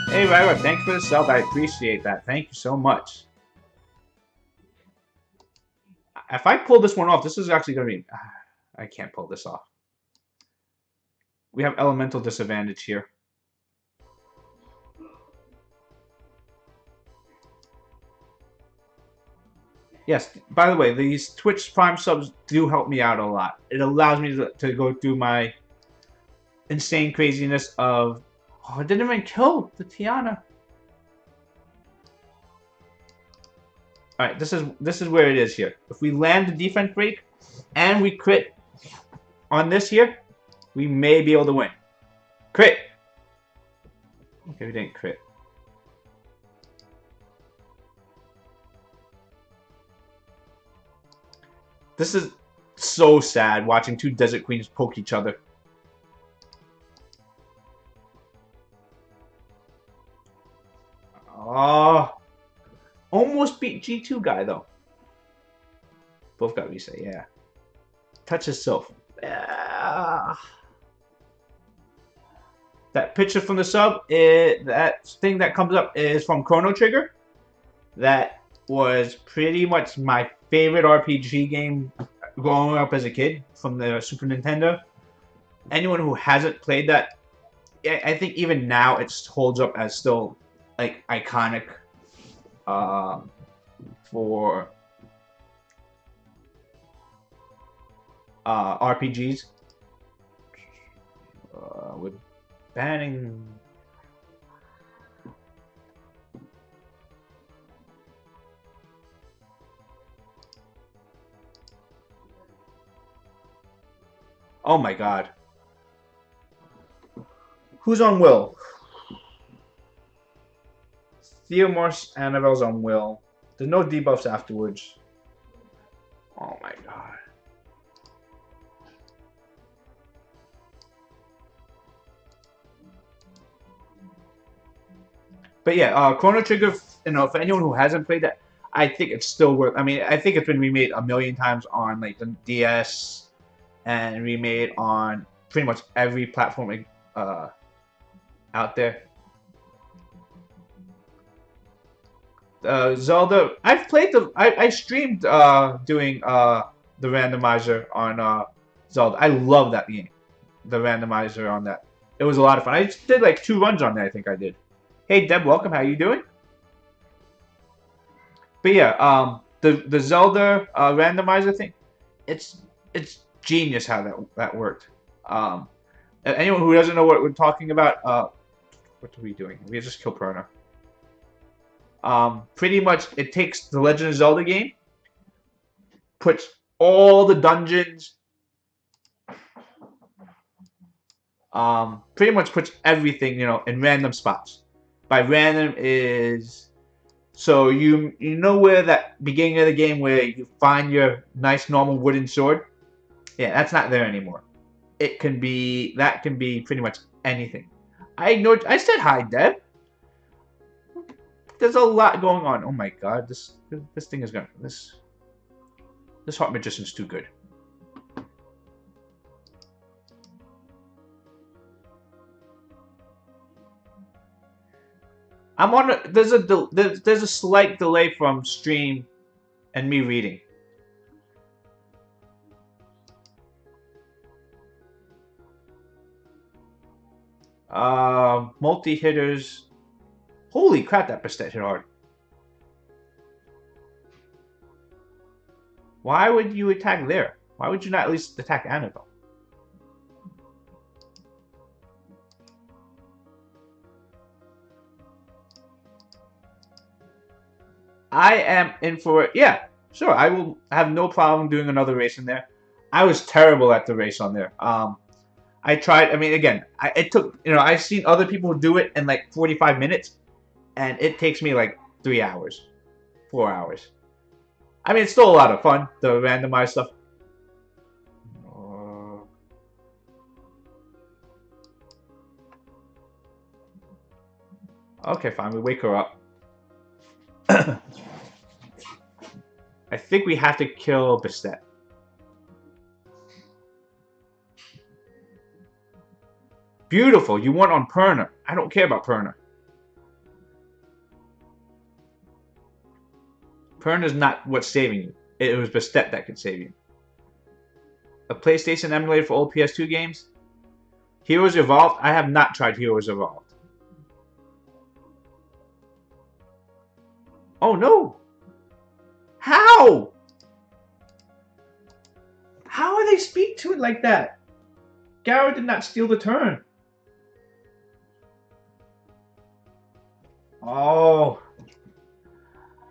Hey, Ryra, thanks for the sub. I appreciate that. Thank you so much. If I pull this one off, this is actually going to be... I can't pull this off. We have elemental disadvantage here. Yes, by the way, these Twitch Prime subs do help me out a lot. It allows me to go through my insane craziness of... Oh, I didn't even kill the Tiana. Alright, this is where it is here. If we land the defense break and we crit on this here, we may be able to win. Crit! Okay, we didn't crit. This is so sad watching two Desert Queens poke each other. Oh, almost beat G2 guy though. Both got reset, yeah. Touch himself. Yeah. That picture from the sub, that thing that comes up is from Chrono Trigger. That was pretty much my favorite RPG game growing up as a kid from the Super Nintendo. Anyone who hasn't played that, I think even now it holds up as still like iconic for RPGs. With banning. Oh my god. Who's on Will? Theomorse Annabelle's on Will. There's no debuffs afterwards. Oh my god. But yeah, Chrono Trigger, you know, for anyone who hasn't played that, I think it's still worth. I mean, I think it's been remade a million times on like the DS and remade on pretty much every platform out there. Zelda, I've played I streamed doing the randomizer on Zelda. I love that game. The randomizer on that. It was a lot of fun. I did like 2 runs on there, I think I did. Hey Deb, welcome. How you doing? But yeah, the Zelda randomizer thing, it's genius how that worked. Anyone who doesn't know what we're talking about, what are we doing? We just killed Perna. Pretty much, it takes the Legend of Zelda game, puts all the dungeons, pretty much puts everything, you know, in random spots. By random is, so you know where that beginning of the game where you find your nice normal wooden sword? Yeah, that's not there anymore. That can be pretty much anything. I said hi, Deb. There's a lot going on. Oh my god, this thing is gonna this Heart Magician's too good. I'm on a, there's a slight delay from stream and me reading. Multi-hitters. Holy crap, that Bastet hit hard. Why would you attack there? Why would you not at least attack Annabelle? I am in for it. Yeah, sure. I will have no problem doing another race in there. I was terrible at the race on there. I tried. I mean, again, it took. You know, I've seen other people do it in like 45 minutes, and it takes me like 3 hours, 4 hours. I mean, it's still a lot of fun. The randomized stuff. Okay, fine. We wake her up. I think we have to kill Bastet. Beautiful. You won on Perna. I don't care about Perna. Perna's not what's saving you. It was Bastet that could save you. A PlayStation emulator for old PS2 games? Heroes Evolved? I have not tried Heroes Evolved. Oh no! How? How do they speak to it like that? Garo did not steal the turn. Oh.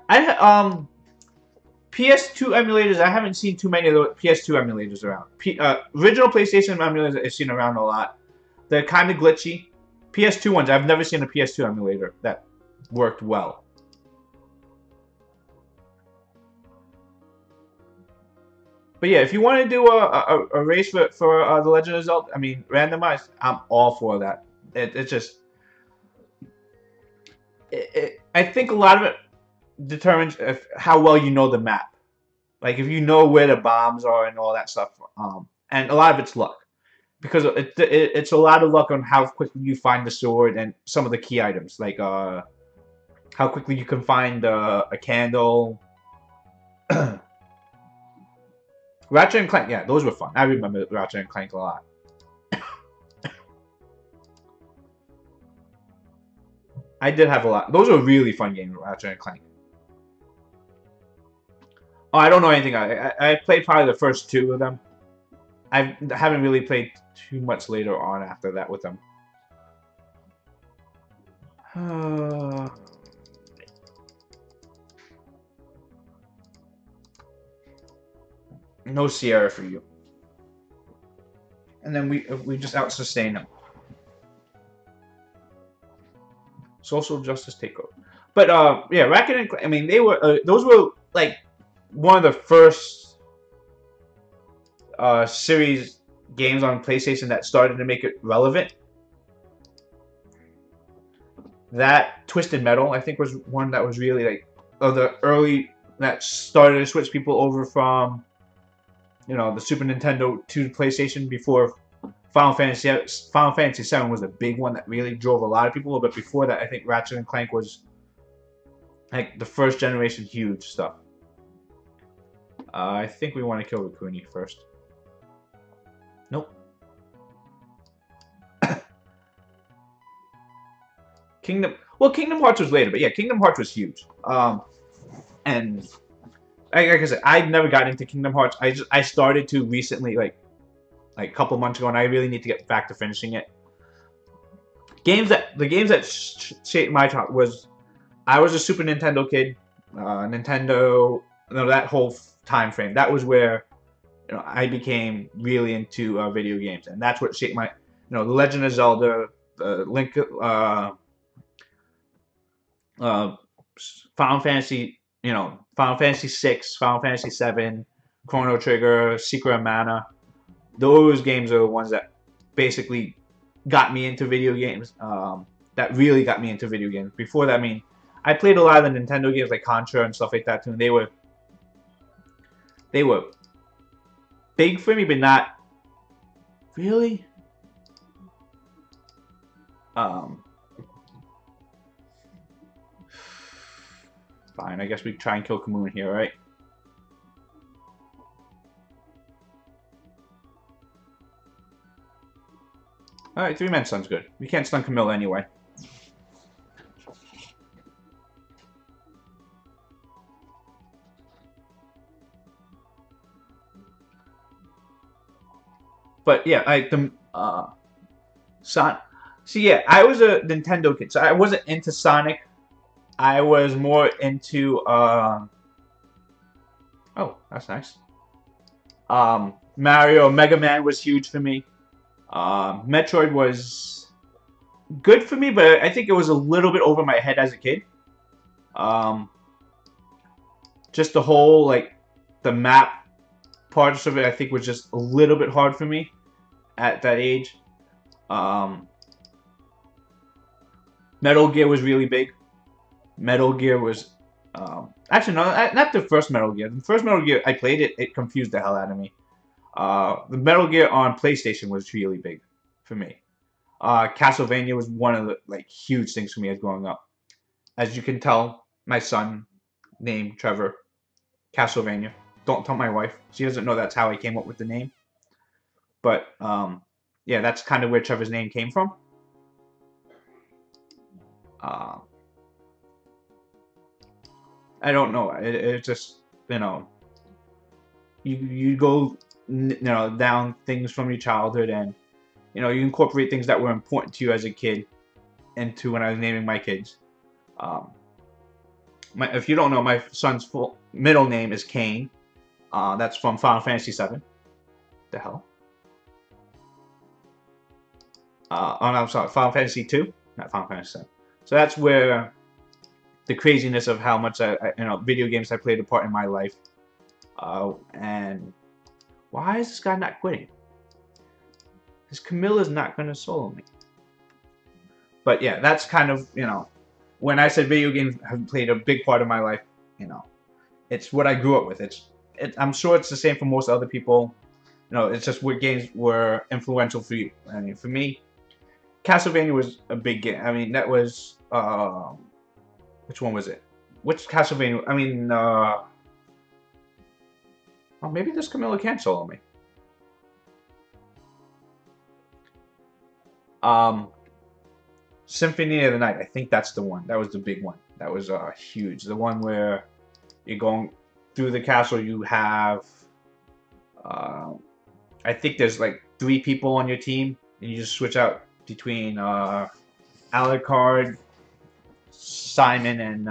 PS2 emulators, I haven't seen too many of the PS2 emulators around. Original PlayStation emulators I've seen around a lot. They're kind of glitchy. PS2 ones, I've never seen a PS2 emulator that worked well. But yeah, if you want to do a race for the Legend of Zelda, I mean randomized, I'm all for that. It just I think a lot of it determines how well you know the map. Like if you know where the bombs are and all that stuff, and a lot of it's luck because it's a lot of luck on how quickly you find the sword and some of the key items, like how quickly you can find a candle. Ratchet and Clank, yeah, those were fun. I remember Ratchet and Clank a lot. I did have a lot. Those were really fun games, Ratchet and Clank. Oh, I don't know anything. I played probably the first two of them. I haven't really played too much later on after that with them. No Sierra for you. And then we just out sustain them. Social justice takeover. But yeah, Ratchet and Clank, I mean, they were those were like one of the first series games on PlayStation that started to make it relevant. That Twisted Metal, I think, was one that was really like the early that started to switch people over from the Super Nintendo to PlayStation before Final Fantasy VII was the big one that really drove a lot of people. But before that, I think Ratchet and Clank was like the first generation huge stuff. I think we want to kill Rukuni first. Nope. Kingdom Hearts was later, but yeah, Kingdom Hearts was huge. And like I said, I never got into Kingdom Hearts. I started to recently, like a couple months ago, and I really need to get back to finishing it. The games that shaped my childhood was I was a Super Nintendo kid, Nintendo, that whole time frame. That was where I became really into video games, and that's what shaped my The Legend of Zelda, Link, Final Fantasy, Final Fantasy VI, Final Fantasy VII, Chrono Trigger, Secret of Mana. Those games are the ones that basically got me into video games. That really got me into video games. Before that, I mean, I played a lot of the Nintendo games like Contra and stuff like that too. And they were big for me, but not really. Fine, I guess we try and kill Kamoon here, right? Alright, 3 men sounds good. We can't stun Camilla anyway. But yeah, See, yeah, I was a Nintendo kid, so I wasn't into Sonic. I was more into oh, that's nice. Mario, Mega Man was huge for me. Metroid was good for me, but I think it was a little bit over my head as a kid. Just the whole the map parts of it, I think, was just a little bit hard for me at that age. Metal Gear was really big. Metal Gear was actually no, not the first Metal Gear. The first Metal Gear I played it confused the hell out of me. The Metal Gear on PlayStation was really big for me. Castlevania was one of the huge things for me as growing up. As you can tell, my son named Trevor Castlevania. Don't tell my wife; she doesn't know that's how I came up with the name. But yeah, that's kind of where Trevor's name came from. I don't know. It just you go down things from your childhood, and you incorporate things that were important to you as a kid into when I was naming my kids. If you don't know, my son's full middle name is Kane. That's from Final Fantasy VII. The hell? Oh, no, I'm sorry, Final Fantasy 2, not Final Fantasy 7. So that's where the craziness of how much video games have played a part in my life, and Why is this guy not quitting? This Camilla's not gonna solo me. But yeah, that's kind of, when I said video games have played a big part of my life, it's what I grew up with. I'm sure it's the same for most other people. It's just what games were influential for you. I mean, for me, Castlevania was a big game. I mean, that was which one was it? Which Castlevania? I mean, oh, maybe this Camilla can't solo me. Symphony of the Night. I think that's the one. That was the big one. That was huge. The one where you're going through the castle. You have, I think there's like 3 people on your team, and you just switch out between Alucard, Simon, and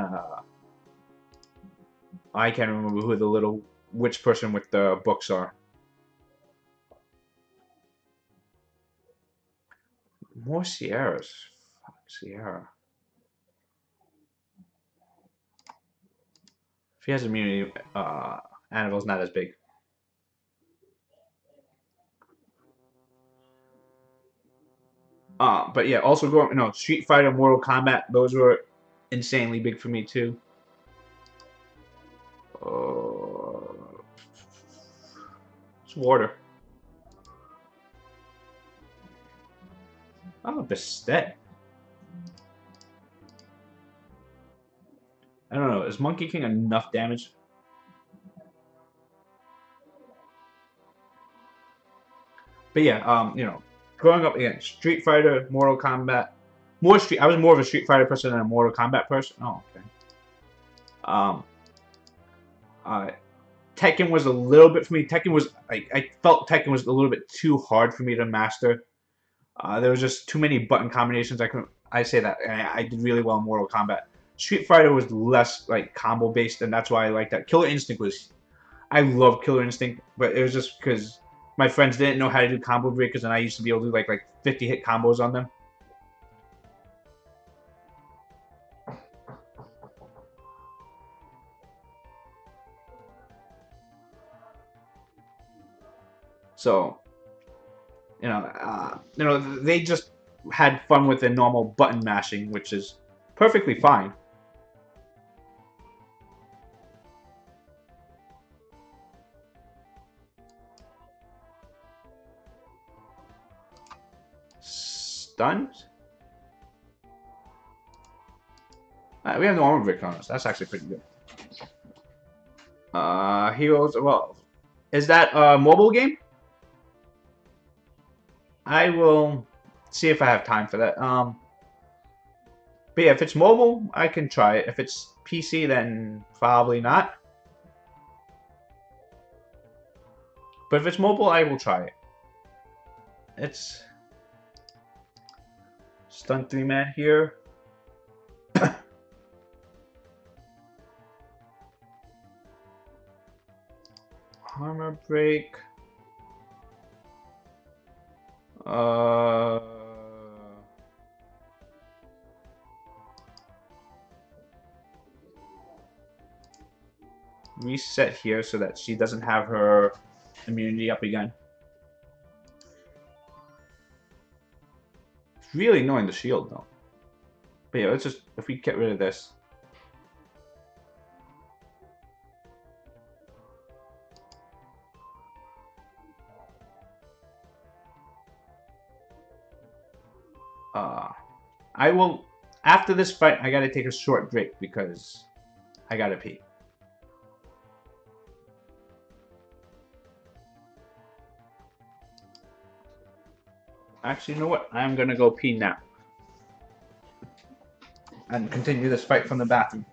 I can't remember who the little witch person with the books are. More Sierras. Fuck, Sierra. If he has immunity, Annabelle's not as big. But yeah, also going, Street Fighter, Mortal Kombat, those were insanely big for me too. It's water. Oh, Bastet. I don't know. Is Monkey King enough damage? But yeah, growing up again, Street Fighter, Mortal Kombat, I was more of a Street Fighter person than a Mortal Kombat person. Oh, okay. Tekken was a little bit for me. Tekken was I felt Tekken was a little bit too hard for me to master. There was just too many button combinations. I say that I did really well in Mortal Kombat. Street Fighter was less like combo based, and that's why I like that. Killer Instinct was, I love Killer Instinct, but it was just because my friends didn't know how to do combo breakers, and I used to be able to do like 50 hit combos on them. So, they just had fun with the normal button mashing, which is perfectly fine. Stunned? We have no armor break on us. That's actually pretty good. Heroes. Well, is that a mobile game? I will see if I have time for that. But yeah, if it's mobile, I can try it. If it's PC, then probably not. But if it's mobile, I will try it. It's Stun 3-man here. Armor break. Reset here so that she doesn't have her immunity up again. It's really annoying the shield though. But yeah, let's just, if we get rid of this. I will, after this fight, I gotta take a short break because I gotta pee. Actually, you know what? I'm gonna go pee now. And continue this fight from the bathroom.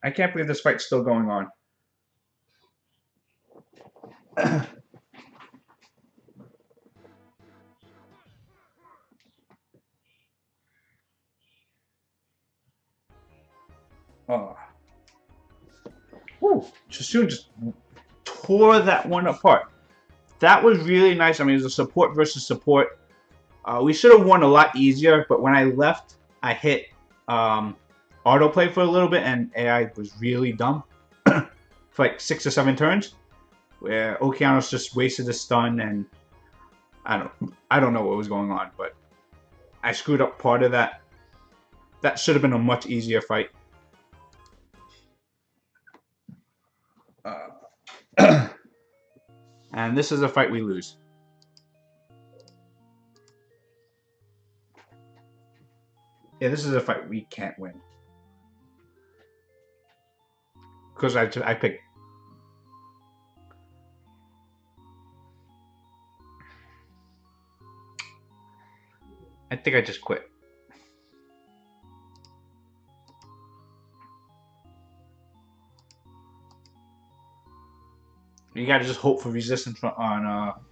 I can't believe this fight's still going on. Oh. Woo. Sassoon just tore that one apart. That was really nice. I mean, it was a support versus support. We should have won a lot easier, but when I left, I hit autoplay for a little bit, and AI was really dumb for like 6 or 7 turns, where Okeanos just wasted a stun, and I don't know what was going on, but I screwed up part of that. That should have been a much easier fight. And this is a fight we lose. Yeah, this is a fight we can't win. Because I picked. I think I just quit. You gotta just hope for resistance on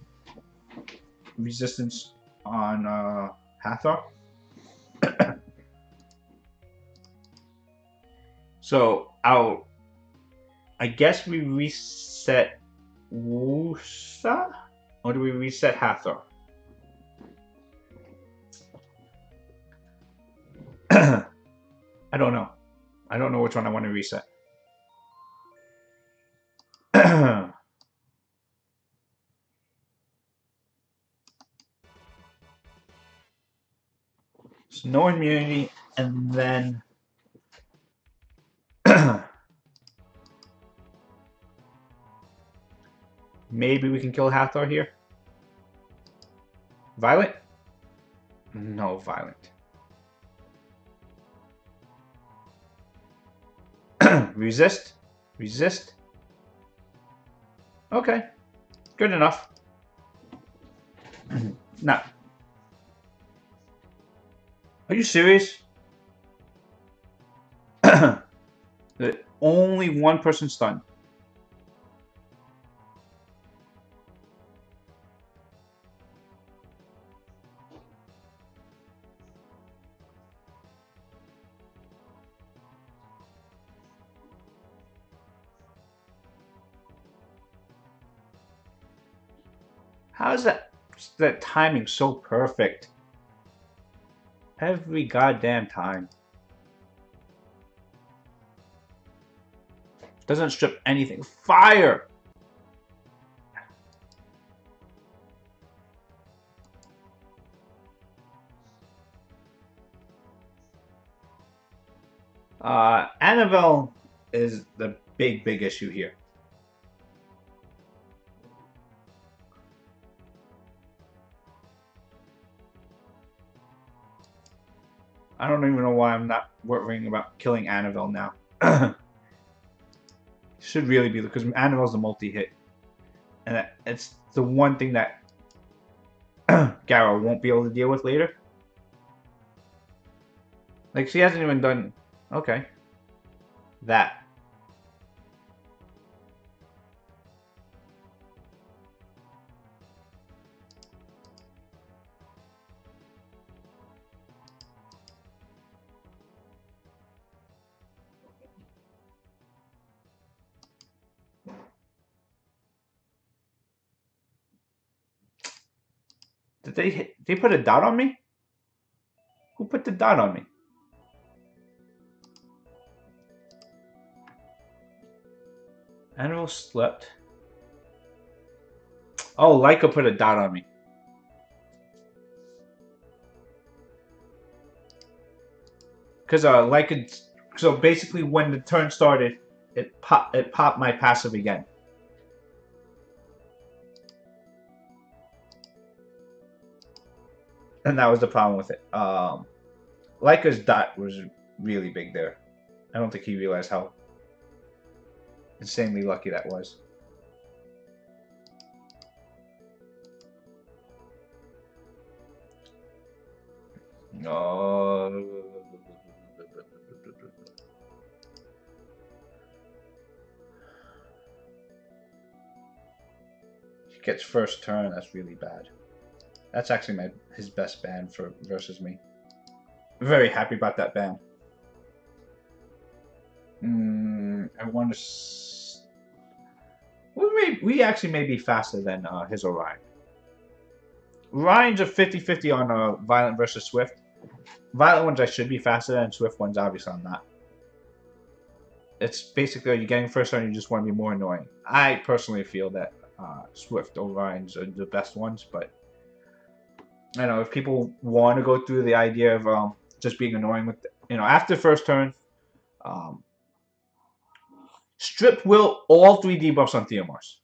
Hathor. So I guess we reset Wusa? Or do we reset Hathor? I don't know. I don't know which one I want to reset. So no immunity, and then maybe we can kill Hathor here. Violent? No, violent. Resist? Resist? Okay. Good enough. Nah. Are you serious? Only one person stunned. How is that timing so perfect? Every goddamn time. Doesn't strip anything. Fire! Annabelle is the big issue here. I don't even know why I'm not worrying about killing Annabelle now. Should really be, because Annabelle's a multi-hit. And it's the one thing that Garo won't be able to deal with later. Like, she hasn't even done... Okay. That. Did they put a dot on me? Who put the dot on me? Annabelle slept. Oh, Leica put a dot on me. Because Leica, so basically when the turn started, it popped my passive again. And that was the problem with it. Leica's dot was really big there. I don't think he realized how insanely lucky that was. No. gets first turn, that's really bad. That's actually his best ban for versus me. Very happy about that ban. I want to. We actually may be faster than his Orion. Orion's a 50-50 on Violent versus Swift. Violent ones I should be faster than, Swift ones obviously I'm not. It's basically you're getting first turn, you just want to be more annoying. I personally feel that Swift Orions are the best ones, but I know if people want to go through the idea of just being annoying with, after first turn, strip will all 3 debuffs on Theomars.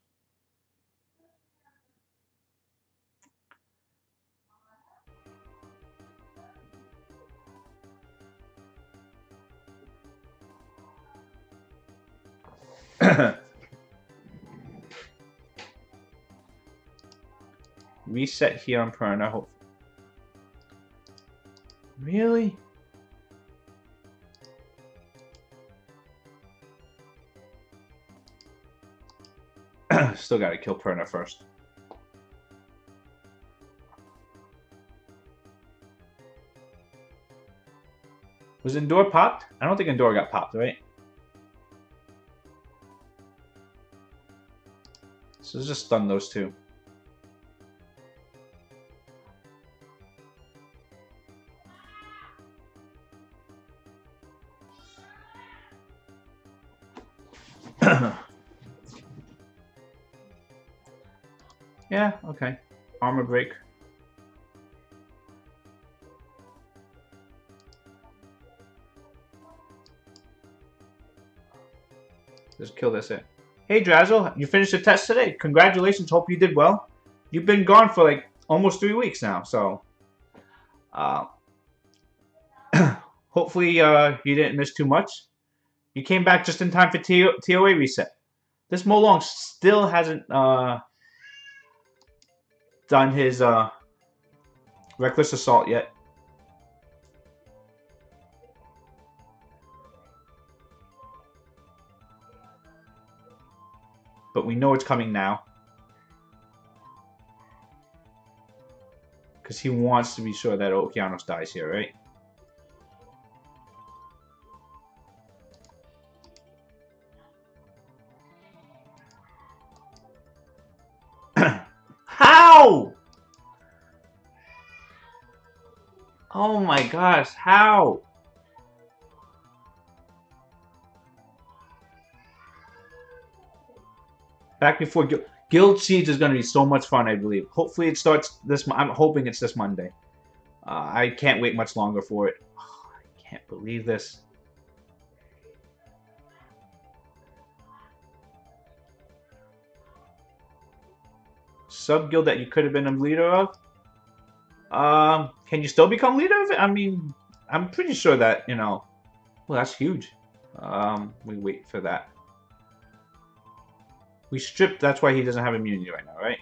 Reset here on Perna. Really? Still gotta kill Perna first. Was Endure popped? I don't think Endure got popped, right? So let's just stun those two. Yeah, okay. Armor break. Just kill this in. Hey Drazzle, you finished the test today. Congratulations, hope you did well. You've been gone for like almost 3 weeks now, so hopefully you didn't miss too much. You came back just in time for TOA reset. This Molong still hasn't done his Reckless Assault yet. But we know it's coming now. Because he wants to be sure that Okeanos dies here, right? How? Oh my gosh, how? Back before Guild Siege is going to be so much fun, I believe. Hopefully it starts this. I'm hoping it's this Monday. I can't wait much longer for it. Oh, I can't believe this. Sub guild that you could have been a leader of. Can you still become leader of it? I mean, I'm pretty sure that well, that's huge. We wait for that. We stripped, that's why he doesn't have immunity right now, right?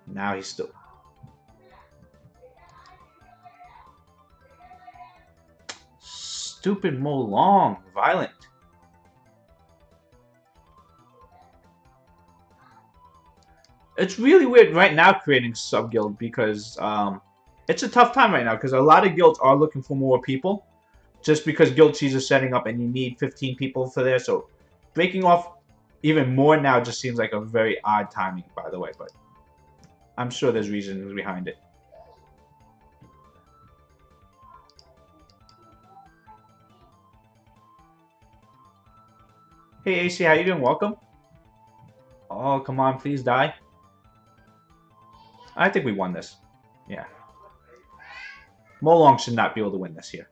Now he's still... Stupid Molong. Violent. It's really weird right now creating sub-guild because it's a tough time right now because a lot of guilds are looking for more people. Just because Guild Cheese is setting up and you need 15 people for there, so breaking off even more now just seems like a very odd timing, by the way, but I'm sure there's reasons behind it. Hey AC, how you doing? Welcome. Oh, come on, please die. I think we won this. Yeah. Molong should not be able to win this here.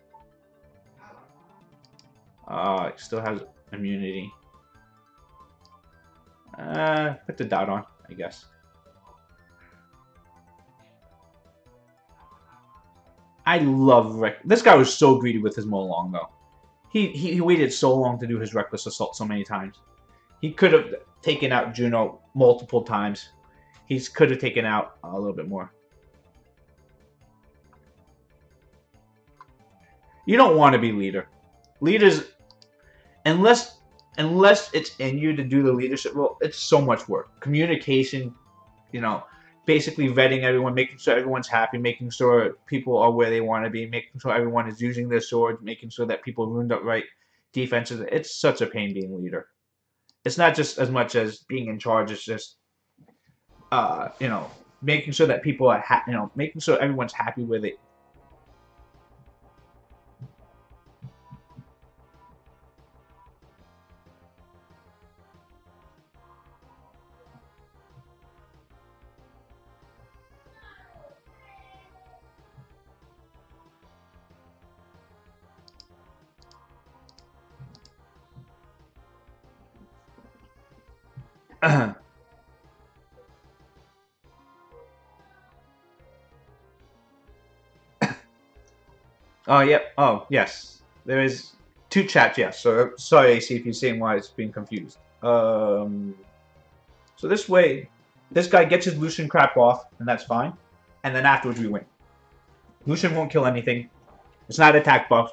Still has immunity. Put the dot on, I guess. I love this guy was so greedy with his Molong though. He waited so long to do his Reckless Assault so many times. He could have taken out Juno multiple times. He could have taken out a little bit more. You don't want to be leader. Leaders, unless unless it's in you to do the leadership role, it's so much work. Communication, you know, basically vetting everyone, making sure everyone's happy, making sure people are where they want to be, making sure everyone is using their sword, making sure that people ruined up right defenses. It's such a pain being a leader. It's not just as much as being in charge. It's just, making sure that people are, making sure everyone's happy with it. Oh, yep. Oh, yes. There is two chats, yes. So, sorry, AC, if you're seeing why it's being confused. So this way, this guy gets his Lucian crap off, and that's fine. And then afterwards, we win. Lucian won't kill anything. It's not attack buff.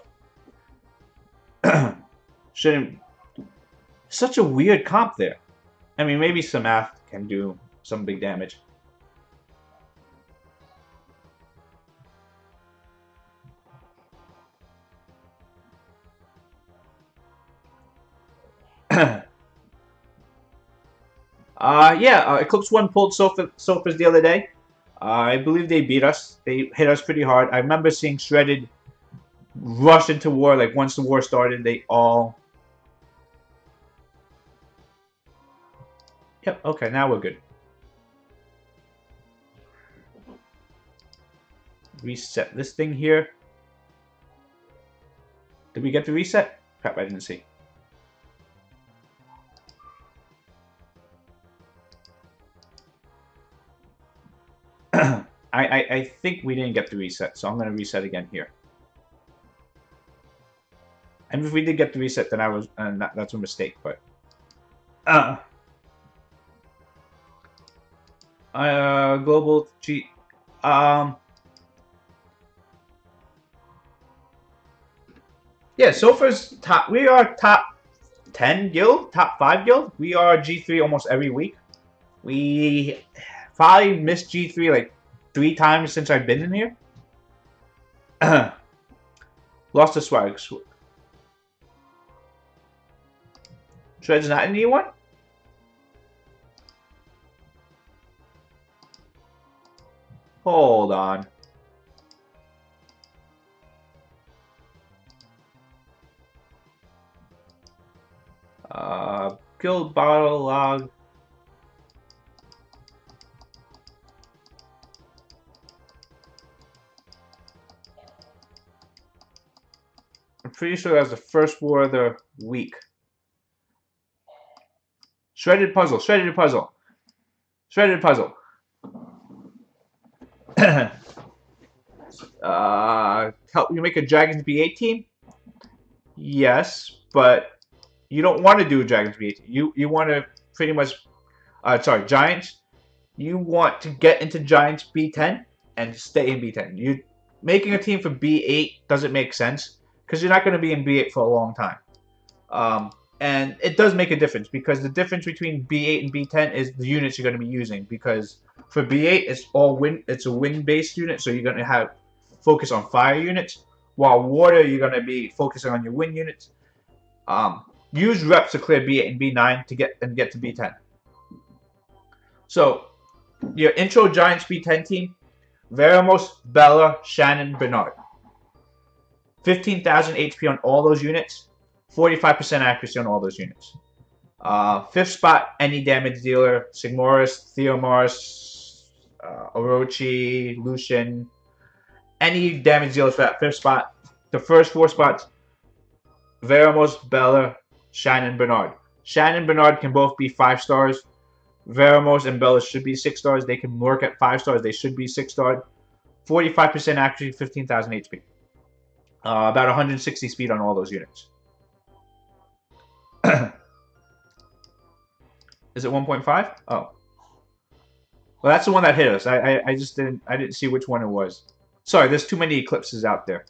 Shouldn't... Such a weird comp there. I mean, maybe Samath can do some big damage. Eclipse One pulled Sofas the other day. I believe they beat us. They hit us pretty hard. I remember seeing Shredded rush into war. Like, once the war started, they all... Yep, okay, now we're good. Reset this thing here. Did we get the reset? Crap, I didn't see. I think we didn't get the reset, so I'm going to reset again here. And if we did get the reset, then that's a mistake, but... global G... Yeah, so far we are top 10 guild, top 5 guild. We are G3 almost every week. We probably missed G3 like 3 times since I've been in here. Lost the swag. Shred's not in E1? Hold on. Guild bottle log. I'm pretty sure that was the first war of the week. Shredded puzzle, shredded puzzle. Shredded puzzle. Help you make a Dragons B8 team? Yes, but you don't want to do a Dragons B8 team. You want to pretty much... Giants. You want to get into Giants B10 and stay in B10. You making a team for B8 doesn't make sense because you're not going to be in B8 for a long time. And it does make a difference because the difference between B8 and B10 is the units you're going to be using. Because for B8, it's all wind. It's a wind-based unit, so you're going to have focus on fire units. While water, you're going to be focusing on your wind units. Use reps to clear B8 and B9 to get to B10. So your intro Giants B10 team: Veramos, Bella, Shannon, Bernard. 15,000 HP on all those units. 45% accuracy on all those units. 5th spot, any damage dealer. Sigmoris, Theomars, Orochi, Lucian. Any damage dealers for that 5th spot. The first 4 spots, Veramos, Bella, Shannon, Bernard. Shannon, Bernard can both be 5 stars. Veramos and Bella should be 6 stars. They can work at 5 stars. They should be 6 stars. 45% accuracy, 15,000 HP. About 160 speed on all those units. Is it 1.5? Oh. Well, that's the one that hit us. I just didn't see which one it was. Sorry, there's too many eclipses out there.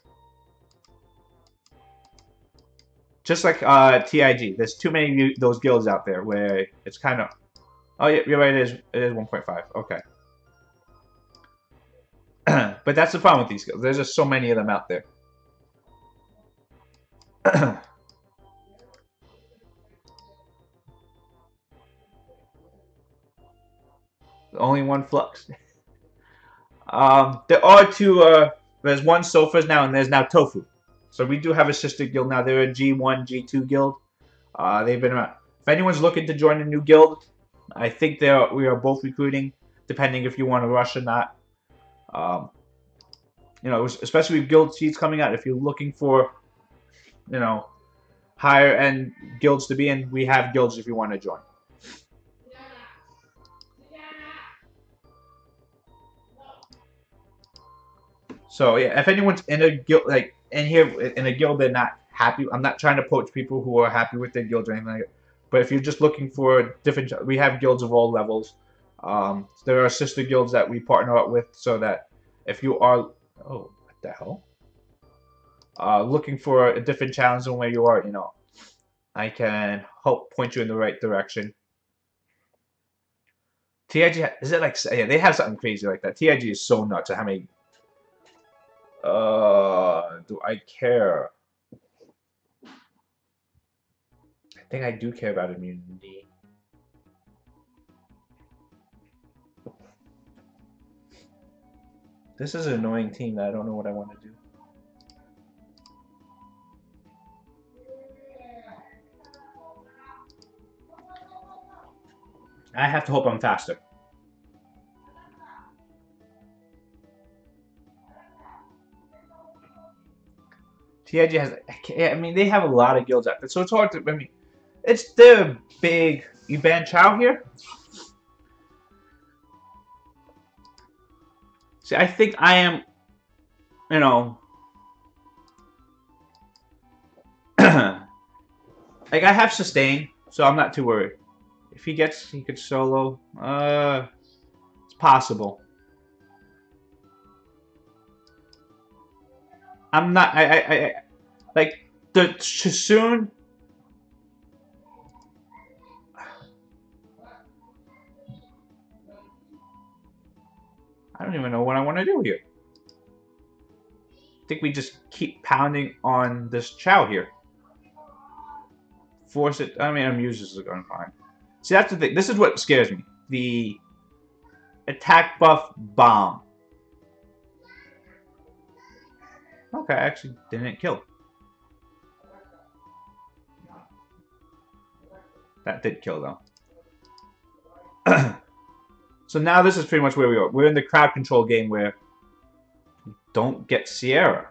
Just like TIG, there's too many those guilds out there where it's kind of. Oh yeah, you're right. It is 1.5. Okay. But that's the problem with these guilds. There's just so many of them out there. Only one flux. There are two. There's one Sofas now, and there's now Tofu. So we do have a sister guild now. They're a G1, G2 guild. They've been around. If anyone's looking to join a new guild, I think we are both recruiting, depending if you want to rush or not. You know, especially with guild seats coming out. If you're looking for, you know, higher end guilds to be in, we have guilds if you want to join. So yeah, if anyone's in a guild, like in here in a guild, they're not happy. I'm not trying to poach people who are happy with their guild or anything like that. But if you're just looking for different, we have guilds of all levels. There are sister guilds that we partner up with, so that if you are, oh, what the hell? Looking for a different challenge than where you are, you know, I can help point you in the right direction. TIG, is it like, yeah, they have something crazy like that. TIG is so nuts at how many, do I care? I think I do care about immunity. This is an annoying team that I don't know what I want to do. I have to hope I'm faster. TIG has, I mean, they have a lot of guilds out there, so it's hard to, I mean, it's the big, you ban Chow here? See, I think I am, you know, like I have sustain, so I'm not too worried. If he could solo. It's possible. I'm not. I like the Chisoon. I don't even know what I want to do here. I think we just keep pounding on this Chow here. Force it. I mean, Amuses is going fine. See, that's the thing. This is what scares me. The attack buff bomb. Okay, I actually didn't kill. That did kill, though. So now this is pretty much where we are. We're in the crowd control game where don't get Sierra.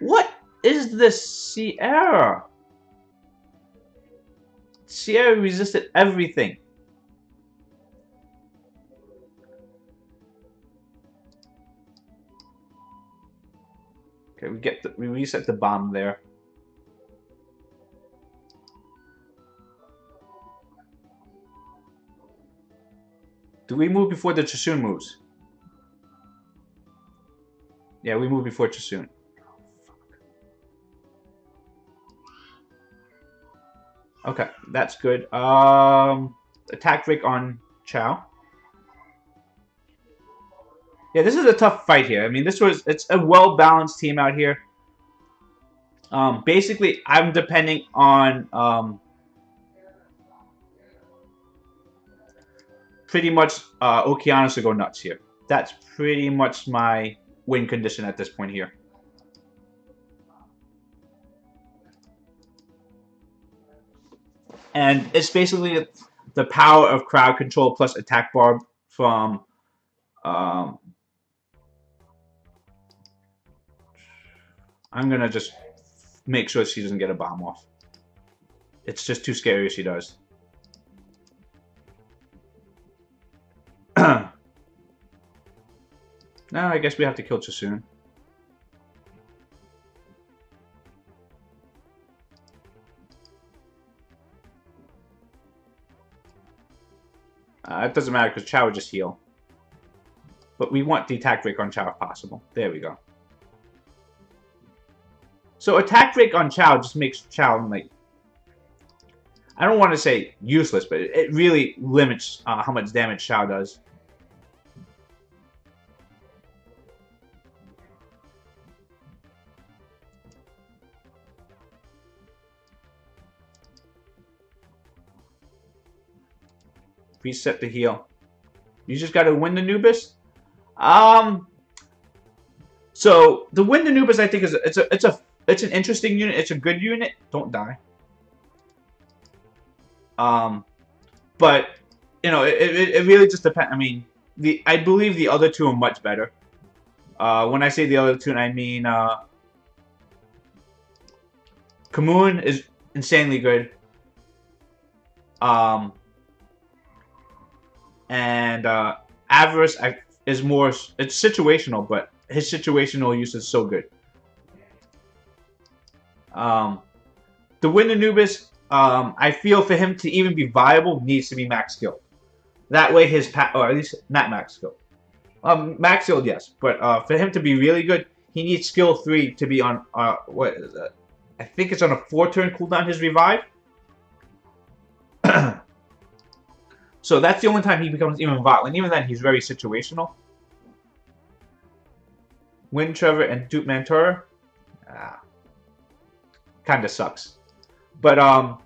What is this Sierra? Sierra resisted everything. Okay, we reset the bomb there. Do we move before the Chisoon moves? Yeah, we move before Chisoon. Okay, that's good. Attack break on Chow. Yeah, this is a tough fight here. I mean, it's a well-balanced team out here. Basically, I'm depending on pretty much Okeanos to go nuts here. That's pretty much my win condition at this point here. And it's basically the power of crowd control plus attack barb from I'm gonna just make sure she doesn't get a bomb off. It's just too scary if she does. No, I guess we have to kill Chisoon. It doesn't matter because Chow would just heal. But we want the attack break on Chow if possible. There we go. So attack break on Chow just makes Chow, like, I don't want to say useless, but it really limits how much damage Chow does. Reset the heal. You just got to win the Anubis. So the win the Anubis, I think, is it's an interesting unit. It's a good unit. Don't die. But you know, it really just depends. I mean, I believe the other two are much better. When I say the other two, I mean Kamoon is insanely good. And Avarice is more, it's situational, but his situational use is so good. The win Anubis, I feel for him to even be viable needs to be max skill. That way his or at least not max skill. Max skill, yes, but for him to be really good, he needs skill 3 to be on what is that? I think it's on a 4-turn cooldown, his revive. So that's the only time he becomes even viable, and even then he's very situational. Win Trevor and Duke Mantura, kind of sucks. But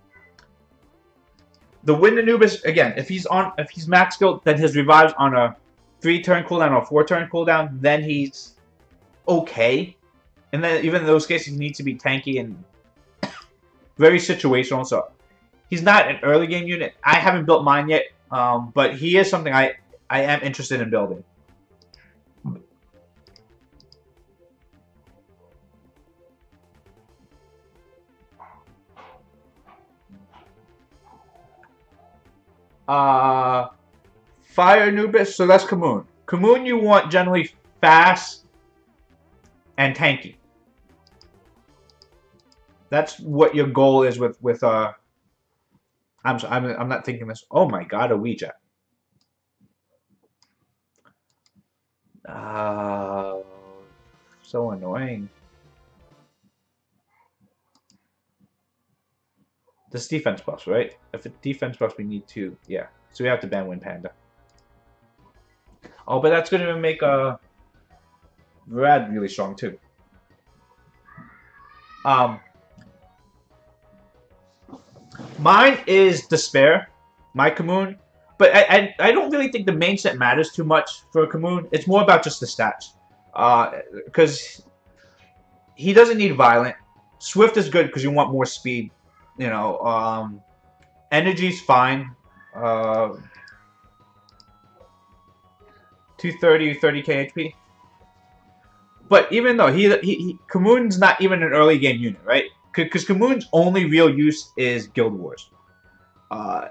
the Win Anubis, again, if he's max skilled, then his revives on a 3-turn cooldown or 4-turn cooldown, then he's okay. And then even in those cases, he needs to be tanky and very situational. So he's not an early game unit. I haven't built mine yet. But he is something I am interested in building. Fire Anubis, so that's Kamoon. Kamoon you want generally fast and tanky. That's what your goal is with I'm not thinking this. Oh my god, a Ouija. So annoying. This defense buffs, right? If it's defense buffs, we need 2. Yeah. So we have to ban Wind Panda. Oh, but that's going to make Vrad really strong too. Mine is Despair, my Kamoon, but I don't really think the main set matters too much for Kamoon. It's more about just the stats, because he doesn't need Violent. Swift is good because you want more speed, you know. Energy's fine. 230, 30k HP. But even though Kamoon's not even an early game unit, right? Because Kamoon's only real use is Guild Wars.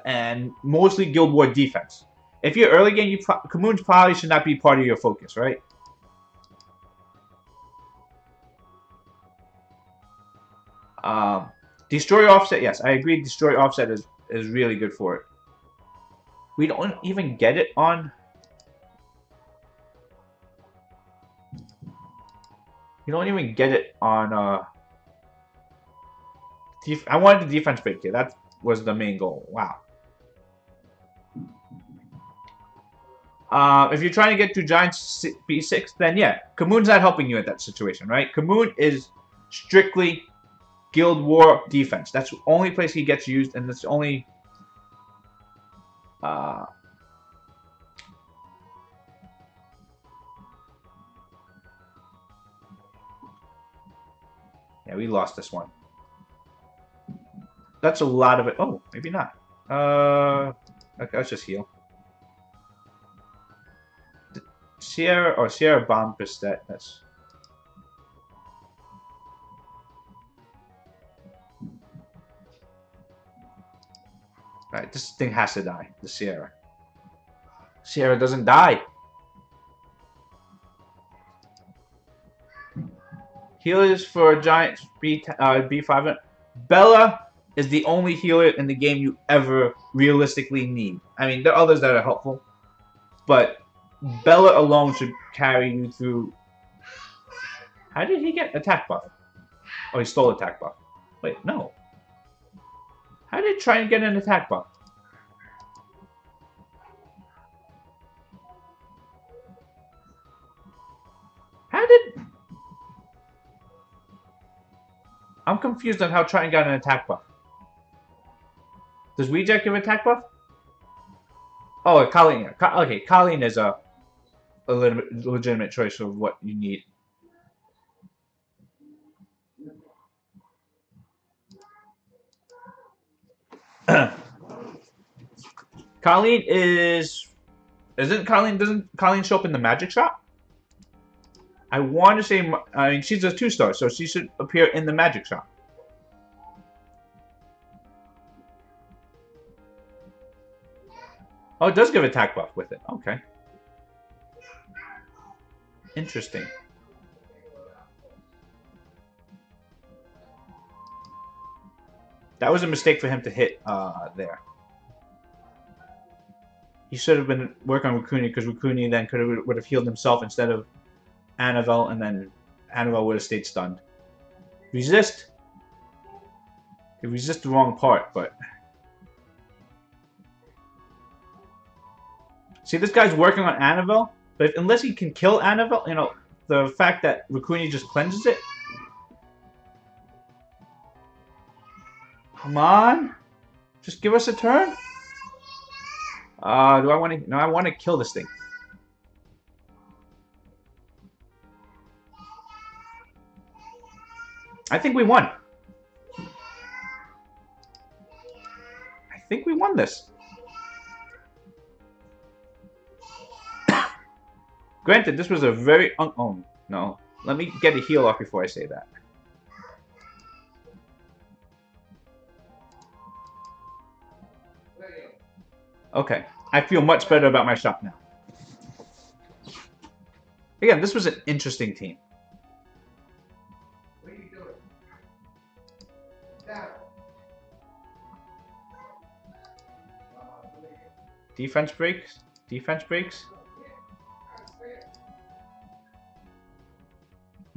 And mostly Guild War defense. If you're early game, Kamoon's probably should not be part of your focus, right? Destroy Offset, yes, I agree. Destroy Offset is really good for it. We don't even get it on... You don't even get it on... I wanted the defense break here. That was the main goal. Wow. If you're trying to get to Giant B6, then yeah, Kamoon's not helping you in that situation, right? Kamoon is strictly Guild War defense. That's the only place he gets used, and that's the only... Yeah, we lost this one. That's a lot of it. Oh, maybe not. Okay, let's just heal. Sierra Bomb Pistet. That's... Alright, this thing has to die. The Sierra. Sierra doesn't die. Healers for Giant B5. Bella is the only healer in the game you ever realistically need. I mean, there are others that are helpful, but Bella alone should carry you through. How did he get attack buff? Oh, he stole attack buff. Wait, no. How did he try and get an attack buff? How did... I'm confused on how Triton got an attack buff. Does Reject give attack buff? Oh, Colleen. Okay, Colleen is a legitimate choice of what you need. Colleen is... Doesn't Colleen show up in the magic shop? I want to say... I mean, she's a 2-star, so she should appear in the magic shop. Oh, it does give attack buff with it. Okay. Interesting. That was a mistake for him to hit there. He should have been working on Rukuni, because Rukuni then would have healed himself instead of Annabelle, and then Annabelle would have stayed stunned. Resist. He resist the wrong part, but... See, this guy's working on Annabelle, but unless he can kill Annabelle, you know, the fact that Rukuni just cleanses it. Come on. Just give us a turn. Do I want to... No, I want to kill this thing. I think we won. I think we won this. Granted, this was a very... Oh, no. Let me get a heal off before I say that. Okay. I feel much better about my shop now. Again, this was an interesting team. What are you doing? Down. Defense breaks. Defense breaks.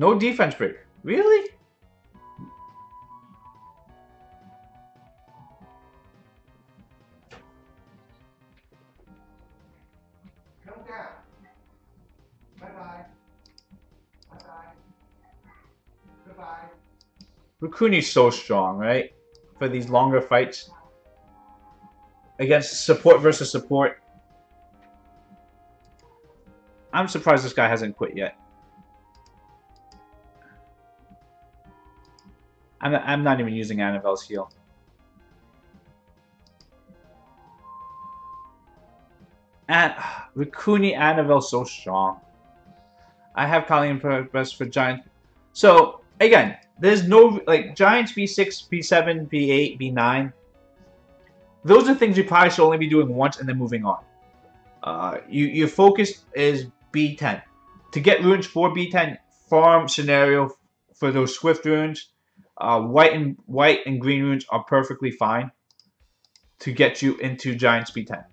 No defense break. Really? Come down. Bye-bye. Bye-bye. Goodbye. Rukuni's so strong, right? For these longer fights. Against support versus support. I'm surprised this guy hasn't quit yet. I'm not even using Annabelle's heal. And Rukuni Annabelle so strong. I have Colleen best for Giant. So again, there's no like Giants B6, B7, B8, B9. Those are things you probably should only be doing once and then moving on. Your focus is B10. To get runes for B10, farm scenario for those Swift runes. White and green runes are perfectly fine to get you into Giants B10.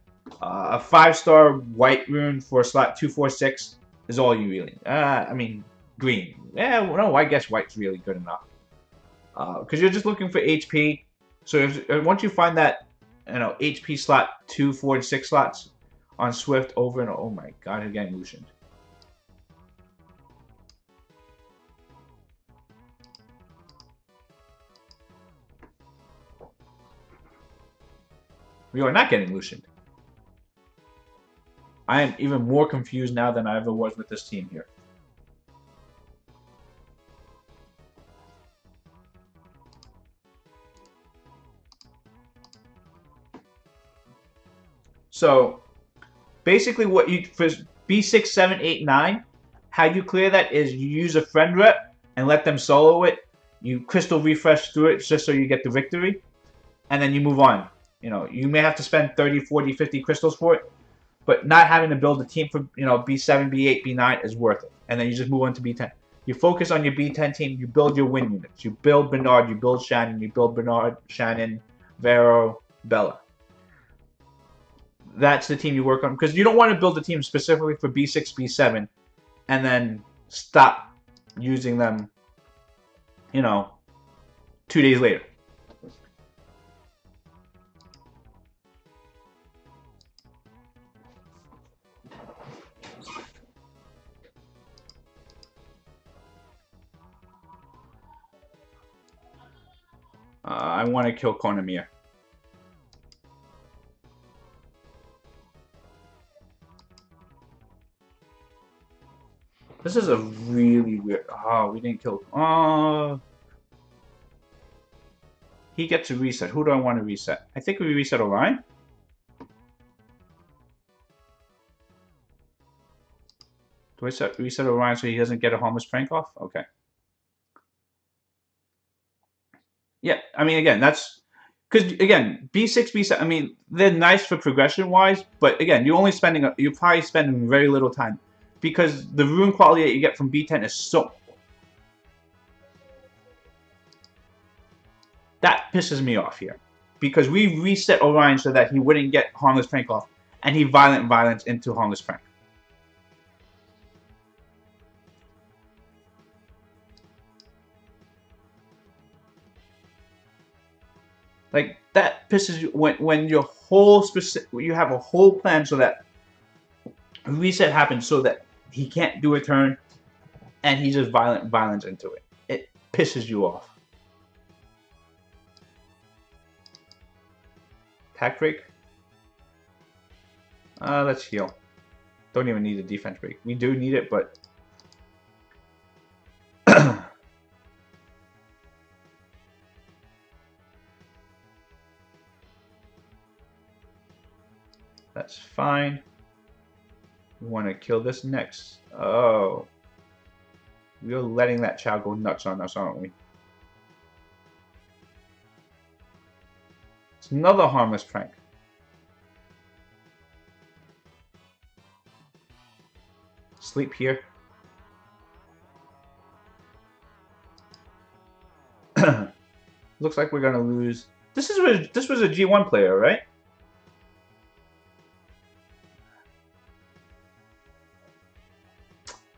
A 5-star white rune for slot 246 is all you really. I mean, green. Yeah, no, I guess white's really good enough. Because you're just looking for HP. So once you find that, you know, HP slot 2, 4, and 6 slots on Swift over and oh my god, he's getting loosened. We are not getting loosened. I am even more confused now than I ever was with this team here. So, basically what you, for B6, 7, 8, 9, how you clear that is you use a friend rep and let them solo it. You crystal refresh through it just so you get the victory. And then you move on. You know, you may have to spend 30, 40, 50 crystals for it. But not having to build a team for, you know, B7, B8, B9 is worth it. And then you just move on to B10. You focus on your B10 team. You build your win units. You build Bernard. You build Shannon. You build Bernard, Shannon, Vero, Bella. that's the team you work on. Because you don't want to build a team specifically for B6, B7, and then stop using them, 2 days later. I want to kill Konamir. This is a really weird... Oh, we didn't kill... Oh... He gets a reset. Who do I want to reset? I think we reset Orion. Do I reset Orion so he doesn't get a harmless prank off? Okay. Yeah, I mean, again, that's... Because, again, B6, B7, I mean, they're nice for progression-wise, but, again, you're probably spending very little time. Because the rune quality that you get from B10 is so... That pisses me off here. Because we reset Orion so that he wouldn't get harmless prank off, and he violence into harmless prank. Like, that pisses you when your whole you have a whole plan so that a reset happens so that he can't do a turn and he just violence into it. It pisses you off. Attack break. Let's heal. Don't even need a defense break. We do need it, but that's fine. We want to kill this next. Oh. We're letting that child go nuts on us, aren't we? It's another harmless prank. Sleep here. Looks like we're gonna lose. This was a G1 player, right?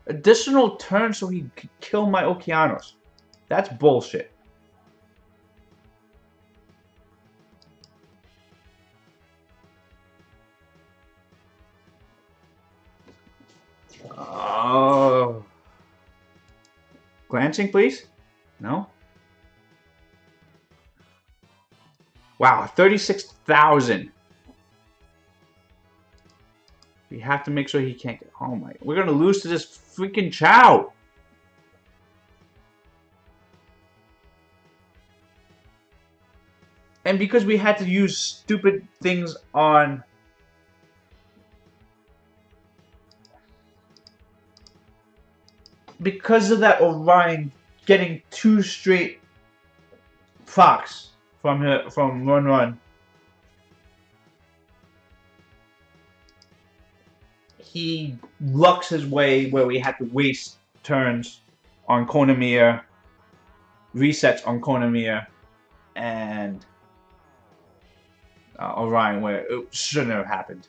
Additional turn so he could kill my Okeanos. That's bullshit. Oh. Glancing, please? No? Wow, 36,000. We have to make sure he can't get... Oh my... We're gonna lose to this freaking Chow! And because we had to use stupid things on... Because of that Orion getting 2 straight procs from Run. He lucks his way where we had to waste turns on Konamir, resets on Konamir, and Orion where it shouldn't have happened.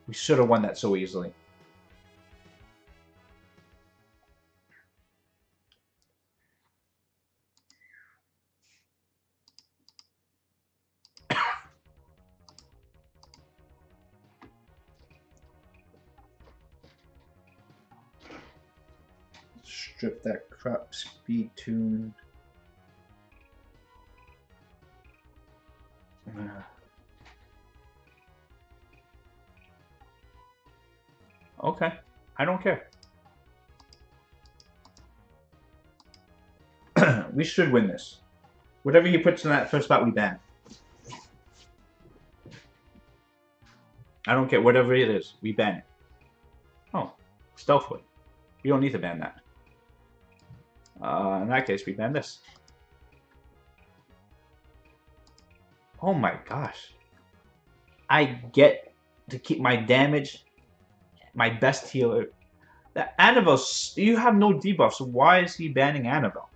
We should have won that so easily. Strip that crap speed tune. Okay, I don't care. We should win this. Whatever he puts in that first spot, we ban. I don't care. Whatever it is, we ban it. Oh, Stealthwood. We don't need to ban that. In that case, we ban this. Oh my gosh. I get to keep my damage, my best healer. That Annabelle, you have no debuff, so why is he banning Annabelle?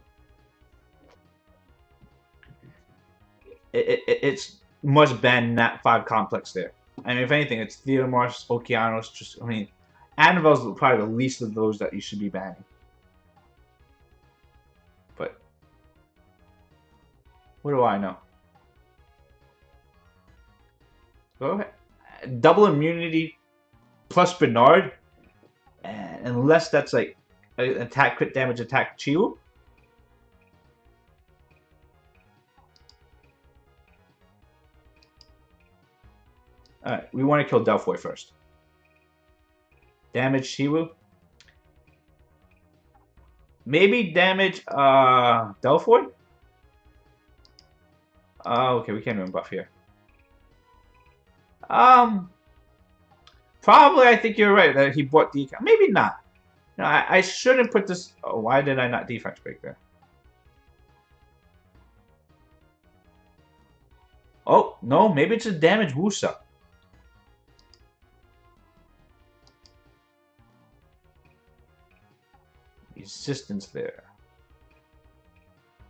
It's must ban Nat 5 complex there. I mean, if anything, it's Theodemos, Okeanos. Just, I mean, Annabelle's probably the least of those that you should be banning. But what do I know? Go ahead. Double immunity plus Bernard, and unless that's like attack, crit damage, attack, Chiwu. Alright, we want to kill Delphoy first. Damage Chiwu. Maybe damage Delphoy? Okay, we can't even buff here. Probably I think you're right that he bought decal. Maybe not. No, I shouldn't put this. Oh, why did I not defense break there? Oh, no, maybe it's a damage Wusa. Resistance there.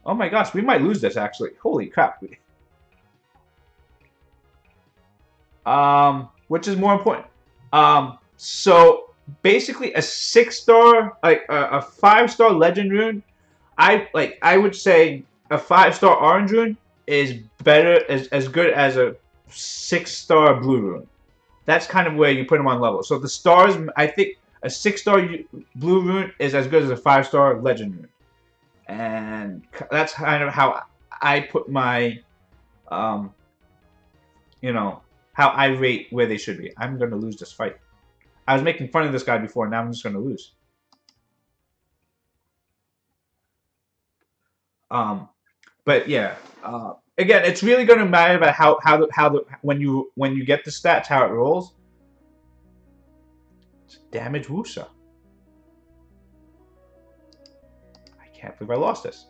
Oh my gosh, we might lose this actually. Holy crap. Which is more important? So basically a 6-star, like a 5-star legend rune, I would say a 5-star orange rune is better, as good as a 6-star blue rune. That's kind of where you put them on level. So the stars, I think a 6-star blue rune is as good as a 5-star legend rune. And that's kind of how I put my, you know, how I rate where they should be. I'm going to lose this fight. I was making fun of this guy before, now I'm just going to lose. But yeah, again, it's really going to matter about how when you get the stats, how it rolls. It's damage Wusa. I can't believe I lost this.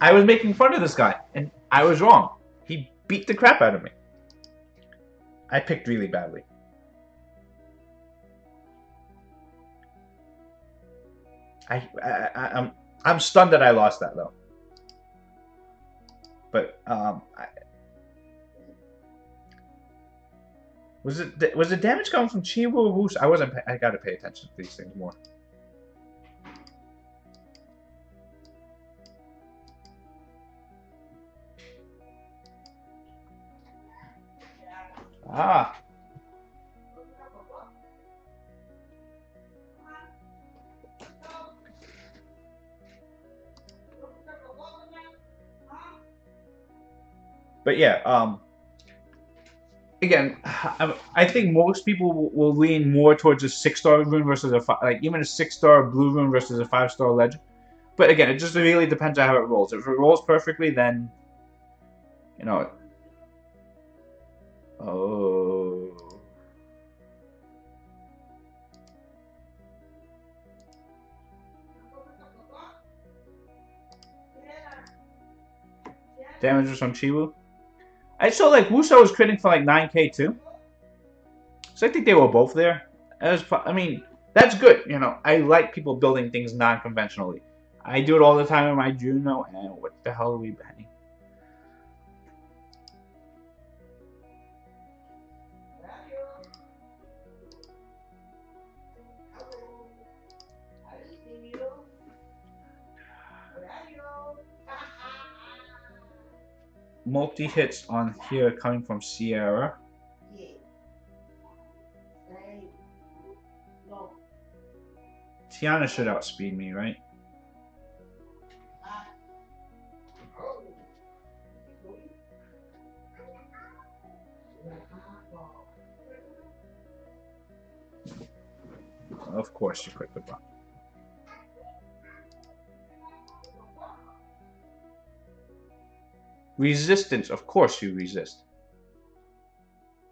I was making fun of this guy, and I was wrong. He beat the crap out of me. I picked really badly. I'm stunned that I lost that though. But was the damage coming from Chiwu or Wusa? I wasn't. I gotta pay attention to these things more. Ah. But yeah, again, I think most people will lean more towards a 6-star rune versus even a 6-star blue rune versus a 5-star legend. But again, it just really depends on how it rolls. If it rolls perfectly, then you know. Oh. Damage was from Chiwu. I saw like Wusa was critting for like 9k too. So I think they were both there. I mean, that's good. You know, I like people building things non-conventionally. I do it all the time in my Juno, and what the hell are we banning? Multi-hits on here coming from Sierra. Tiana should outspeed me, right? Of course you click the button. Resistance, of course you resist.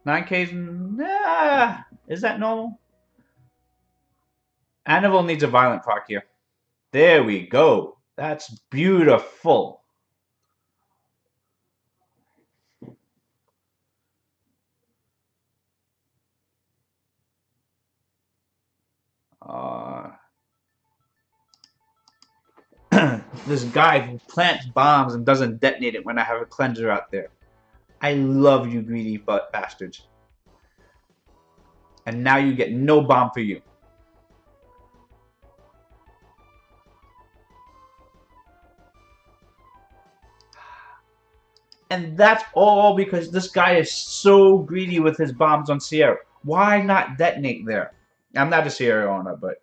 9K's, nah, is that normal? Annabelle needs a violent proc here. There we go. That's beautiful. This guy who plants bombs and doesn't detonate it when I have a cleanser out there. I love you greedy bastards. And now you get no bomb for you. And that's all because this guy is so greedy with his bombs on Sierra. Why not detonate there? I'm not a Sierra owner, but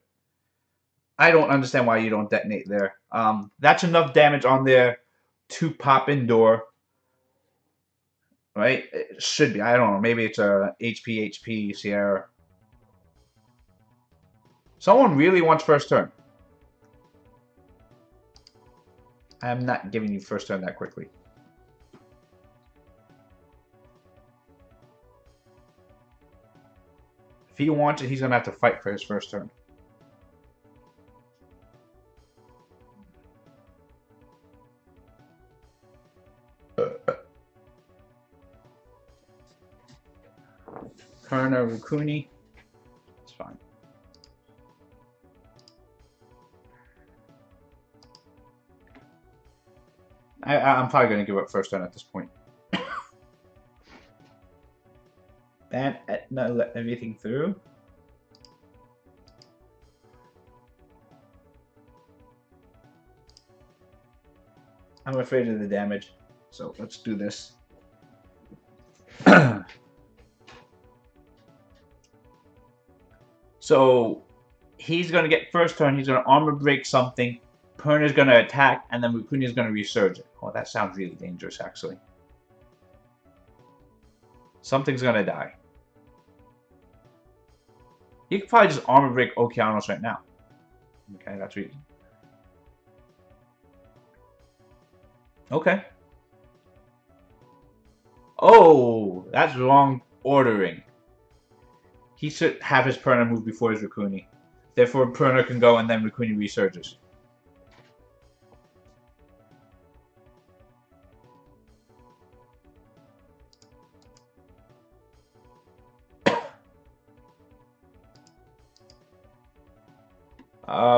I don't understand why you don't detonate there. That's enough damage on there to pop indoor. Right? It should be. I don't know. Maybe it's a HP Sierra. Someone really wants first turn. I am not giving you first turn that quickly. If he wants it, he's going to have to fight for his first turn. Karna Rukuni. It's fine. I'm probably going to give up first turn at this point. Ban Etna, let everything through. I'm afraid of the damage, so let's do this. So he's going to get first turn. He's going to armor break something. Perna's going to attack, and then Rukuni's going to resurge it. Oh, that sounds really dangerous, actually. Something's going to die. You could probably just armor break Okeanos right now. Okay, that's easy. Okay. Oh, that's wrong ordering. He should have his Perna move before his Rukuni. Therefore, Perna can go and then Rukuni resurges.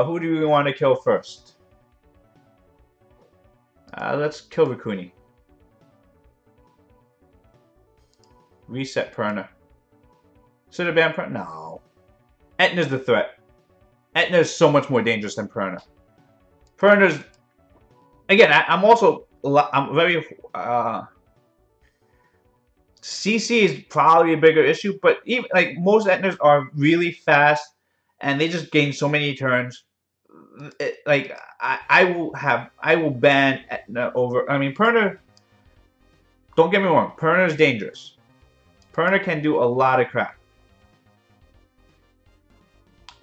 Who do we want to kill first? Let's kill Rukuni. Reset Perna. Should have banned Perna? No. Etna's the threat. Etna is so much more dangerous than Perna. Perna's... Again, I'm very... CC is probably a bigger issue, but even like most Etnas are really fast, and they just gain so many turns. I will ban Etna over. I mean, Perna. Don't get me wrong, Perna is dangerous. Perna can do a lot of crap,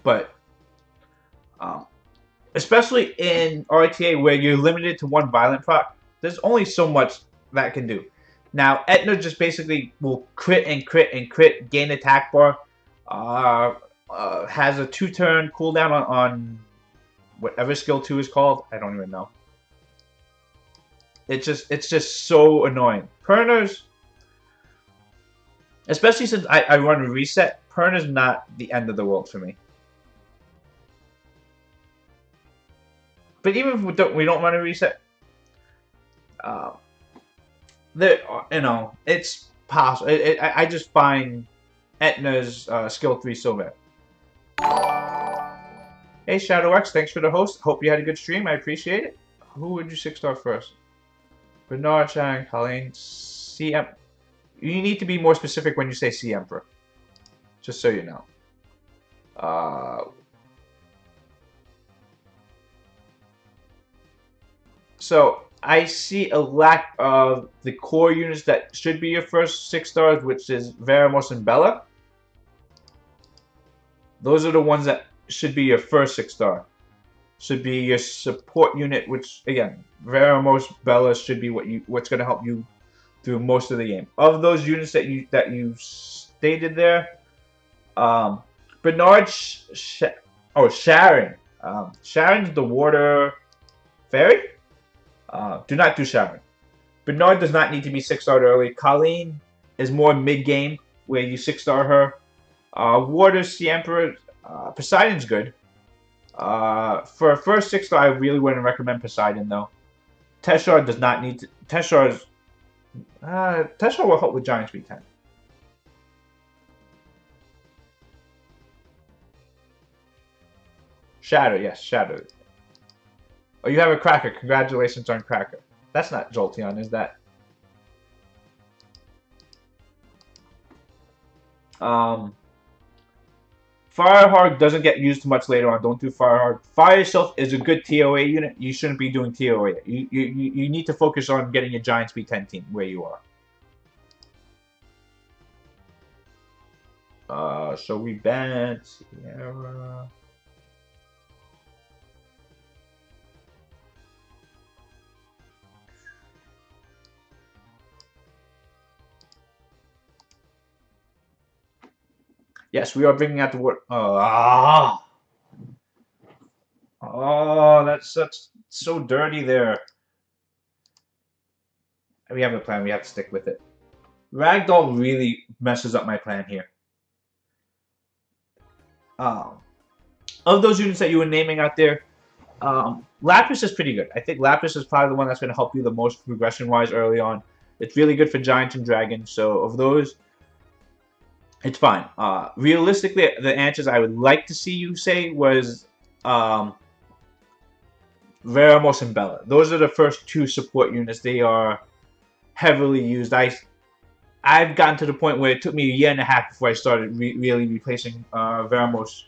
but especially in RTA where you're limited to one violent proc, there's only so much that can do. Now, Etna just basically will crit and crit and crit, gain attack bar, has a 2-turn cooldown on whatever skill 2 is called. I don't even know. It's just so annoying. Perna's, especially since I run a reset, Perna's not the end of the world for me. But even if we don't run a reset, it's possible. I just find Etna's skill 3 so bad. Hey Shadow X, thanks for the host. Hope you had a good stream. I appreciate it. Who would you 6-star first? Bernard, Chang, Colleen, CM. You need to be more specific when you say C Emperor. Just so you know. So I see a lack of the core units that should be your first 6 stars, which is Veramos and Bella. Those are the ones that should be your first 6-star. Should be your support unit, which again, Veramos, Bella should be what's going to help you through most of the game. Of those units that you stated there, Bernard, Sharon. Sharon's the water fairy. Do not do Sharon. Bernard does not need to be 6-starred early. Colleen is more mid-game, where you 6-star her. Water, the Emperor, Poseidon's good. For a first 6-star, I really wouldn't recommend Poseidon, though. Teshar does not need to... Teshar's Tesla will help with Giant Speed 10. Shatter, yes, Shatter. Oh, you have a Cracker. Congratulations on Cracker. That's not Jolteon, is that? Um, Fireheart doesn't get used much later on. Don't do Fireheart. Fire itself is a good TOA unit. You shouldn't be doing TOA. You need to focus on getting a Giant Speed 10 team where you are. So we banned Sierra. Yes, we are bringing out the word. Oh, that's so dirty there. We have a plan. We have to stick with it. Ragdoll really messes up my plan here. Um, of those units that you were naming out there, Lapras is pretty good. I think Lapras is probably the one that's going to help you the most progression-wise early on. It's really good for Giants and Dragons. So of those, it's fine. Realistically, the answers I would like to see you say was Veramos and Bella. Those are the first two support units. They are heavily used. I've gotten to the point where it took me a year and a half before I started really replacing Veramos.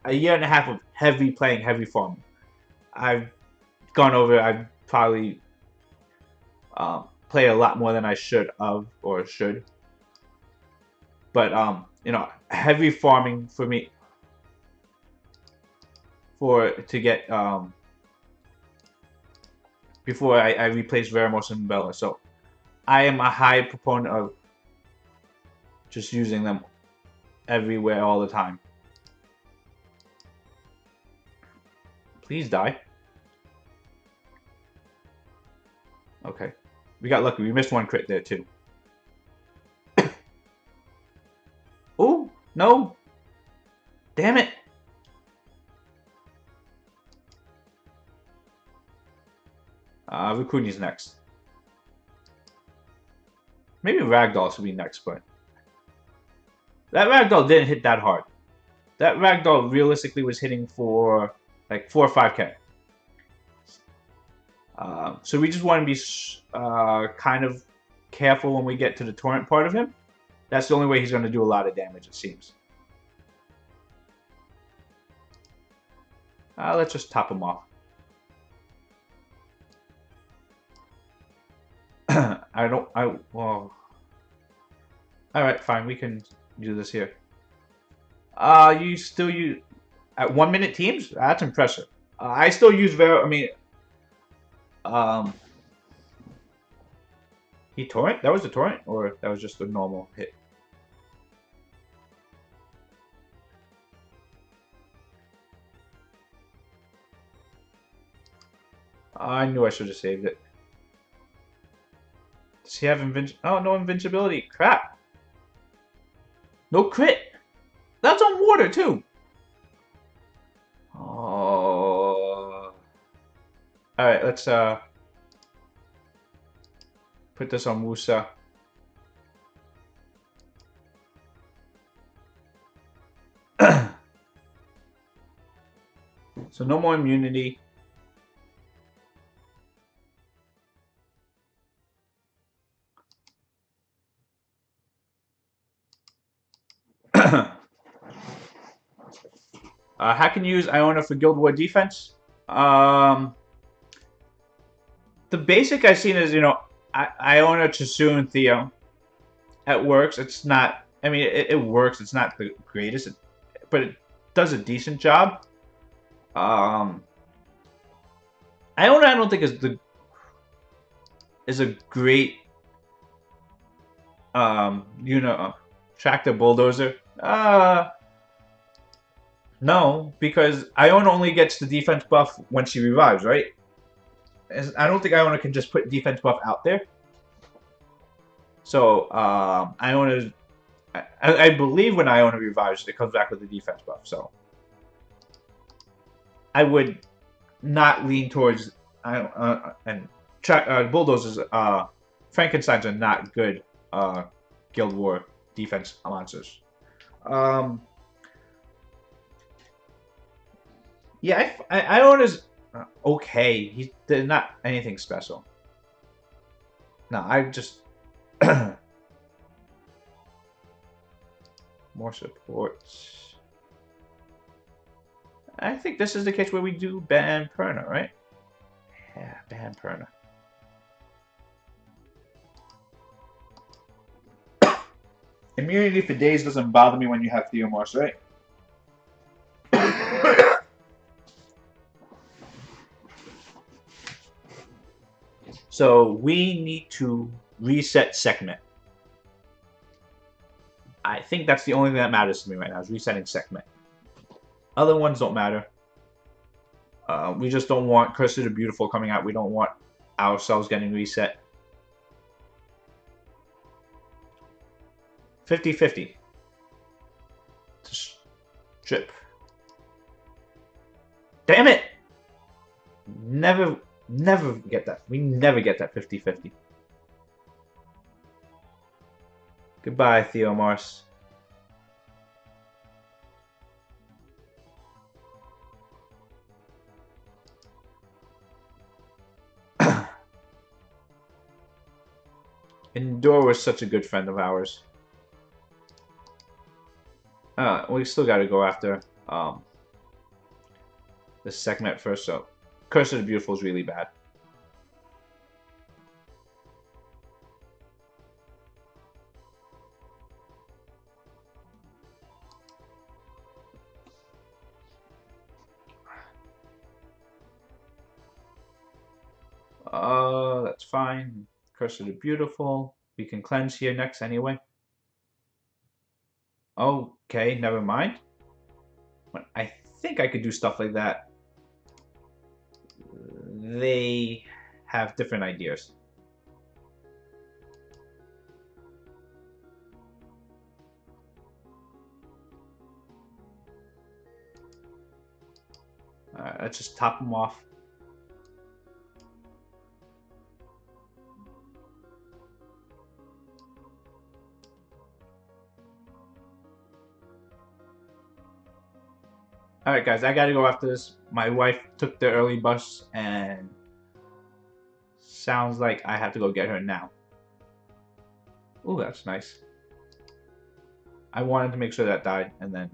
A year and a half of heavy playing, heavy farming. I've gone over. I probably play a lot more than I should have or should. But you know, heavy farming for me to get before I replace Veramos and Bella. So I am a high proponent of just using them everywhere all the time. Please die. Okay. We got lucky. We missed one crit there too. Oh, no. Damn it. Rikuni's next. Maybe Ragdoll should be next, but that Ragdoll didn't hit that hard. That Ragdoll realistically was hitting for like 4 or 5k. So we just want to be kind of careful when we get to the torrent part of him. That's the only way he's going to do a lot of damage, it seems. Let's just top him off. Well. Alright, fine, we can do this here. You still use, at 1 minute teams? That's impressive. I still use he torrent? That was a torrent? Or that was just a normal hit? I knew I should have saved it. Does he have Oh, no invincibility. Crap. No crit. That's on water, too. Oh. Alright, let's put this on Musa. So no more immunity. How can you use Iona for Guild War defense? The basic I've seen is, you know, Iona, Chisu, and Theo. It works. It's not. I mean, it works. It's not the greatest, but it does a decent job. Iona, I don't think is a great you know, tractor bulldozer. No, because Iona only gets the defense buff when she revives, right? I don't think Iona can just put defense buff out there. So, Iona, I believe when Iona revives, it comes back with the defense buff. So, I would not lean towards and Bulldozer's Frankensteins are not good Guild War defense monsters. Yeah, I own his okay. He did not anything special. No, I just more support. I think this is the case where we do ban Perna, right? Yeah, ban Perna. Immunity for days doesn't bother me when you have Theomorph, right? So we need to reset Sekhmet. I think that's the only thing that matters to me right now is resetting Sekhmet. Other ones don't matter. We just don't want Curse of the Beautiful coming out. We don't want ourselves getting reset. 50-50. Strip. Damn it! Never get that. We never get that 50-50. Goodbye, Theomars. Endor was such a good friend of ours. We still got to go after the Sekhmet first. So, Curse of the Beautiful is really bad. That's fine. Curse of the Beautiful. We can cleanse here next anyway. Okay, never mind. I think I could do stuff like that. They have different ideas. Let's just top them off. Alright guys, I gotta go after this. My wife took the early bus and sounds like I have to go get her now. Ooh, that's nice. I wanted to make sure that died and then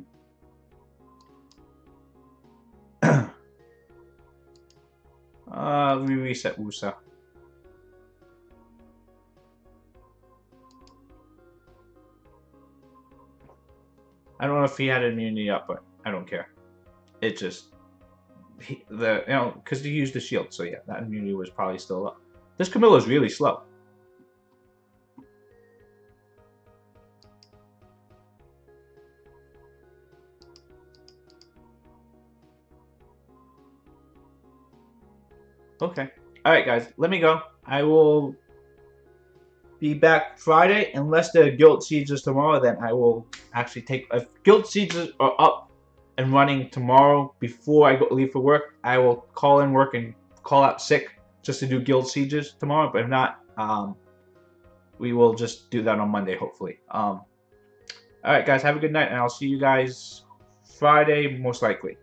we reset Wusa. I don't know if he had immunity up, but I don't care. It just because he used the shield, so yeah, that immunity was probably still up. This Camilla is really slow. Okay. Alright guys, let me go. I will be back Friday. Unless the guild sieges tomorrow, then I will actually take... If guild sieges are up and running tomorrow before I leave for work, I will call in work and call out sick just to do guild sieges tomorrow. But if not, we will just do that on Monday, hopefully. Alright guys, have a good night, and I'll see you guys Friday, most likely.